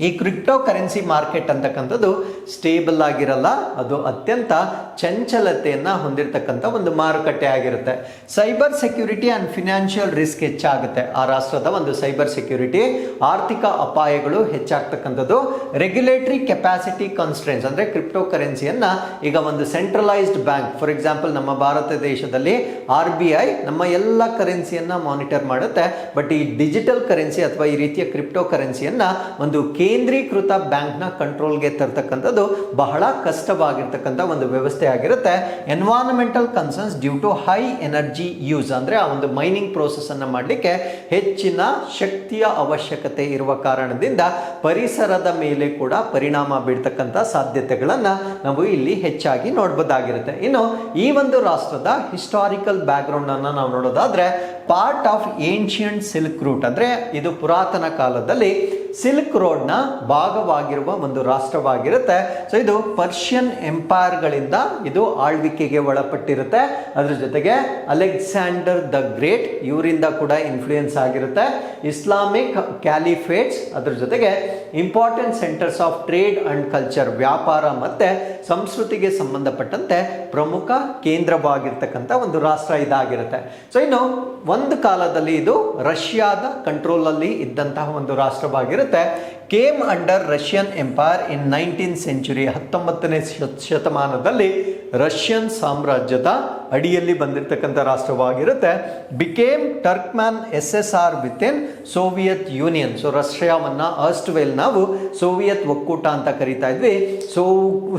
S1: ಈ ಕ್ರಿಪ್ಟೋ ಕರೆನ್ಸಿ ಮಾರ್ಕೆಟ್ ಅಂತಕ್ಕಂಥದ್ದು ಸ್ಟೇಬಲ್ ಆಗಿರಲ್ಲ, ಅದು ಅತ್ಯಂತ ಚಂಚಲತೆಯನ್ನು ಹೊಂದಿರತಕ್ಕಂಥ ಒಂದು ಮಾರುಕಟ್ಟೆ ಆಗಿರುತ್ತೆ. Cyber security and financial risk ಹೆಚ್ಚಾಗುತ್ತೆ. ಆ ರಾಷ್ಟ್ರದ ಒಂದು ಸೈಬರ್ ಸೆಕ್ಯೂರಿಟಿ ಆರ್ಥಿಕ ಅಪಾಯಗಳು ಹೆಚ್ಚಾಗ್ತಕ್ಕಂಥದ್ದು. ರೆಗ್ಯುಲೇಟರಿ ಕೆಪಾಸಿಟಿ ಕನ್ಸ್ಟ್ರೆಂಟ್ಸ್ ಅಂದರೆ ಕ್ರಿಪ್ಟೋ ಕರೆನ್ಸಿಯನ್ನು ಈಗ ಒಂದು ಸೆಂಟ್ರಲೈಸ್ಡ್ ಬ್ಯಾಂಕ್, ಫಾರ್ ಎಕ್ಸಾಂಪಲ್ ನಮ್ಮ ಭಾರತ ದೇಶದಲ್ಲಿ RBI ನಮ್ಮ ಎಲ್ಲ ಕರೆನ್ಸಿಯನ್ನು ಮಾನಿಟರ್ ಮಾಡುತ್ತೆ. ಬಟ್ ಈ ಡಿಜಿಟಲ್ ಕರೆನ್ಸಿ ಅಥವಾ ಈ ರೀತಿಯ ಕ್ರಿಪ್ಟೋ ಕರೆನ್ಸಿಯನ್ನು ಒಂದು ಕೇಂದ್ರೀಕೃತ ಬ್ಯಾಂಕ್ನ ಕಂಟ್ರೋಲ್ಗೆ ತರ್ತಕ್ಕಂಥದ್ದು ಬಹಳ ಕಷ್ಟವಾಗಿರ್ತಕ್ಕಂಥ ಒಂದು ವ್ಯವಸ್ಥೆ ಆಗಿರುತ್ತೆ. Environmental concerns due to high energy use ಅಂದರೆ ಆ ಒಂದು ಮೈನಿಂಗ್ ಪ್ರೋಸೆಸ್ ಅನ್ನು ಮಾಡಲಿಕ್ಕೆ ಹೆಚ್ಚಿನ ಶಕ್ತಿಯ ಅವಶ್ಯಕತೆ ಇರುವ ಕಾರಣದಿಂದ ಪರಿಸರದ ಮೇಲೆ ಕೂಡ ಪರಿಣಾಮ ಬೀಳ್ತಕ್ಕಂಥ ಸಾಧ್ಯತೆಗಳನ್ನು ನಾವು ಇಲ್ಲಿ ಹೆಚ್ಚಾಗಿ ನೋಡಬಹುದಾಗಿರುತ್ತೆ. ಇನ್ನು ಈ ಒಂದು ರಾಷ್ಟ್ರದ ಹಿಸ್ಟಾರಿಕಲ್ ಬ್ಯಾಕ್ಗ್ರೌಂಡ್ ಅನ್ನು ನಾವು ನೋಡೋದಾದ್ರೆ part of ancient silk route ಅಂದರೆ ಇದು ಪುರಾತನ ಕಾಲದಲ್ಲಿ ಸಿಲ್ಕ್ ರೋಡ್ನ ಭಾಗವಾಗಿರುವ ಒಂದು ರಾಷ್ಟ್ರವಾಗಿರುತ್ತೆ. ಸೊ ಇದು ಪರ್ಷಿಯನ್ ಎಂಪೈರ್ಗಳಿಂದ ಇದು ಆಳ್ವಿಕೆಗೆ ಒಳಪಟ್ಟಿರುತ್ತೆ. ಅದ್ರ ಜೊತೆಗೆ ಅಲೆಕ್ಸಾಂಡರ್ ದ ಗ್ರೇಟ್ ಇವರಿಂದ ಕೂಡ ಇನ್ಫ್ಲೂಯೆನ್ಸ್ ಆಗಿರುತ್ತೆ. ಇಸ್ಲಾಮಿಕ್ ಕ್ಯಾಲಿಫೇಟ್ಸ್, ಅದ್ರ ಜೊತೆಗೆ important centres of trade and culture, ವ್ಯಾಪಾರ ಮತ್ತೆ ಸಂಸ್ಕೃತಿಗೆ ಸಂಬಂಧಪಟ್ಟಂತೆ ಪ್ರಮುಖ ಕೇಂದ್ರವಾಗಿರ್ತಕ್ಕಂಥ ಒಂದು ರಾಷ್ಟ್ರ ಇದಾಗಿರುತ್ತೆ. ಸೊ ಇನ್ನು ಒಂದು ಕಾಲದಲ್ಲಿ ಇದು ರಷ್ಯಾದ ಕಂಟ್ರೋಲ್ ಅಲ್ಲಿ ಇದ್ದಂತಹ ಒಂದು ರಾಷ್ಟ್ರವಾಗಿರುತ್ತೆ. Came under Russian empire in 19th century, 19ನೇ ಶತಮಾನದಲ್ಲಿ ರಷ್ಯನ್ ಸಾಮ್ರಾಜ್ಯದ ಅಡಿಯಲ್ಲಿ ಬಂದಿರತಕ್ಕಂಥ ರಾಷ್ಟ್ರವಾಗಿರುತ್ತೆ. Became Turkmen SSR with in Soviet Union. So ರಷ್ಯಾವನ್ನ ಅಸ್ಟ್ವೇಲ್ ನಾವು ಸೋವಿಯತ್ ಒಕ್ಕೂಟ ಅಂತ ಕರಿತಾ ಇದ್ವಿ.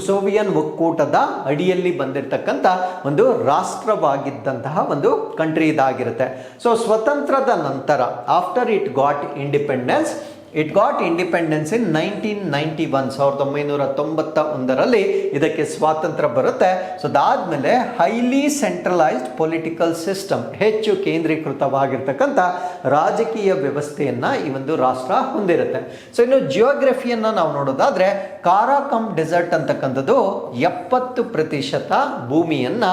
S1: ಸೋವಿಯನ್ ಒಕ್ಕೂಟದ ಅಡಿಯಲ್ಲಿ ಬಂದಿರತಕ್ಕಂಥ ಒಂದು ರಾಷ್ಟ್ರವಾಗಿದ್ದಂತಹ ಒಂದು ಕಂಟ್ರಿ ಇದಾಗಿರುತ್ತೆ. ಸೊ ಸ್ವತಂತ್ರದ ನಂತರ ಆಫ್ಟರ್ ಇಟ್ ಗಾಟ್ ಇಂಡಿಪೆಂಡೆನ್ಸ್ ಇನ್ 1991, 1991ರಲ್ಲಿ ಇದಕ್ಕೆ ಸ್ವಾತಂತ್ರ್ಯ ಬರುತ್ತೆ. ಸೊ ಅದಾದ್ಮೇಲೆ ಹೈಲಿ ಸೆಂಟ್ರಲೈಸ್ಡ್ ಪೊಲಿಟಿಕಲ್ ಸಿಸ್ಟಮ್, ಹೆಚ್ಚು ಕೇಂದ್ರೀಕೃತವಾಗಿರ್ತಕ್ಕಂಥ ರಾಜಕೀಯ ವ್ಯವಸ್ಥೆಯನ್ನ ಈ ಒಂದು ರಾಷ್ಟ್ರ ಹೊಂದಿರುತ್ತೆ. ಸೊ ಇನ್ನು ಜಿಯೋಗ್ರಫಿಯನ್ನ ನಾವು ನೋಡೋದಾದ್ರೆ ಕಾರಾಕಮ್ ಡೆಸರ್ಟ್ ಅಂತಕ್ಕಂಥದ್ದು 70% ಭೂಮಿಯನ್ನ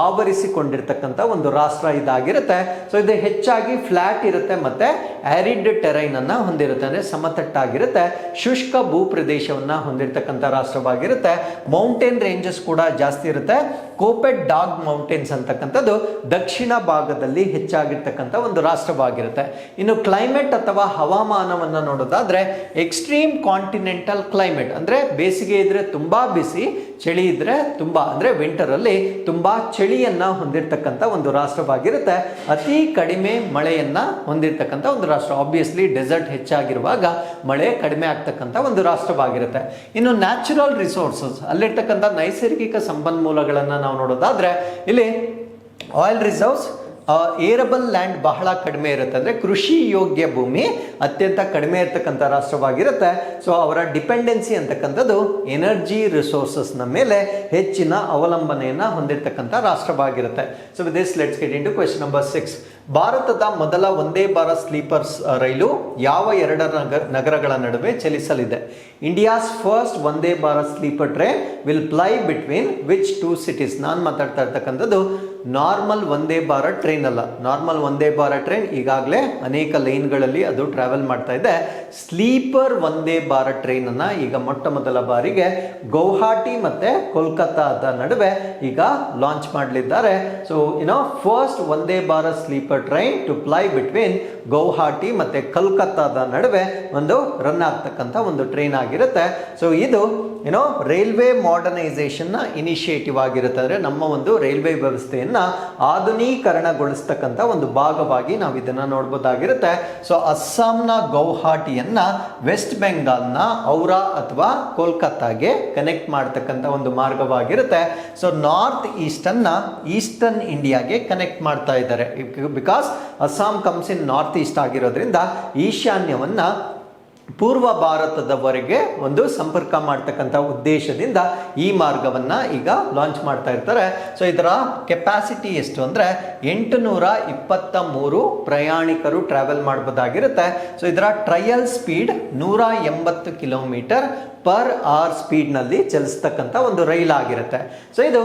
S1: ಆವರಿಸಿಕೊಂಡಿರ್ತಕ್ಕಂಥ ಒಂದು ರಾಷ್ಟ್ರ ಇದಾಗಿರುತ್ತೆ. ಸೊ ಇದು ಹೆಚ್ಚಾಗಿ ಫ್ಲಾಟ್ ಇರುತ್ತೆ ಮತ್ತೆ ಆರಿಡ್ ಟೆರೈನ್ ಅನ್ನ ಹೊಂದಿರುತ್ತೆ, ಅಂದ್ರೆ ಸಮತಟ್ಟಾಗಿರುತ್ತೆ. ಶುಷ್ಕ ಭೂ ಪ್ರದೇಶವನ್ನ ಹೊಂದಿರತಕ್ಕಂಥ ರಾಷ್ಟ್ರವಾಗಿರುತ್ತೆ. ಮೌಂಟೇನ್ ರೇಂಜಸ್ ಕೂಡ ಜಾಸ್ತಿ ಇರುತ್ತೆ. ಕೋಪೆಟ್ ಡಾಗ್ ಮೌಂಟೇನ್ಸ್ ಅಂತಕ್ಕಂಥದ್ದು ದಕ್ಷಿಣ ಭಾಗದಲ್ಲಿ ಹೆಚ್ಚಾಗಿರ್ತಕ್ಕಂಥ ಒಂದು ರಾಷ್ಟ್ರವಾಗಿರುತ್ತೆ. ಇನ್ನು ಕ್ಲೈಮೇಟ್ ಅಥವಾ ಹವಾಮಾನವನ್ನ ನೋಡೋದಾದ್ರೆ ಎಕ್ಸ್ಟ್ರೀಮ್ ಕಾಂಟಿನೆಂಟಲ್ ಕ್ಲೈಮೇಟ್, ಅಂದ್ರೆ ಬೇಸಿಗೆ ಇದ್ರೆ ತುಂಬಾ ಬಿಸಿ, ಚಳಿ ಇದ್ರೆ ತುಂಬಾ ಅಂದ್ರೆ ವಿಂಟರ್ ಅಲ್ಲಿ ತುಂಬಾ ಚಳಿಯನ್ನ ಹೊಂದಿರತಕ್ಕಂಥ ಒಂದು ರಾಷ್ಟ್ರವಾಗಿರುತ್ತೆ. ಅತಿ ಕಡಿಮೆ ಮಳೆಯನ್ನ ಹೊಂದಿರತಕ್ಕಂಥ ಒಂದು ರಾಷ್ಟ್ರ. ಆಬ್ವಿಯಸ್ಲಿ ಡೆಸರ್ಟ್ ಹೆಚ್ಚಾಗಿರುವಾಗ ಮಳೆ ಕಡಿಮೆ ಆಗ್ತಕ್ಕಂಥ ಒಂದು ರಾಷ್ಟ್ರವಾಗಿರುತ್ತೆ. ಇನ್ನು ನ್ಯಾಚುರಲ್ ರಿಸೋರ್ಸಸ್, ಅಲ್ಲಿರ್ತಕ್ಕಂಥ ನೈಸರ್ಗಿಕ ಸಂಪನ್ಮೂಲಗಳನ್ನ ನಾವು ನೋಡೋದಾದ್ರೆ ಇಲ್ಲಿ ಆಯಿಲ್ ರಿಸರ್ವ್ಸ್, ಏರಬಲ್ ಲ್ಯಾಂಡ್ ಬಹಳ ಕಡಿಮೆ ಇರುತ್ತೆ, ಅಂದ್ರೆ ಕೃಷಿ ಯೋಗ್ಯ ಭೂಮಿ ಅತ್ಯಂತ ಕಡಿಮೆ ಇರತಕ್ಕಂಥ ರಾಷ್ಟ್ರವಾಗಿರುತ್ತೆ. ಸೊ ಅವರ ಡಿಪೆಂಡೆನ್ಸಿ ಅಂತಕ್ಕಂಥದ್ದು ಎನರ್ಜಿ ರಿಸೋರ್ಸಸ್ನ ಮೇಲೆ ಹೆಚ್ಚಿನ ಅವಲಂಬನೆಯನ್ನ ಹೊಂದಿರತಕ್ಕಂಥ ರಾಷ್ಟ್ರವಾಗಿರುತ್ತೆ. So with this let's get into question number 6. ಭಾರತದ ಮೊದಲ ವಂದೇ ಭಾರತ್ ಸ್ಲೀಪರ್ಸ್ ರೈಲು ಯಾವ ಎರಡು ನಗರಗಳ ನಡುವೆ ಚಲಿಸಲಿದೆ? India's first Vande Bharat sleeper train will ply between which 2 cities? ನಾನು ಮಾತಾಡ್ತಾ ಇರ್ತಕ್ಕಂಥದ್ದು ನಾರ್ಮಲ್ ವಂದೇ ಭಾರತ್ ಟ್ರೈನ್ ಅಲ್ಲ. ನಾರ್ಮಲ್ ವಂದೇ ಭಾರತ್ ಟ್ರೈನ್ ಈಗಾಗಲೇ ಅನೇಕ ಲೈನ್ಗಳಲ್ಲಿ ಅದು ಟ್ರಾವೆಲ್ ಮಾಡ್ತಾ ಇದೆ. ಸ್ಲೀಪರ್ ವಂದೇ ಭಾರತ್ ಟ್ರೈನ್ ಅನ್ನ ಈಗ ಮೊಟ್ಟ ಮೊದಲ ಬಾರಿಗೆ ಗೌಹಾಟಿ ಮತ್ತೆ ಕೋಲ್ಕತ್ತಾದ ನಡುವೆ ಈಗ ಲಾಂಚ್ ಮಾಡಲಿದ್ದಾರೆ. So first Vande Bharat sleeper train to ply between Guwahati ಮತ್ತೆ ಕಲ್ಕತ್ತಾದ ನಡುವೆ ಒಂದು ರನ್ ಆಗ್ತಕ್ಕಂಥ ಒಂದು ಟ್ರೈನ್ ಆಗಿರುತ್ತೆ. ಸೊ ಇದು ರೈಲ್ವೆ ಮಾಡರ್ನೈಸೇಷನ್ ನ ಇನಿಷಿಯೇಟಿವ್ ಆಗಿರುತ್ತೆ, ಅಂದ್ರೆ ನಮ್ಮ ಒಂದು ರೈಲ್ವೆ ವ್ಯವಸ್ಥೆಯನ್ನ ಆಧುನೀಕರಣಗೊಳಿಸ್ತಕ್ಕಂಥ ಒಂದು ಭಾಗವಾಗಿ ನಾವು ಇದನ್ನ ನೋಡಬಹುದಾಗಿರುತ್ತೆ. ಸೊ ಅಸ್ಸಾಂನ ಗೌಹಾಟಿಯನ್ನ ವೆಸ್ಟ್ ಬೆಂಗಾಲ್ನ ಔರಾ ಅಥವಾ ಕೋಲ್ಕತ್ತಾಗೆ ಕನೆಕ್ಟ್ ಮಾಡತಕ್ಕಂಥ ಒಂದು ಮಾರ್ಗವಾಗಿರುತ್ತೆ. ಸೊ ನಾರ್ತ್ ಈಸ್ಟರ್ನ್ ಇಂಡಿಯಾಗೆ ಕನೆಕ್ಟ್ ಮಾಡ್ತಾ ಇದ್ದಾರೆ. Because Assam comes in north East ಆಗಿರೋದ್ರಿಂದ ಈಶಾನ್ಯವನ್ನ ಪೂರ್ವ ಭಾರತದವರೆಗೆ ಒಂದು ಸಂಪರ್ಕ ಮಾಡ್ತಕ್ಕಂಥ ಉದ್ದೇಶದಿಂದ ಈ ಮಾರ್ಗವನ್ನ ಈಗ ಲಾಂಚ್ ಮಾಡ್ತಾ ಇರ್ತಾರೆ. ಸೊ ಇದರ ಕೆಪಾಸಿಟಿ ಎಷ್ಟು ಅಂದ್ರೆ 823 ಪ್ರಯಾಣಿಕರು ಟ್ರಾವೆಲ್ ಮಾಡಬಹುದಾಗಿರುತ್ತೆ. ಸೊ ಇದರ trial speed 180 kilometre per hour speed ನಲ್ಲಿ ಚಲಿಸ್ತಕ್ಕಂಥ ಒಂದು ರೈಲ್ ಆಗಿರುತ್ತೆ. ಸೊ ಇದು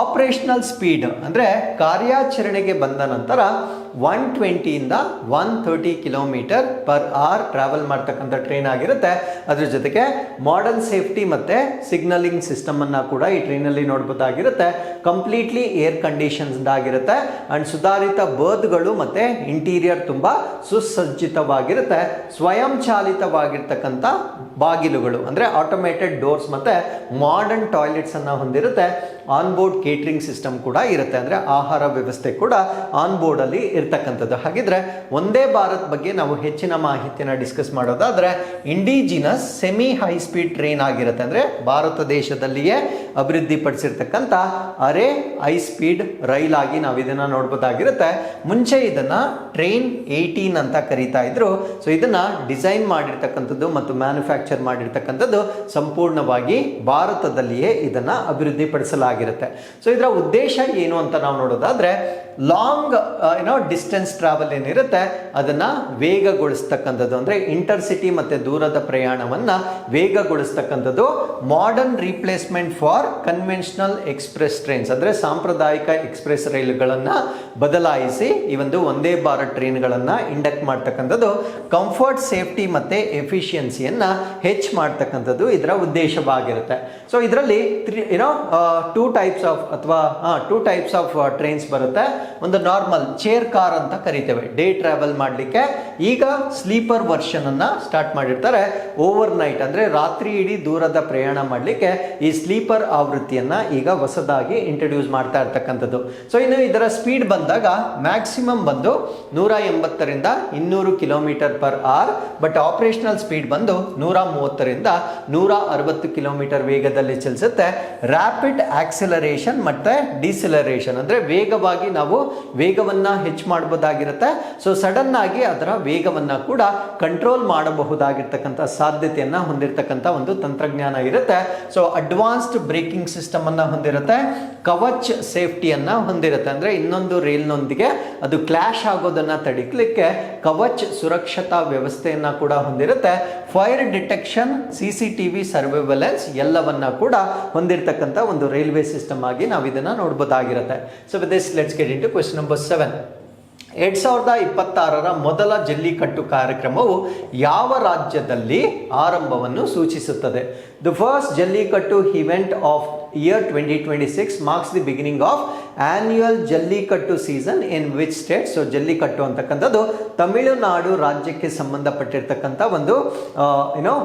S1: ಆಪರೇಷನಲ್ ಸ್ಪೀಡ್ ಅಂದ್ರೆ ಕಾರ್ಯಾಚರಣೆಗೆ ಬಂದ ನಂತರ 120 ಇಂದ 130 ಕಿಲೋಮೀಟರ್ ಪರ್ ಅವರ್ ಟ್ರಾವೆಲ್ ಮಾಡ್ತಕ್ಕಂಥ ಟ್ರೈನ್ ಆಗಿರುತ್ತೆ. ಅದ್ರ ಜೊತೆಗೆ ಮಾಡರ್ನ್ ಸೇಫ್ಟಿ ಮತ್ತೆ ಸಿಗ್ನಲಿಂಗ್ ಸಿಸ್ಟಮ್ ಅನ್ನ ಕೂಡ ಈ ಟ್ರೈನ್ ಅಲ್ಲಿ ನೋಡಬಹುದಾಗಿರುತ್ತೆ. ಕಂಪ್ಲೀಟ್ಲಿ ಏರ್ ಕಂಡೀಷನ್ಸ್ ಆಗಿರುತ್ತೆ ಅಂಡ್ ಸುಧಾರಿತ ಬರ್ತ್ಗಳು ಮತ್ತೆ ಇಂಟೀರಿಯರ್ ತುಂಬಾ ಸುಸಜ್ಜಿತವಾಗಿರುತ್ತೆ. ಸ್ವಯಂ ಚಾಲಿತವಾಗಿರ್ತಕ್ಕಂಥ ಬಾಗಿಲುಗಳು ಅಂದ್ರೆ ಆಟೋಮೇಟೆಡ್ ಡೋರ್ಸ್ ಮತ್ತೆ ಮಾಡರ್ನ್ ಟಾಯ್ಲೆಟ್ಸ್ ಅನ್ನ ಹೊಂದಿರುತ್ತೆ. ಆನ್ ಬೋರ್ಡ್ ಕೇಟರಿಂಗ್ ಸಿಸ್ಟಮ್ ಕೂಡ ಇರುತ್ತೆ, ಅಂದ್ರೆ ಆಹಾರ ವ್ಯವಸ್ಥೆ ಕೂಡ ಆನ್ ಬೋರ್ಡ್ ಅಲ್ಲಿ ಇರ್ತಕ್ಕಂಥದ್ದು. ಹಾಗಿದ್ರೆ ಒಂದೇ ಭಾರತ್ ಬಗ್ಗೆ ನಾವು ಹೆಚ್ಚಿನ ಮಾಹಿತಿನ ಡಿಸ್ಕಸ್ ಮಾಡೋದಾದ್ರೆ indigenous semi high speed train ಆಗಿರುತ್ತೆ, ಅಂದ್ರೆ ಭಾರತ ದೇಶದಲ್ಲಿಯೇ ಅಭಿವೃದ್ಧಿ ಪಡಿಸಿರ್ತಕ್ಕಂಥ ಅರೆ ಹೈ ಸ್ಪೀಡ್ ರೈಲ್ ಆಗಿ ನಾವು ಇದನ್ನ ನೋಡಬಹುದಾಗಿರುತ್ತೆ. ಮುಂಚೆ ಇದನ್ನ ಟ್ರೈನ್ 18 ಅಂತ ಕರೀತಾ ಇದ್ರು. ಸೊ ಇದನ್ನ ಡಿಸೈನ್ ಮಾಡಿರ್ತಕ್ಕಂಥದ್ದು ಮತ್ತು ಮ್ಯಾನುಫ್ಯಾಕ್ಚರ್ ಮಾಡಿರ್ತಕ್ಕಂಥದ್ದು ಸಂಪೂರ್ಣವಾಗಿ ಭಾರತದಲ್ಲಿಯೇ ಇದನ್ನ ಅಭಿವೃದ್ಧಿ ಪಡಿಸಲಾಗಿರುತ್ತೆ. ಸೊ ಇದರ ಉದ್ದೇಶ ಏನು ಅಂತ ನಾವು ನೋಡೋದಾದ್ರೆ ಲಾಂಗ್ ಡಿಸ್ಟೆನ್ಸ್ ಟ್ರಾವೆಲ್ ಏನಿರುತ್ತೆ ಅದನ್ನ ವೇಗಗೊಳಿಸ್ತಕ್ಕಂಥದ್ದು, ಅಂದ್ರೆ ಇಂಟರ್ ಸಿಟಿ ಮತ್ತು ದೂರದ ಪ್ರಯಾಣವನ್ನು ವೇಗಗೊಳಿಸ್ತಕ್ಕಂಥದ್ದು. Modern replacement for conventional express trains, ಅಂದರೆ ಸಾಂಪ್ರದಾಯಿಕ ಎಕ್ಸ್ಪ್ರೆಸ್ ರೈಲುಗಳನ್ನು ಬದಲಾಯಿಸಿ ಈ ಒಂದು ವಂದೇ ಭಾರತ್ ಟ್ರೈನ್ಗಳನ್ನು ಇಂಡಕ್ಟ್ ಮಾಡ್ತಕ್ಕಂಥದ್ದು. ಕಂಫರ್ಟ್, ಸೇಫ್ಟಿ ಮತ್ತು ಎಫಿಷಿಯನ್ಸಿಯನ್ನು ಹೆಚ್ಚು ಮಾಡ್ತಕ್ಕಂಥದ್ದು ಇದರ ಉದ್ದೇಶವಾಗಿರುತ್ತೆ. ಸೊ ಇದರಲ್ಲಿ ಟೂ ಟೈಪ್ಸ್ ಆಫ್ ಟ್ರೈನ್ಸ್ ಬರುತ್ತೆ. ಒಂದು ನಾರ್ಮಲ್ ಚೇರ್ ಕಾರ್ ಅಂತ ಕರಿತೇವೆ, ಡೇ ಟ್ರಾವೆಲ್ ಮಾಡಲಿಕ್ಕೆ. ಈಗ ಸ್ಲೀಪರ್ ವರ್ಷನ್ ಅನ್ನ ಸ್ಟಾರ್ಟ್ ಮಾಡಿರ್ತಾರೆ. ಓವರ್ ನೈಟ್ ಅಂದರೆ ರಾತ್ರಿ ಇಡೀ ದೂರದ ಪ್ರಯಾಣ ಮಾಡಲಿಕ್ಕೆ ಈ ಸ್ಲೀಪರ್ ಆವೃತ್ತಿಯನ್ನ ಈಗ ಹೊಸದಾಗಿ ಇಂಟ್ರೊಡ್ಯೂಸ್ ಮಾಡ್ತಾ ಇರ್ತಕ್ಕಂಥದ್ದು. ಸೊ ಇನ್ನು ಇದರ ಸ್ಪೀಡ್ ಬಂದಾಗ ಮ್ಯಾಕ್ಸಿಮಮ್ ಬಂದು 180ರಿಂದ 200 kilometre per hour, but operational speed ಬಂದು 130ರಿಂದ 160 ಕಿಲೋಮೀಟರ್ ವೇಗದಲ್ಲಿ ಚಲಿಸುತ್ತೆ. ರ್ಯಾಪಿಡ್ ಆಕ್ಸಿಲರೇಷನ್ ಮತ್ತೆ ಡಿಸಿಲರೇಷನ್, ಅಂದ್ರೆ ವೇಗವಾಗಿ ನಾವು ವೇಗವನ್ನ ಹೆಚ್ಚು ಮಾಡಬಹುದಾಗಿರುತ್ತೆ. ಸೊ ಸಡನ್ ಆಗಿ ಅದರ ವೇಗವನ್ನ ಕೂಡ ಕಂಟ್ರೋಲ್ ಮಾಡಬಹುದಾಗಿರ್ತಕ್ಕಂಥ ಸಾಧ್ಯತೆಯನ್ನ ಹೊಂದಿರತಕ್ಕಂಥ ಒಂದು ತಂತ್ರಜ್ಞಾನ ಇರುತ್ತೆ. ಸೊ ಅಡ್ವಾನ್ಸ್ಡ್ ಬ್ರೇಕಿಂಗ್ ಸಿಸ್ಟಮ್ ಅನ್ನ ಹೊಂದಿರುತ್ತೆ. ಕವಚ್ ಸೇಫ್ಟಿಯನ್ನ ಹೊಂದಿರುತ್ತೆ, ಅಂದ್ರೆ ಇನ್ನೊಂದು ರೈಲ್ನೊಂದಿಗೆ ಅದು ಕ್ಲಾಶ್ ಆಗೋದನ್ನ ತಡಿಲಿಕ್ಕೆ ಕವಚ್ ಸುರಕ್ಷತಾ ವ್ಯವಸ್ಥೆಯನ್ನ ಕೂಡ ಹೊಂದಿರುತ್ತೆ. ಫೈರ್ ಡಿಟೆಕ್ಷನ್, CCTV ಸರ್ವೈಲೆನ್ಸ್ ಎಲ್ಲವನ್ನ ಕೂಡ ಹೊಂದಿರತಕ್ಕಂಥ ಒಂದು ರೈಲ್ವೆ ಸಿಸ್ಟಮ್ ಆಗಿ ನಾವು ಇದನ್ನ ನೋಡಬಹುದಾಗಿರುತ್ತೆ. So with this let's get into question number 7. 2026ರ ಮೊದಲ ಜಲ್ಲಿಕಟ್ಟು ಕಾರ್ಯಕ್ರಮವು ಯಾವ ರಾಜ್ಯದಲ್ಲಿ ಆರಂಭವನ್ನು ಸೂಚಿಸುತ್ತದೆ? The first Jallikattu event of year 2026 marks the beginning of annual Jallikattu season in which state? So Jallikattu ಅಂತಕ್ಕಂಥದ್ದು ತಮಿಳುನಾಡು ರಾಜ್ಯಕ್ಕೆ ಸಂಬಂಧಪಟ್ಟಿರ್ತಕ್ಕಂಥ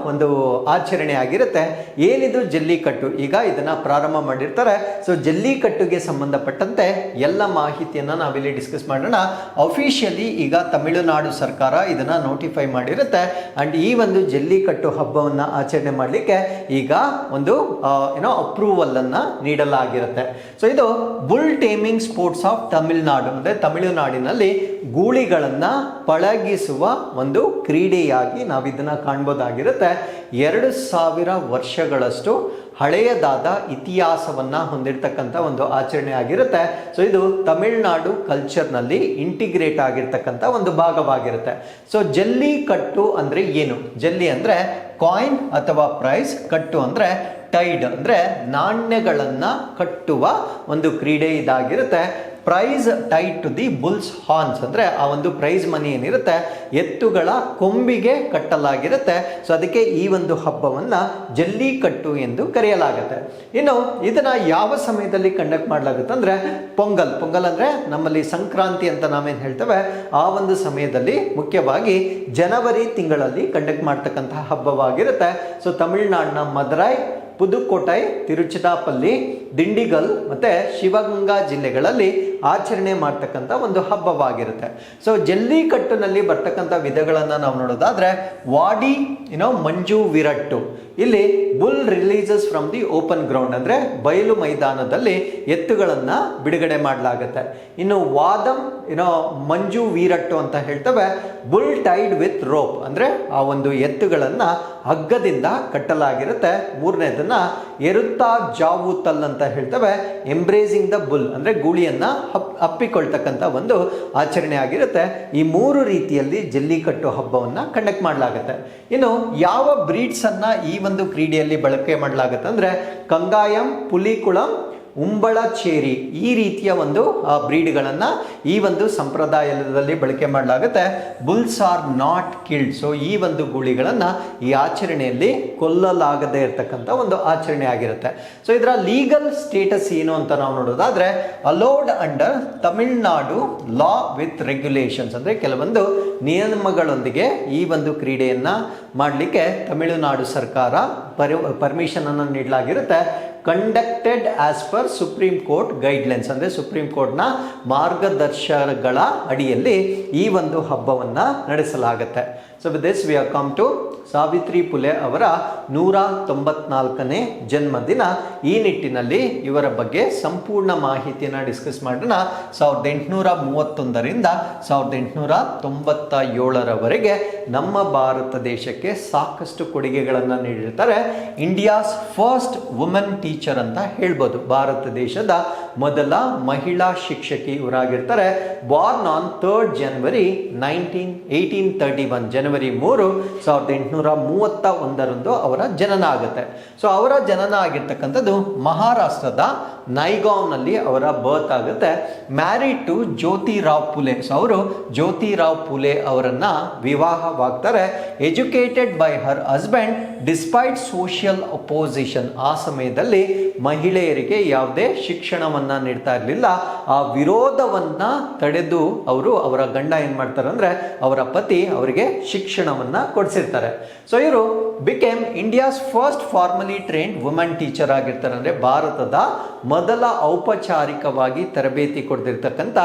S1: ಒಂದು ಆಚರಣೆ ಆಗಿರುತ್ತೆ. ಏನಿದು ಜಲ್ಲಿಕಟ್ಟು? ಈಗ ಇದನ್ನ ಪ್ರಾರಂಭ ಮಾಡಿರ್ತಾರೆ. ಸೊ ಜಲ್ಲಿಕಟ್ಟುಗೆ ಸಂಬಂಧಪಟ್ಟಂತೆ ಎಲ್ಲ ಮಾಹಿತಿಯನ್ನ ನಾವಿಲ್ಲಿ ಡಿಸ್ಕಸ್ ಮಾಡೋಣ. ಅಫಿಷಿಯಲಿ ಈಗ ತಮಿಳುನಾಡು ಸರ್ಕಾರ ಇದನ್ನ ನೋಟಿಫೈ ಮಾಡಿರುತ್ತೆ ಅಂಡ್ ಈ ಒಂದು ಜಲ್ಲಿಕಟ್ಟು ಹಬ್ಬವನ್ನ ಆಚರಣೆ ಮಾಡಲಿಕ್ಕೆ ಈಗ ಒಂದು ಅಪ್ರೂವಲ್ ಅನ್ನ ನೀಡಲಾಗಿರುತ್ತೆ. ಸೊ ಇದು bull taming sports of Tamil Nadu, ಅಂದ್ರೆ ತಮಿಳುನಾಡಿನಲ್ಲಿ ಗೂಳಿಗಳನ್ನ ಪಳಗಿಸುವ ಒಂದು ಕ್ರೀಡೆಯಾಗಿ ನಾವಿದನ್ನ ಕಾಣಬಹುದಾಗಿರುತ್ತೆ. 2000 ವರ್ಷಗಳಷ್ಟು ಹಳೆಯದಾದ ಇತಿಹಾಸವನ್ನ ಹೊಂದಿರತಕ್ಕಂಥ ಒಂದು ಆಚರಣೆ ಆಗಿರುತ್ತೆ. ಸೊ ಇದು ತಮಿಳುನಾಡು ಕಲ್ಚರ್ನಲ್ಲಿ ಇಂಟಿಗ್ರೇಟ್ ಆಗಿರ್ತಕ್ಕಂಥ ಒಂದು ಭಾಗವಾಗಿರುತ್ತೆ. ಸೊ ಜಲ್ಲಿಕಟ್ಟು ಅಂದ್ರೆ ಏನು? ಜಲ್ಲಿ ಅಂದ್ರೆ ಕಾಯಿನ್ ಅಥವಾ ಪ್ರೈಸ್, ಕಟ್ಟು ಅಂದ್ರೆ ಟೈಡ್ ಅಂದ್ರೆ ನಾಣ್ಯಗಳನ್ನ ಕಟ್ಟುವ ಒಂದು ಕ್ರೀಡೆ ಇದಾಗಿರುತ್ತೆ. Price tied to the bull's horns, ಅಂದ್ರೆ ಆ ಒಂದು ಪ್ರೈಸ್ ಮನಿ ಏನಿರುತ್ತೆ ಎತ್ತುಗಳ ಕೊಂಬಿಗೆ ಕಟ್ಟಲಾಗಿರುತ್ತೆ. ಸೊ ಅದಕ್ಕೆ ಈ ಒಂದು ಹಬ್ಬವನ್ನ ಜಲ್ಲಿಕಟ್ಟು ಎಂದು ಕರೆಯಲಾಗುತ್ತೆ. ಇನ್ನು ಇದನ್ನ ಯಾವ ಸಮಯದಲ್ಲಿ ಕಂಡಕ್ಟ್ ಮಾಡಲಾಗುತ್ತೆ ಅಂದ್ರೆ ಪೊಂಗಲ್ ಅಂದ್ರೆ ನಮ್ಮಲ್ಲಿ ಸಂಕ್ರಾಂತಿ ಅಂತ ನಾವೇನು ಹೇಳ್ತೇವೆ, ಆ ಒಂದು ಸಮಯದಲ್ಲಿ ಮುಖ್ಯವಾಗಿ ಜನವರಿ ತಿಂಗಳಲ್ಲಿ ಕಂಡಕ್ಟ್ ಮಾಡ್ತಕ್ಕಂತಹ ಹಬ್ಬವಾಗಿರುತ್ತೆ. ಸೊ ತಮಿಳುನಾಡಿನ ಮದುರೈ, ಪುದುಕೋಟೈ, ತಿರುಚಿರಾಪಲ್ಲಿ, ದಿಂಡಿಗಲ್ ಮತ್ತೆ ಶಿವಗಂಗಾ ಜಿಲ್ಲೆಗಳಲ್ಲಿ ಆಚರಣೆ ಮಾಡ್ತಕ್ಕಂಥ ಒಂದು ಹಬ್ಬವಾಗಿರುತ್ತೆ. ಸೊ ಜಲ್ಲಿಕಟ್ಟಿನಲ್ಲಿ ಬರ್ತಕ್ಕಂಥ ವಿಧಗಳನ್ನು ನಾವು ನೋಡೋದಾದ್ರೆ ವಾಡಿ ಮಂಜು ವಿರಟ್ಟು, ಇಲ್ಲಿ bull releases from the open ground, ಅಂದ್ರೆ ಬಯಲು ಮೈದಾನದಲ್ಲಿ ಎತ್ತುಗಳನ್ನ ಬಿಡುಗಡೆ ಮಾಡಲಾಗುತ್ತೆ. ಇನ್ನು ವಾದಂ ಮಂಜು ವೀರಟ್ಟು ಅಂತ ಹೇಳ್ತೇವೆ, ಬುಲ್ ಟೈಡ್ ವಿತ್ ರೋಪ್, ಅಂದ್ರೆ ಆ ಒಂದು ಎತ್ತುಗಳನ್ನ ಹಗ್ಗದಿಂದ ಕಟ್ಟಲಾಗಿರುತ್ತೆ. ಮೂರನೇದನ್ನ ಎರುತ್ತಾ ಜಾವುತಲ್ ಅಂತ ಹೇಳ್ತೇವೆ, ಎಂಬ್ರೇಸಿಂಗ್ ದ ಬುಲ್, ಅಂದ್ರೆ ಗೂಳಿಯನ್ನ ಅಪ್ಪಿಕೊಳ್ತಕ್ಕಂಥ ಒಂದು ಆಚರಣೆ ಆಗಿರುತ್ತೆ. ಈ 3 ರೀತಿಯಲ್ಲಿ ಜಲ್ಲಿಕಟ್ಟು ಹಬ್ಬವನ್ನ ಕಂಡಕ್ಟ್ ಮಾಡಲಾಗುತ್ತೆ. ಇನ್ನು ಯಾವ ಬ್ರೀಡ್ಸ್ ಅನ್ನ ಈ ಒಂದು ಕ್ರೀಡೆಯಲ್ಲಿ ಬಳಕೆ ಮಾಡಲಾಗುತ್ತೆ ಅಂದ್ರೆ ಕಂಗಾಯಂ, ಪುಲಿಕುಳಂ, ಉಂಬಳಚೇರಿ, ಈ ರೀತಿಯ ಒಂದು ಬ್ರೀಡ್ಗಳನ್ನ ಈ ಒಂದು ಸಂಪ್ರದಾಯದಲ್ಲಿ ಬಳಕೆ ಮಾಡಲಾಗುತ್ತೆ. Bulls are not killed, so ಈ ಒಂದು ಗೂಳಿಗಳನ್ನ ಈ ಆಚರಣೆಯಲ್ಲಿ ಕೊಲ್ಲಲಾಗದೇ ಇರತಕ್ಕಂಥ ಒಂದು ಆಚರಣೆ ಆಗಿರುತ್ತೆ. ಸೊ ಇದರ ಲೀಗಲ್ ಸ್ಟೇಟಸ್ ಏನು ಅಂತ ನಾವು ನೋಡೋದಾದ್ರೆ allowed under Tamil Nadu law with regulations, ಅಂದ್ರೆ ಕೆಲವೊಂದು ನಿಯಮಗಳೊಂದಿಗೆ ಈ ಒಂದು ಕ್ರೀಡೆಯನ್ನ ಮಾಡಲಿಕ್ಕೆ ತಮಿಳುನಾಡು ಸರ್ಕಾರ ಪರ್ಮಿಷನ್ ಅನ್ನು ನೀಡಲಾಗಿರುತ್ತೆ. Conducted as per supreme court guidelines, ಅಂದ್ರೆ ಸುಪ್ರೀಂ ಕೋರ್ಟ್ನ ಮಾರ್ಗದರ್ಶನಗಳ ಅಡಿಯಲ್ಲಿ ಈ ಒಂದು ಹಬ್ಬವನ್ನ ನಡೆಸಲಾಗುತ್ತೆ. So with this we have come to Savitri Phule ಅವರ 194ನೇ ಜನ್ಮದಿನ. ಈ ನಿಟ್ಟಿನಲ್ಲಿ ಇವರ ಬಗ್ಗೆ ಸಂಪೂರ್ಣ ಮಾಹಿತಿಯನ್ನು ಡಿಸ್ಕಸ್ ಮಾಡೋಣ. 1831ರಿಂದ 1897ರವರೆಗೆ ನಮ್ಮ ಭಾರತ ದೇಶಕ್ಕೆ ಸಾಕಷ್ಟು ಕೊಡುಗೆಗಳನ್ನು ನೀಡಿರ್ತಾರೆ. ಇಂಡಿಯಾಸ್ ಫಸ್ಟ್ ವುಮೆನ್ ಟೀಚರ್ ಅಂತ ಹೇಳ್ಬೋದು. ಭಾರತ ದೇಶದ ಮೊದಲ ಮಹಿಳಾ ಶಿಕ್ಷಕಿ ಇವರಾಗಿರ್ತಾರೆ. ಬಾರ್ನ್ ಆನ್ 3rd ಜನವರಿ 1831, ಜನವರಿ 3, 1831 ಅವರ ಜನನ ಆಗುತ್ತೆ. ಸೊ ಅವರ ಜನನ ಆಗಿರ್ತಕ್ಕಂಥದ್ದು ಮಹಾರಾಷ್ಟ್ರದ ನೈಗಾವ್ನಲ್ಲಿ ಅವರ ಬರ್ತ್ ಆಗುತ್ತೆ. Married to Jyotirao Phule. So ಅವರು ಜ್ಯೋತಿರಾವ್ ಫುಲೆ ಅವರನ್ನ ವಿವಾಹವಾಗ್ತಾರೆ. Educated by her husband despite social opposition. ಆ ಸಮಯದಲ್ಲಿ ಮಹಿಳೆಯರಿಗೆ ಯಾವುದೇ ಶಿಕ್ಷಣವನ್ನ ನೀಡ್ತಾ ಇರಲಿಲ್ಲ. ಆ ವಿರೋಧವನ್ನ ತಡೆದು ಅವರ ಗಂಡ ಏನ್ ಮಾಡ್ತಾರೆ ಅಂದ್ರೆ ಅವರ ಪತಿ ಅವರಿಗೆ ಶಿಕ್ಷಣವನ್ನ ಕೊಡಿಸಿರ್ತಾರೆ. ಸೊ ಇವರು became India's first formally trained women teacher ಆಗಿರ್ತಾರೆ. ಅಂದ್ರೆ ಭಾರತದ ಮೊದಲ ಔಪಚಾರಿಕವಾಗಿ ತರಬೇತಿ ಕೊಡ್ತಿರ್ತಕ್ಕಂಥ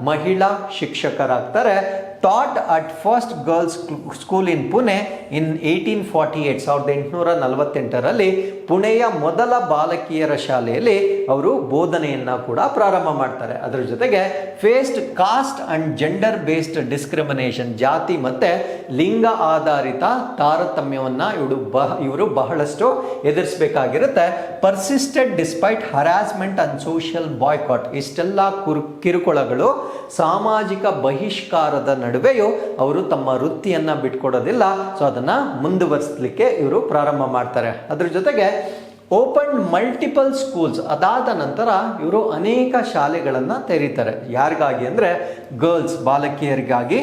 S1: ಮಹಿಳಾ ಶಿಕ್ಷಕರಾಗ್ತಾರೆ. taught at first girls school in Pune in 1848, 1848ರಲ್ಲಿ ಪುಣೆಯ ಮೊದಲ ಬಾಲಕಿಯರ ಶಾಲೆಯಲ್ಲಿ ಅವರು ಬೋಧನೆಯನ್ನ ಕೂಡ ಪ್ರಾರಂಭ ಮಾಡ್ತಾರೆ. ಅದರ ಜೊತೆಗೆ faced caste and gender based discrimination, ಜಾತಿ ಮತ್ತೆ ಲಿಂಗ ಆಧಾರಿತ ತಾರತಮ್ಯವನ್ನ ಇವರು ಬಹಳಷ್ಟು ಎದುರಿಸಬೇಕಾಗಿರುತ್ತೆ. Persisted despite harassment and social boycott. ಇಷ್ಟೆಲ್ಲ ಕಿರುಕುಳಗಳು, ಸಾಮಾಜಿಕ ಬಹಿಷ್ಕಾರದ ನಡುವೆಯೂ ಅವರು ತಮ್ಮ ವೃತ್ತಿಯನ್ನ ಬಿಟ್ಕೊಡೋದಿಲ್ಲ. ಸೊ ಅದನ್ನ ಮುಂದುವರಿಸಲಿಕ್ಕೆ ಇವರು ಪ್ರಾರಂಭ ಮಾಡ್ತಾರೆ. ಅದ್ರ ಜೊತೆಗೆ ಓಪನ್ ಮಲ್ಟಿಪಲ್ ಸ್ಕೂಲ್ಸ್. ಅದಾದ ನಂತರ ಇವರು ಅನೇಕ ಶಾಲೆಗಳನ್ನು ತೆರೀತಾರೆ. ಯಾರಿಗಾಗಿ ಅಂದರೆ ಗರ್ಲ್ಸ್, ಬಾಲಕಿಯರಿಗಾಗಿ,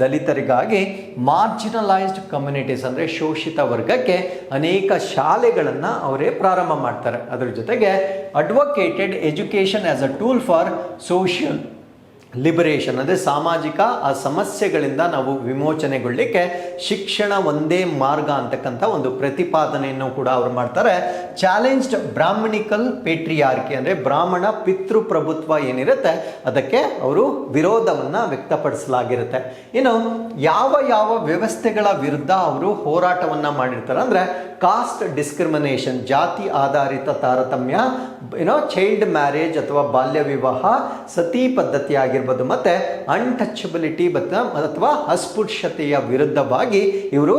S1: ದಲಿತರಿಗಾಗಿ, ಮಾರ್ಜಿನಲೈಸ್ಡ್ ಕಮ್ಯುನಿಟೀಸ್ ಅಂದರೆ ಶೋಷಿತ ವರ್ಗಕ್ಕೆ ಅನೇಕ ಶಾಲೆಗಳನ್ನು ಅವರೇ ಪ್ರಾರಂಭ ಮಾಡ್ತಾರೆ. ಅದರ ಜೊತೆಗೆ advocated education as a tool for social liberation. ಅಂದರೆ ಸಾಮಾಜಿಕ ಆ ಸಮಸ್ಯೆಗಳಿಂದ ನಾವು ವಿಮೋಚನೆಗೊಳ್ಳಿಕ್ಕೆ ಶಿಕ್ಷಣ ಒಂದೇ ಮಾರ್ಗ ಅಂತಕ್ಕಂಥ ಒಂದು ಪ್ರತಿಪಾದನೆಯನ್ನು ಕೂಡ ಅವರು ಮಾಡ್ತಾರೆ. ಚಾಲೆಂಜ್ಡ್ ಬ್ರಾಹ್ಮಣಿಕಲ್ ಪೇಟ್ರಿಯಾರ್ಕಿ ಅಂದರೆ ಬ್ರಾಹ್ಮಣ ಪಿತೃಪ್ರಭುತ್ವ ಏನಿರುತ್ತೆ ಅದಕ್ಕೆ ಅವರು ವಿರೋಧವನ್ನು ವ್ಯಕ್ತಪಡಿಸಲಾಗಿರುತ್ತೆ. ಇನ್ನು ಯಾವ ವ್ಯವಸ್ಥೆಗಳ ವಿರುದ್ಧ ಅವರು ಹೋರಾಟವನ್ನು ಮಾಡಿರ್ತಾರೆ ಅಂದರೆ ಕಾಸ್ಟ್ ಡಿಸ್ಕ್ರಿಮಿನೇಷನ್, ಜಾತಿ ಆಧಾರಿತ ತಾರತಮ್ಯ, ಚೈಲ್ಡ್ ಮ್ಯಾರೇಜ್ ಅಥವಾ ಬಾಲ್ಯ ವಿವಾಹ, ಸತಿ ಪದ್ಧತಿ ಆಗಿರ್ಬೋದು, ಮತ್ತೆ ಅನ್ಟಚಬಿಲಿಟಿ ಅಥವಾ ಅಸ್ಪೃಶ್ಯತೆಯ ವಿರುದ್ಧವಾಗಿ ಇವರು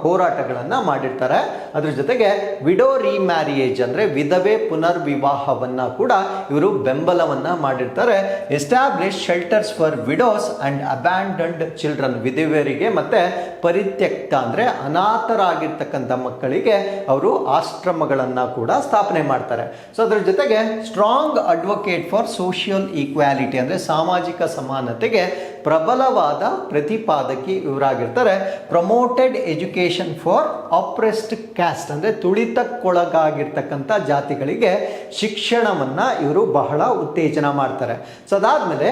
S1: ಹೋರಾಟಗಳನ್ನ ಮಾಡಿರ್ತಾರೆ. ಅದ್ರ ಜೊತೆಗೆ ವಿಡೋ ರಿಮ್ಯಾರಿಯೇಜ್ ಅಂದ್ರೆ ವಿಧವೆ ಪುನರ್ವಿವಾಹವನ್ನ ಕೂಡ ಇವರು ಬೆಂಬಲವನ್ನ ಮಾಡಿರ್ತಾರೆ. Establish shelters for widows and abandoned children, ವಿಧವೆಯರಿಗೆ ಮತ್ತೆ ಪರಿತ್ಯಕ್ತ ಅಂದ್ರೆ ಅನಾಥರಾಗಿರ್ತಕ್ಕಂಥ ಮಕ್ಕಳಿಗೆ ಅವರು ಆಶ್ರಮಗಳನ್ನ ಕೂಡ ಸ್ಥಾಪನೆ ಮಾಡ್ತಾರೆ. ಸೊ ಅದ್ರ ಜೊತೆಗೆ strong advocate for social equality ಅಂದ್ರೆ ಸಾಮಾಜಿಕ ಸಮಾನತೆಗೆ ಪ್ರಬಲವಾದ ಪ್ರತಿಪಾದಕಿ ಇವರಾಗಿರ್ತಾರೆ. Promoted education for oppressed caste ಅಂದ್ರೆ ತುಳಿತಕ್ಕೊಳಗಾಗಿರ್ತಕ್ಕಂಥ ಜಾತಿಗಳಿಗೆ ಶಿಕ್ಷಣವನ್ನ ಇವರು ಬಹಳ ಉತ್ತೇಜನ ಮಾಡ್ತಾರೆ. ಸೊ ಅದಾದ್ಮೇಲೆ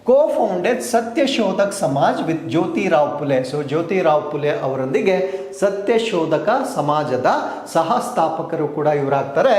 S1: co-founded Satyashodhak Samaj with Jyotirao Phule. So Jyotirao Phule ಅವರೊಂದಿಗೆ ಸತ್ಯಶೋಧಕ ಸಮಾಜದ ಸಹಸ್ಥಾಪಕರು ಕೂಡ ಇವರಾಗ್ತಾರೆ.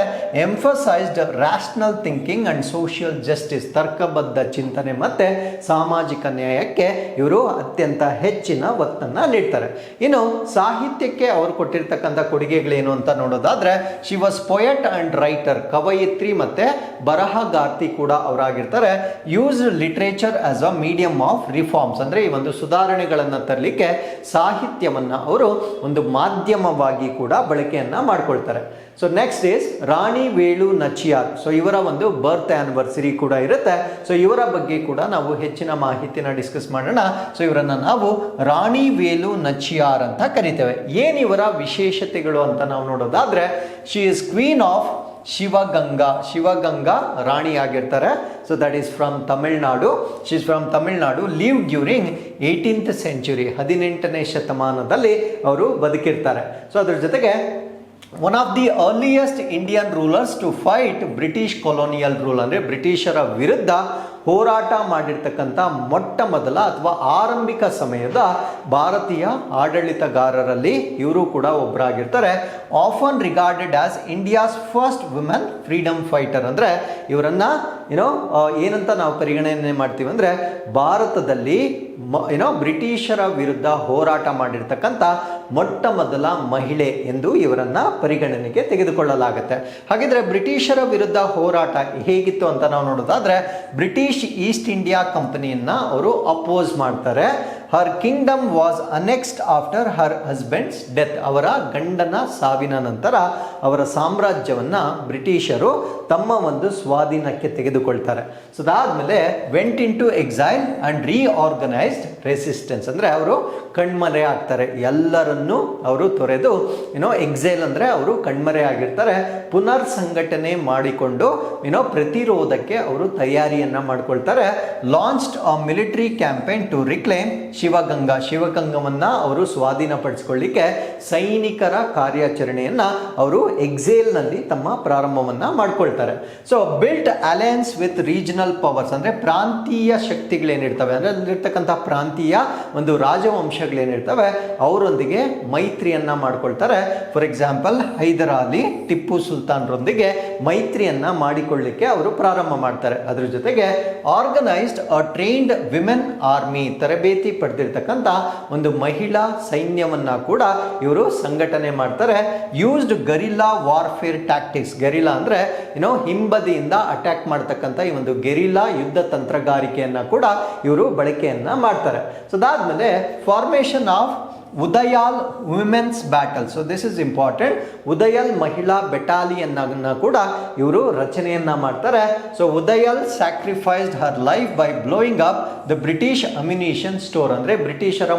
S1: Emphasized rational thinking and social justice, ತರ್ಕಬದ್ಧ ಚಿಂತನೆ ಮತ್ತೆ ಸಾಮಾಜಿಕ ನ್ಯಾಯಕ್ಕೆ ಇವರು ಅತ್ಯಂತ ಹೆಚ್ಚಿನ ಒತ್ತನ್ನು ನೀಡ್ತಾರೆ. ಇನ್ನು ಸಾಹಿತ್ಯಕ್ಕೆ ಅವರು ಕೊಟ್ಟಿರ್ತಕ್ಕಂಥ ಕೊಡುಗೆಗಳೇನು ಅಂತ ನೋಡೋದಾದ್ರೆ she was poet and writer, ಕವಯಿತ್ರಿ ಮತ್ತೆ ಬರಹಗಾರ್ತಿ ಕೂಡ ಅವರಾಗಿರ್ತಾರೆ. Use literature as a medium of reforms ಅಂದ್ರೆ ಈ ಒಂದು ಸುಧಾರಣೆಗಳನ್ನು ತರಲಿಕ್ಕೆ ಸಾಹಿತ್ಯವನ್ನ ಅವರು ಒಂದು ಮಾಧ್ಯಮವಾಗಿ ಕೂಡ ಬಳಕೆಯನ್ನ ಮಾಡ್ಕೊಳ್ತಾರೆ. So next is Rani Velu Nachiyar. So ಇವರ ಒಂದು ಬರ್ತ್ ಆನಿವರ್ಸರಿ ಕೂಡ ಇರುತ್ತೆ. ಸೊ ಇವರ ಬಗ್ಗೆ ಕೂಡ ನಾವು ಹೆಚ್ಚಿನ ಮಾಹಿತಿನ ಡಿಸ್ಕಸ್ ಮಾಡೋಣ. ಸೊ ಇವರನ್ನ ನಾವು ರಾಣಿ ವೇಲು ನಚಿಯಾರ್ ಅಂತ ಕರಿತೇವೆ. ಏನ್ ಇವರ ವಿಶೇಷತೆಗಳು ಅಂತ ನಾವು ನೋಡೋದಾದ್ರೆ she is queen of Sivaganga ರಾಣಿ ಆಗಿರ್ತಾರೆ. So that is from Tamil Nadu. She is from Tamil Nadu. Live during 18th century, 18ನೇ ಶತಮಾನದಲ್ಲಿ ಅವರು ಬದುಕಿರ್ತಾರೆ. ಸೊ ಅದ್ರ ಜೊತೆಗೆ one of the earliest Indian rulers to fight British colonial rule ಅಂದರೆ ಬ್ರಿಟಿಷರ ವಿರುದ್ಧ ಹೋರಾಟ ಮಾಡಿರ್ತಕ್ಕಂಥ ಮೊಟ್ಟ ಮೊದಲ ಅಥವಾ ಆರಂಭಿಕ ಸಮಯದ ಭಾರತೀಯ ಆಡಳಿತಗಾರರಲ್ಲಿ ಇವರು ಕೂಡ ಒಬ್ಬರಾಗಿರ್ತಾರೆ. Often regarded as India's first women freedom fighter ಅಂದರೆ ಇವರನ್ನ ಏನಂತ ನಾವು ಪರಿಗಣನೆ ಮಾಡ್ತೀವಿ ಅಂದರೆ ಭಾರತದಲ್ಲಿ ಬ್ರಿಟಿಷರ ವಿರುದ್ಧ ಹೋರಾಟ ಮಾಡಿರ್ತಕ್ಕಂಥ ಮೊಟ್ಟ ಮೊದಲ ಮಹಿಳೆ ಎಂದು ಇವರನ್ನ ಪರಿಗಣನೆಗೆ ತೆಗೆದುಕೊಳ್ಳಲಾಗುತ್ತೆ. ಹಾಗಿದ್ರೆ ಬ್ರಿಟಿಷರ ವಿರುದ್ಧ ಹೋರಾಟ ಹೇಗಿತ್ತು ಅಂತ ನಾವು ನೋಡೋದಾದ್ರೆ ಬ್ರಿಟಿಷ್ ಈಸ್ಟ್ ಇಂಡಿಯಾ ಕಂಪನಿಯನ್ನ ಅವರು ಅಪೋಸ್ ಮಾಡ್ತಾರೆ. Her kingdom was annexed after her husband's death. ಅವರ ಗಂಡನ ಸಾವಿನ ನಂತರ ಅವರ ಸಾಮ್ರಾಜ್ಯವನ್ನ ಬ್ರಿಟಿಷರು ತಮ್ಮ ಒಂದು ಸ್ವಾಧೀನಕ್ಕೆ ತೆಗೆದುಕೊಳ್ತಾರೆ. ಸೊ ಅದಾದ್ಮೇಲೆ went in to exile and reorganized resistance. ಅಂದ್ರೆ ಅವರು ಕಣ್ಮರೆ ಆಗ್ತಾರೆ, ಎಲ್ಲರನ್ನೂ ಅವರು ತೊರೆದು ಎಕ್ಸೈಲ್ ಅಂದ್ರೆ ಅವರು ಕಣ್ಮರೆ ಆಗಿರ್ತಾರೆ. ಪುನರ್ ಸಂಘಟನೆ ಮಾಡಿಕೊಂಡು ಪ್ರತಿರೋಧಕ್ಕೆ ಅವರು ತಯಾರಿಯನ್ನ ಮಾಡ್ಕೊಳ್ತಾರೆ. Launched a military campaign to reclaim Sivaganga. ಶಿವಗಂಗವನ್ನ ಅವರು ಸ್ವಾಧೀನಪಡಿಸಿಕೊಳ್ಳಿಕ್ಕೆ ಸೈನಿಕರ ಕಾರ್ಯಾಚರಣೆಯನ್ನ ಅವರು ಎಕ್ಸೇಲ್ ನಲ್ಲಿ ತಮ್ಮ ಪ್ರಾರಂಭವನ್ನ ಮಾಡ್ಕೊಳ್ತಾರೆ. So built alliance with regional powers. ಅಂದ್ರೆ ಪ್ರಾಂತೀಯ ಶಕ್ತಿಗಳೇನಿರ್ತವೆ, ಅಂದ್ರೆ ಅಲ್ಲಿರ್ತಕ್ಕಂಥ ಪ್ರಾಂತೀಯ ಒಂದು ರಾಜವಂಶಗಳೇನಿರ್ತವೆ ಅವರೊಂದಿಗೆ ಮೈತ್ರಿಯನ್ನ ಮಾಡ್ಕೊಳ್ತಾರೆ. ಫಾರ್ ಎಕ್ಸಾಂಪಲ್ ಹೈದರಾಲಿ ಟಿಪ್ಪು ಸುಲ್ತಾನ್ರೊಂದಿಗೆ ಮೈತ್ರಿಯನ್ನ ಮಾಡಿಕೊಳ್ಳಿಕ್ಕೆ ಅವರು ಪ್ರಾರಂಭ ಮಾಡ್ತಾರೆ. ಅದ್ರ ಜೊತೆಗೆ organized a trained women army. ತರಬೇತಿ ಪಡೆದಿರ್ತಕ್ಕಂಥ ಒಂದು ಮಹಿಳಾ ಸೈನ್ಯವನ್ನ ಕೂಡ ಇವರು ಸಂಘಟನೆ ಮಾಡ್ತಾರೆ. Used guerrilla warfare tactics. Guerrilla ಅಂದ್ರೆ ಹಿಂಬದಿಯಿಂದ ಅಟ್ಯಾಕ್ ಮಾಡ್ತಕ್ಕಂಥ ಈ ಒಂದು ಗೆರಿಲ್ಲಾ ಯುದ್ಧ ತಂತ್ರಗಾರಿಕೆಯನ್ನ ಕೂಡ ಇವರು ಬಳಕೆಯನ್ನ ಮಾಡ್ತಾರೆ. ಸೊ ಅದಾದ್ಮೇಲೆ formation of Udayal women's battle. So this is important. Udayal ಮಹಿಳಾ ಬೆಟಾಲಿಯನ್ ಕೂಡ ಇವರು ರಚನೆಯನ್ನ ಮಾಡ್ತಾರೆ. So Udayal sacrificed her life by blowing up the British ammunition store. ಅಂದ್ರೆ ಬ್ರಿಟಿಷರ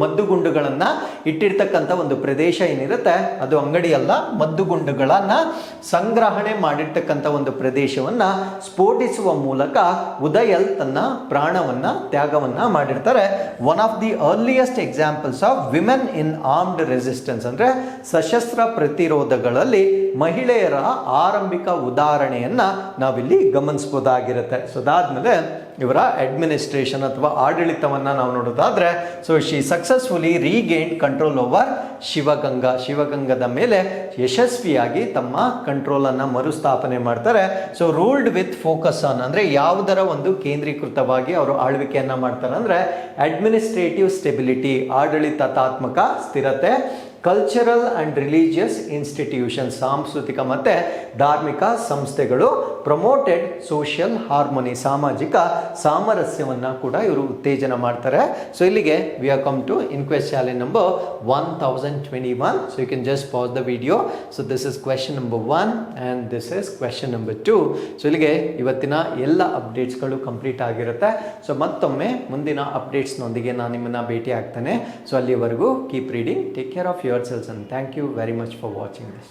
S1: ಮದ್ದುಗುಂಡುಗಳನ್ನ ಇಟ್ಟಿರ್ತಕ್ಕಂಥ ಒಂದು ಪ್ರದೇಶ ಏನಿರುತ್ತೆ ಅದು ಅಂಗಡಿ ಅಲ್ಲ, ಮದ್ದುಗುಂಡುಗಳನ್ನ ಸಂಗ್ರಹಣೆ ಮಾಡಿರ್ತಕ್ಕಂಥ ಒಂದು ಪ್ರದೇಶವನ್ನ ಸ್ಫೋಟಿಸುವ ಮೂಲಕ ಉದಯಲ್ ತನ್ನ ಪ್ರಾಣವನ್ನ ತ್ಯಾಗವನ್ನ ಮಾಡಿರ್ತಾರೆ. One of the earliest examples of women in armed resistance. ಅಂದ್ರೆ ಸಶಸ್ತ್ರ ಪ್ರತಿರೋಧಗಳಲ್ಲಿ ಮಹಿಳೆಯರ ಆರಂಭಿಕ ಉದಾಹರಣೆಯನ್ನ ನಾವಿಲ್ಲಿ ಗಮನಿಸಬಹುದಾಗಿರುತ್ತೆ. ಸೊ ಅದಾದ್ಮೇಲೆ ಇವರ ಅಡ್ಮಿನಿಸ್ಟ್ರೇಷನ್ ಅಥವಾ ಆಡಳಿತವನ್ನ ನಾವು ನೋಡೋದಾದ್ರೆ, so she successfully regain control over Sivaganga. ಶಿವಗಂಗದ ಮೇಲೆ ಯಶಸ್ವಿಯಾಗಿ ತಮ್ಮ ಕಂಟ್ರೋಲ್ ಅನ್ನ ಮರುಸ್ಥಾಪನೆ ಮಾಡ್ತಾರೆ. So ruled with focus on. ಅಂದ್ರೆ ಯಾವುದರ ಒಂದು ಕೇಂದ್ರೀಕೃತವಾಗಿ ಅವರು ಆಳ್ವಿಕೆಯನ್ನ ಮಾಡ್ತಾರೆ ಅಂದ್ರೆ ಅಡ್ಮಿನಿಸ್ಟ್ರೇಟಿವ್ ಸ್ಟೆಬಿಲಿಟಿ, ಆಡಳಿತಾತ್ಮಕ ಸ್ಥಿರತೆ, ಕಲ್ಚರಲ್ ಅಂಡ್ ರಿಲಿಜಿಯಸ್ ಇನ್ಸ್ಟಿಟ್ಯೂಷನ್, ಸಾಂಸ್ಕೃತಿಕ ಮತ್ತೆ ಧಾರ್ಮಿಕ ಸಂಸ್ಥೆಗಳು, ಪ್ರಮೋಟೆಡ್ ಸೋಷಿಯಲ್ ಹಾರ್ಮೋನಿ, ಸಾಮಾಜಿಕ ಸಾಮರಸ್ಯವನ್ನ ಕೂಡ ಇವರು ಉತ್ತೇಜನ ಮಾಡ್ತಾರೆ. ಸೊ ಇಲ್ಲಿಗೆ we are come to inquest challenge number 1021. So you can just pause the video. So this is question number 1 and this is question number 2. So ಇಲ್ಲಿಗೆ ಇವತ್ತಿನ ಎಲ್ಲ ಅಪ್ಡೇಟ್ಸ್ಗಳು ಕಂಪ್ಲೀಟ್ ಆಗಿರುತ್ತೆ. ಸೊ ಮತ್ತೊಮ್ಮೆ ಮುಂದಿನ ಅಪ್ಡೇಟ್ಸ್ನೊಂದಿಗೆ ನಾನು ನಿಮ್ಮನ್ನ ಭೇಟಿ ಆಗ್ತೇನೆ. ಸೊ ಅಲ್ಲಿವರೆಗೂ keep reading, take care of yourselves and thank you very much for watching this.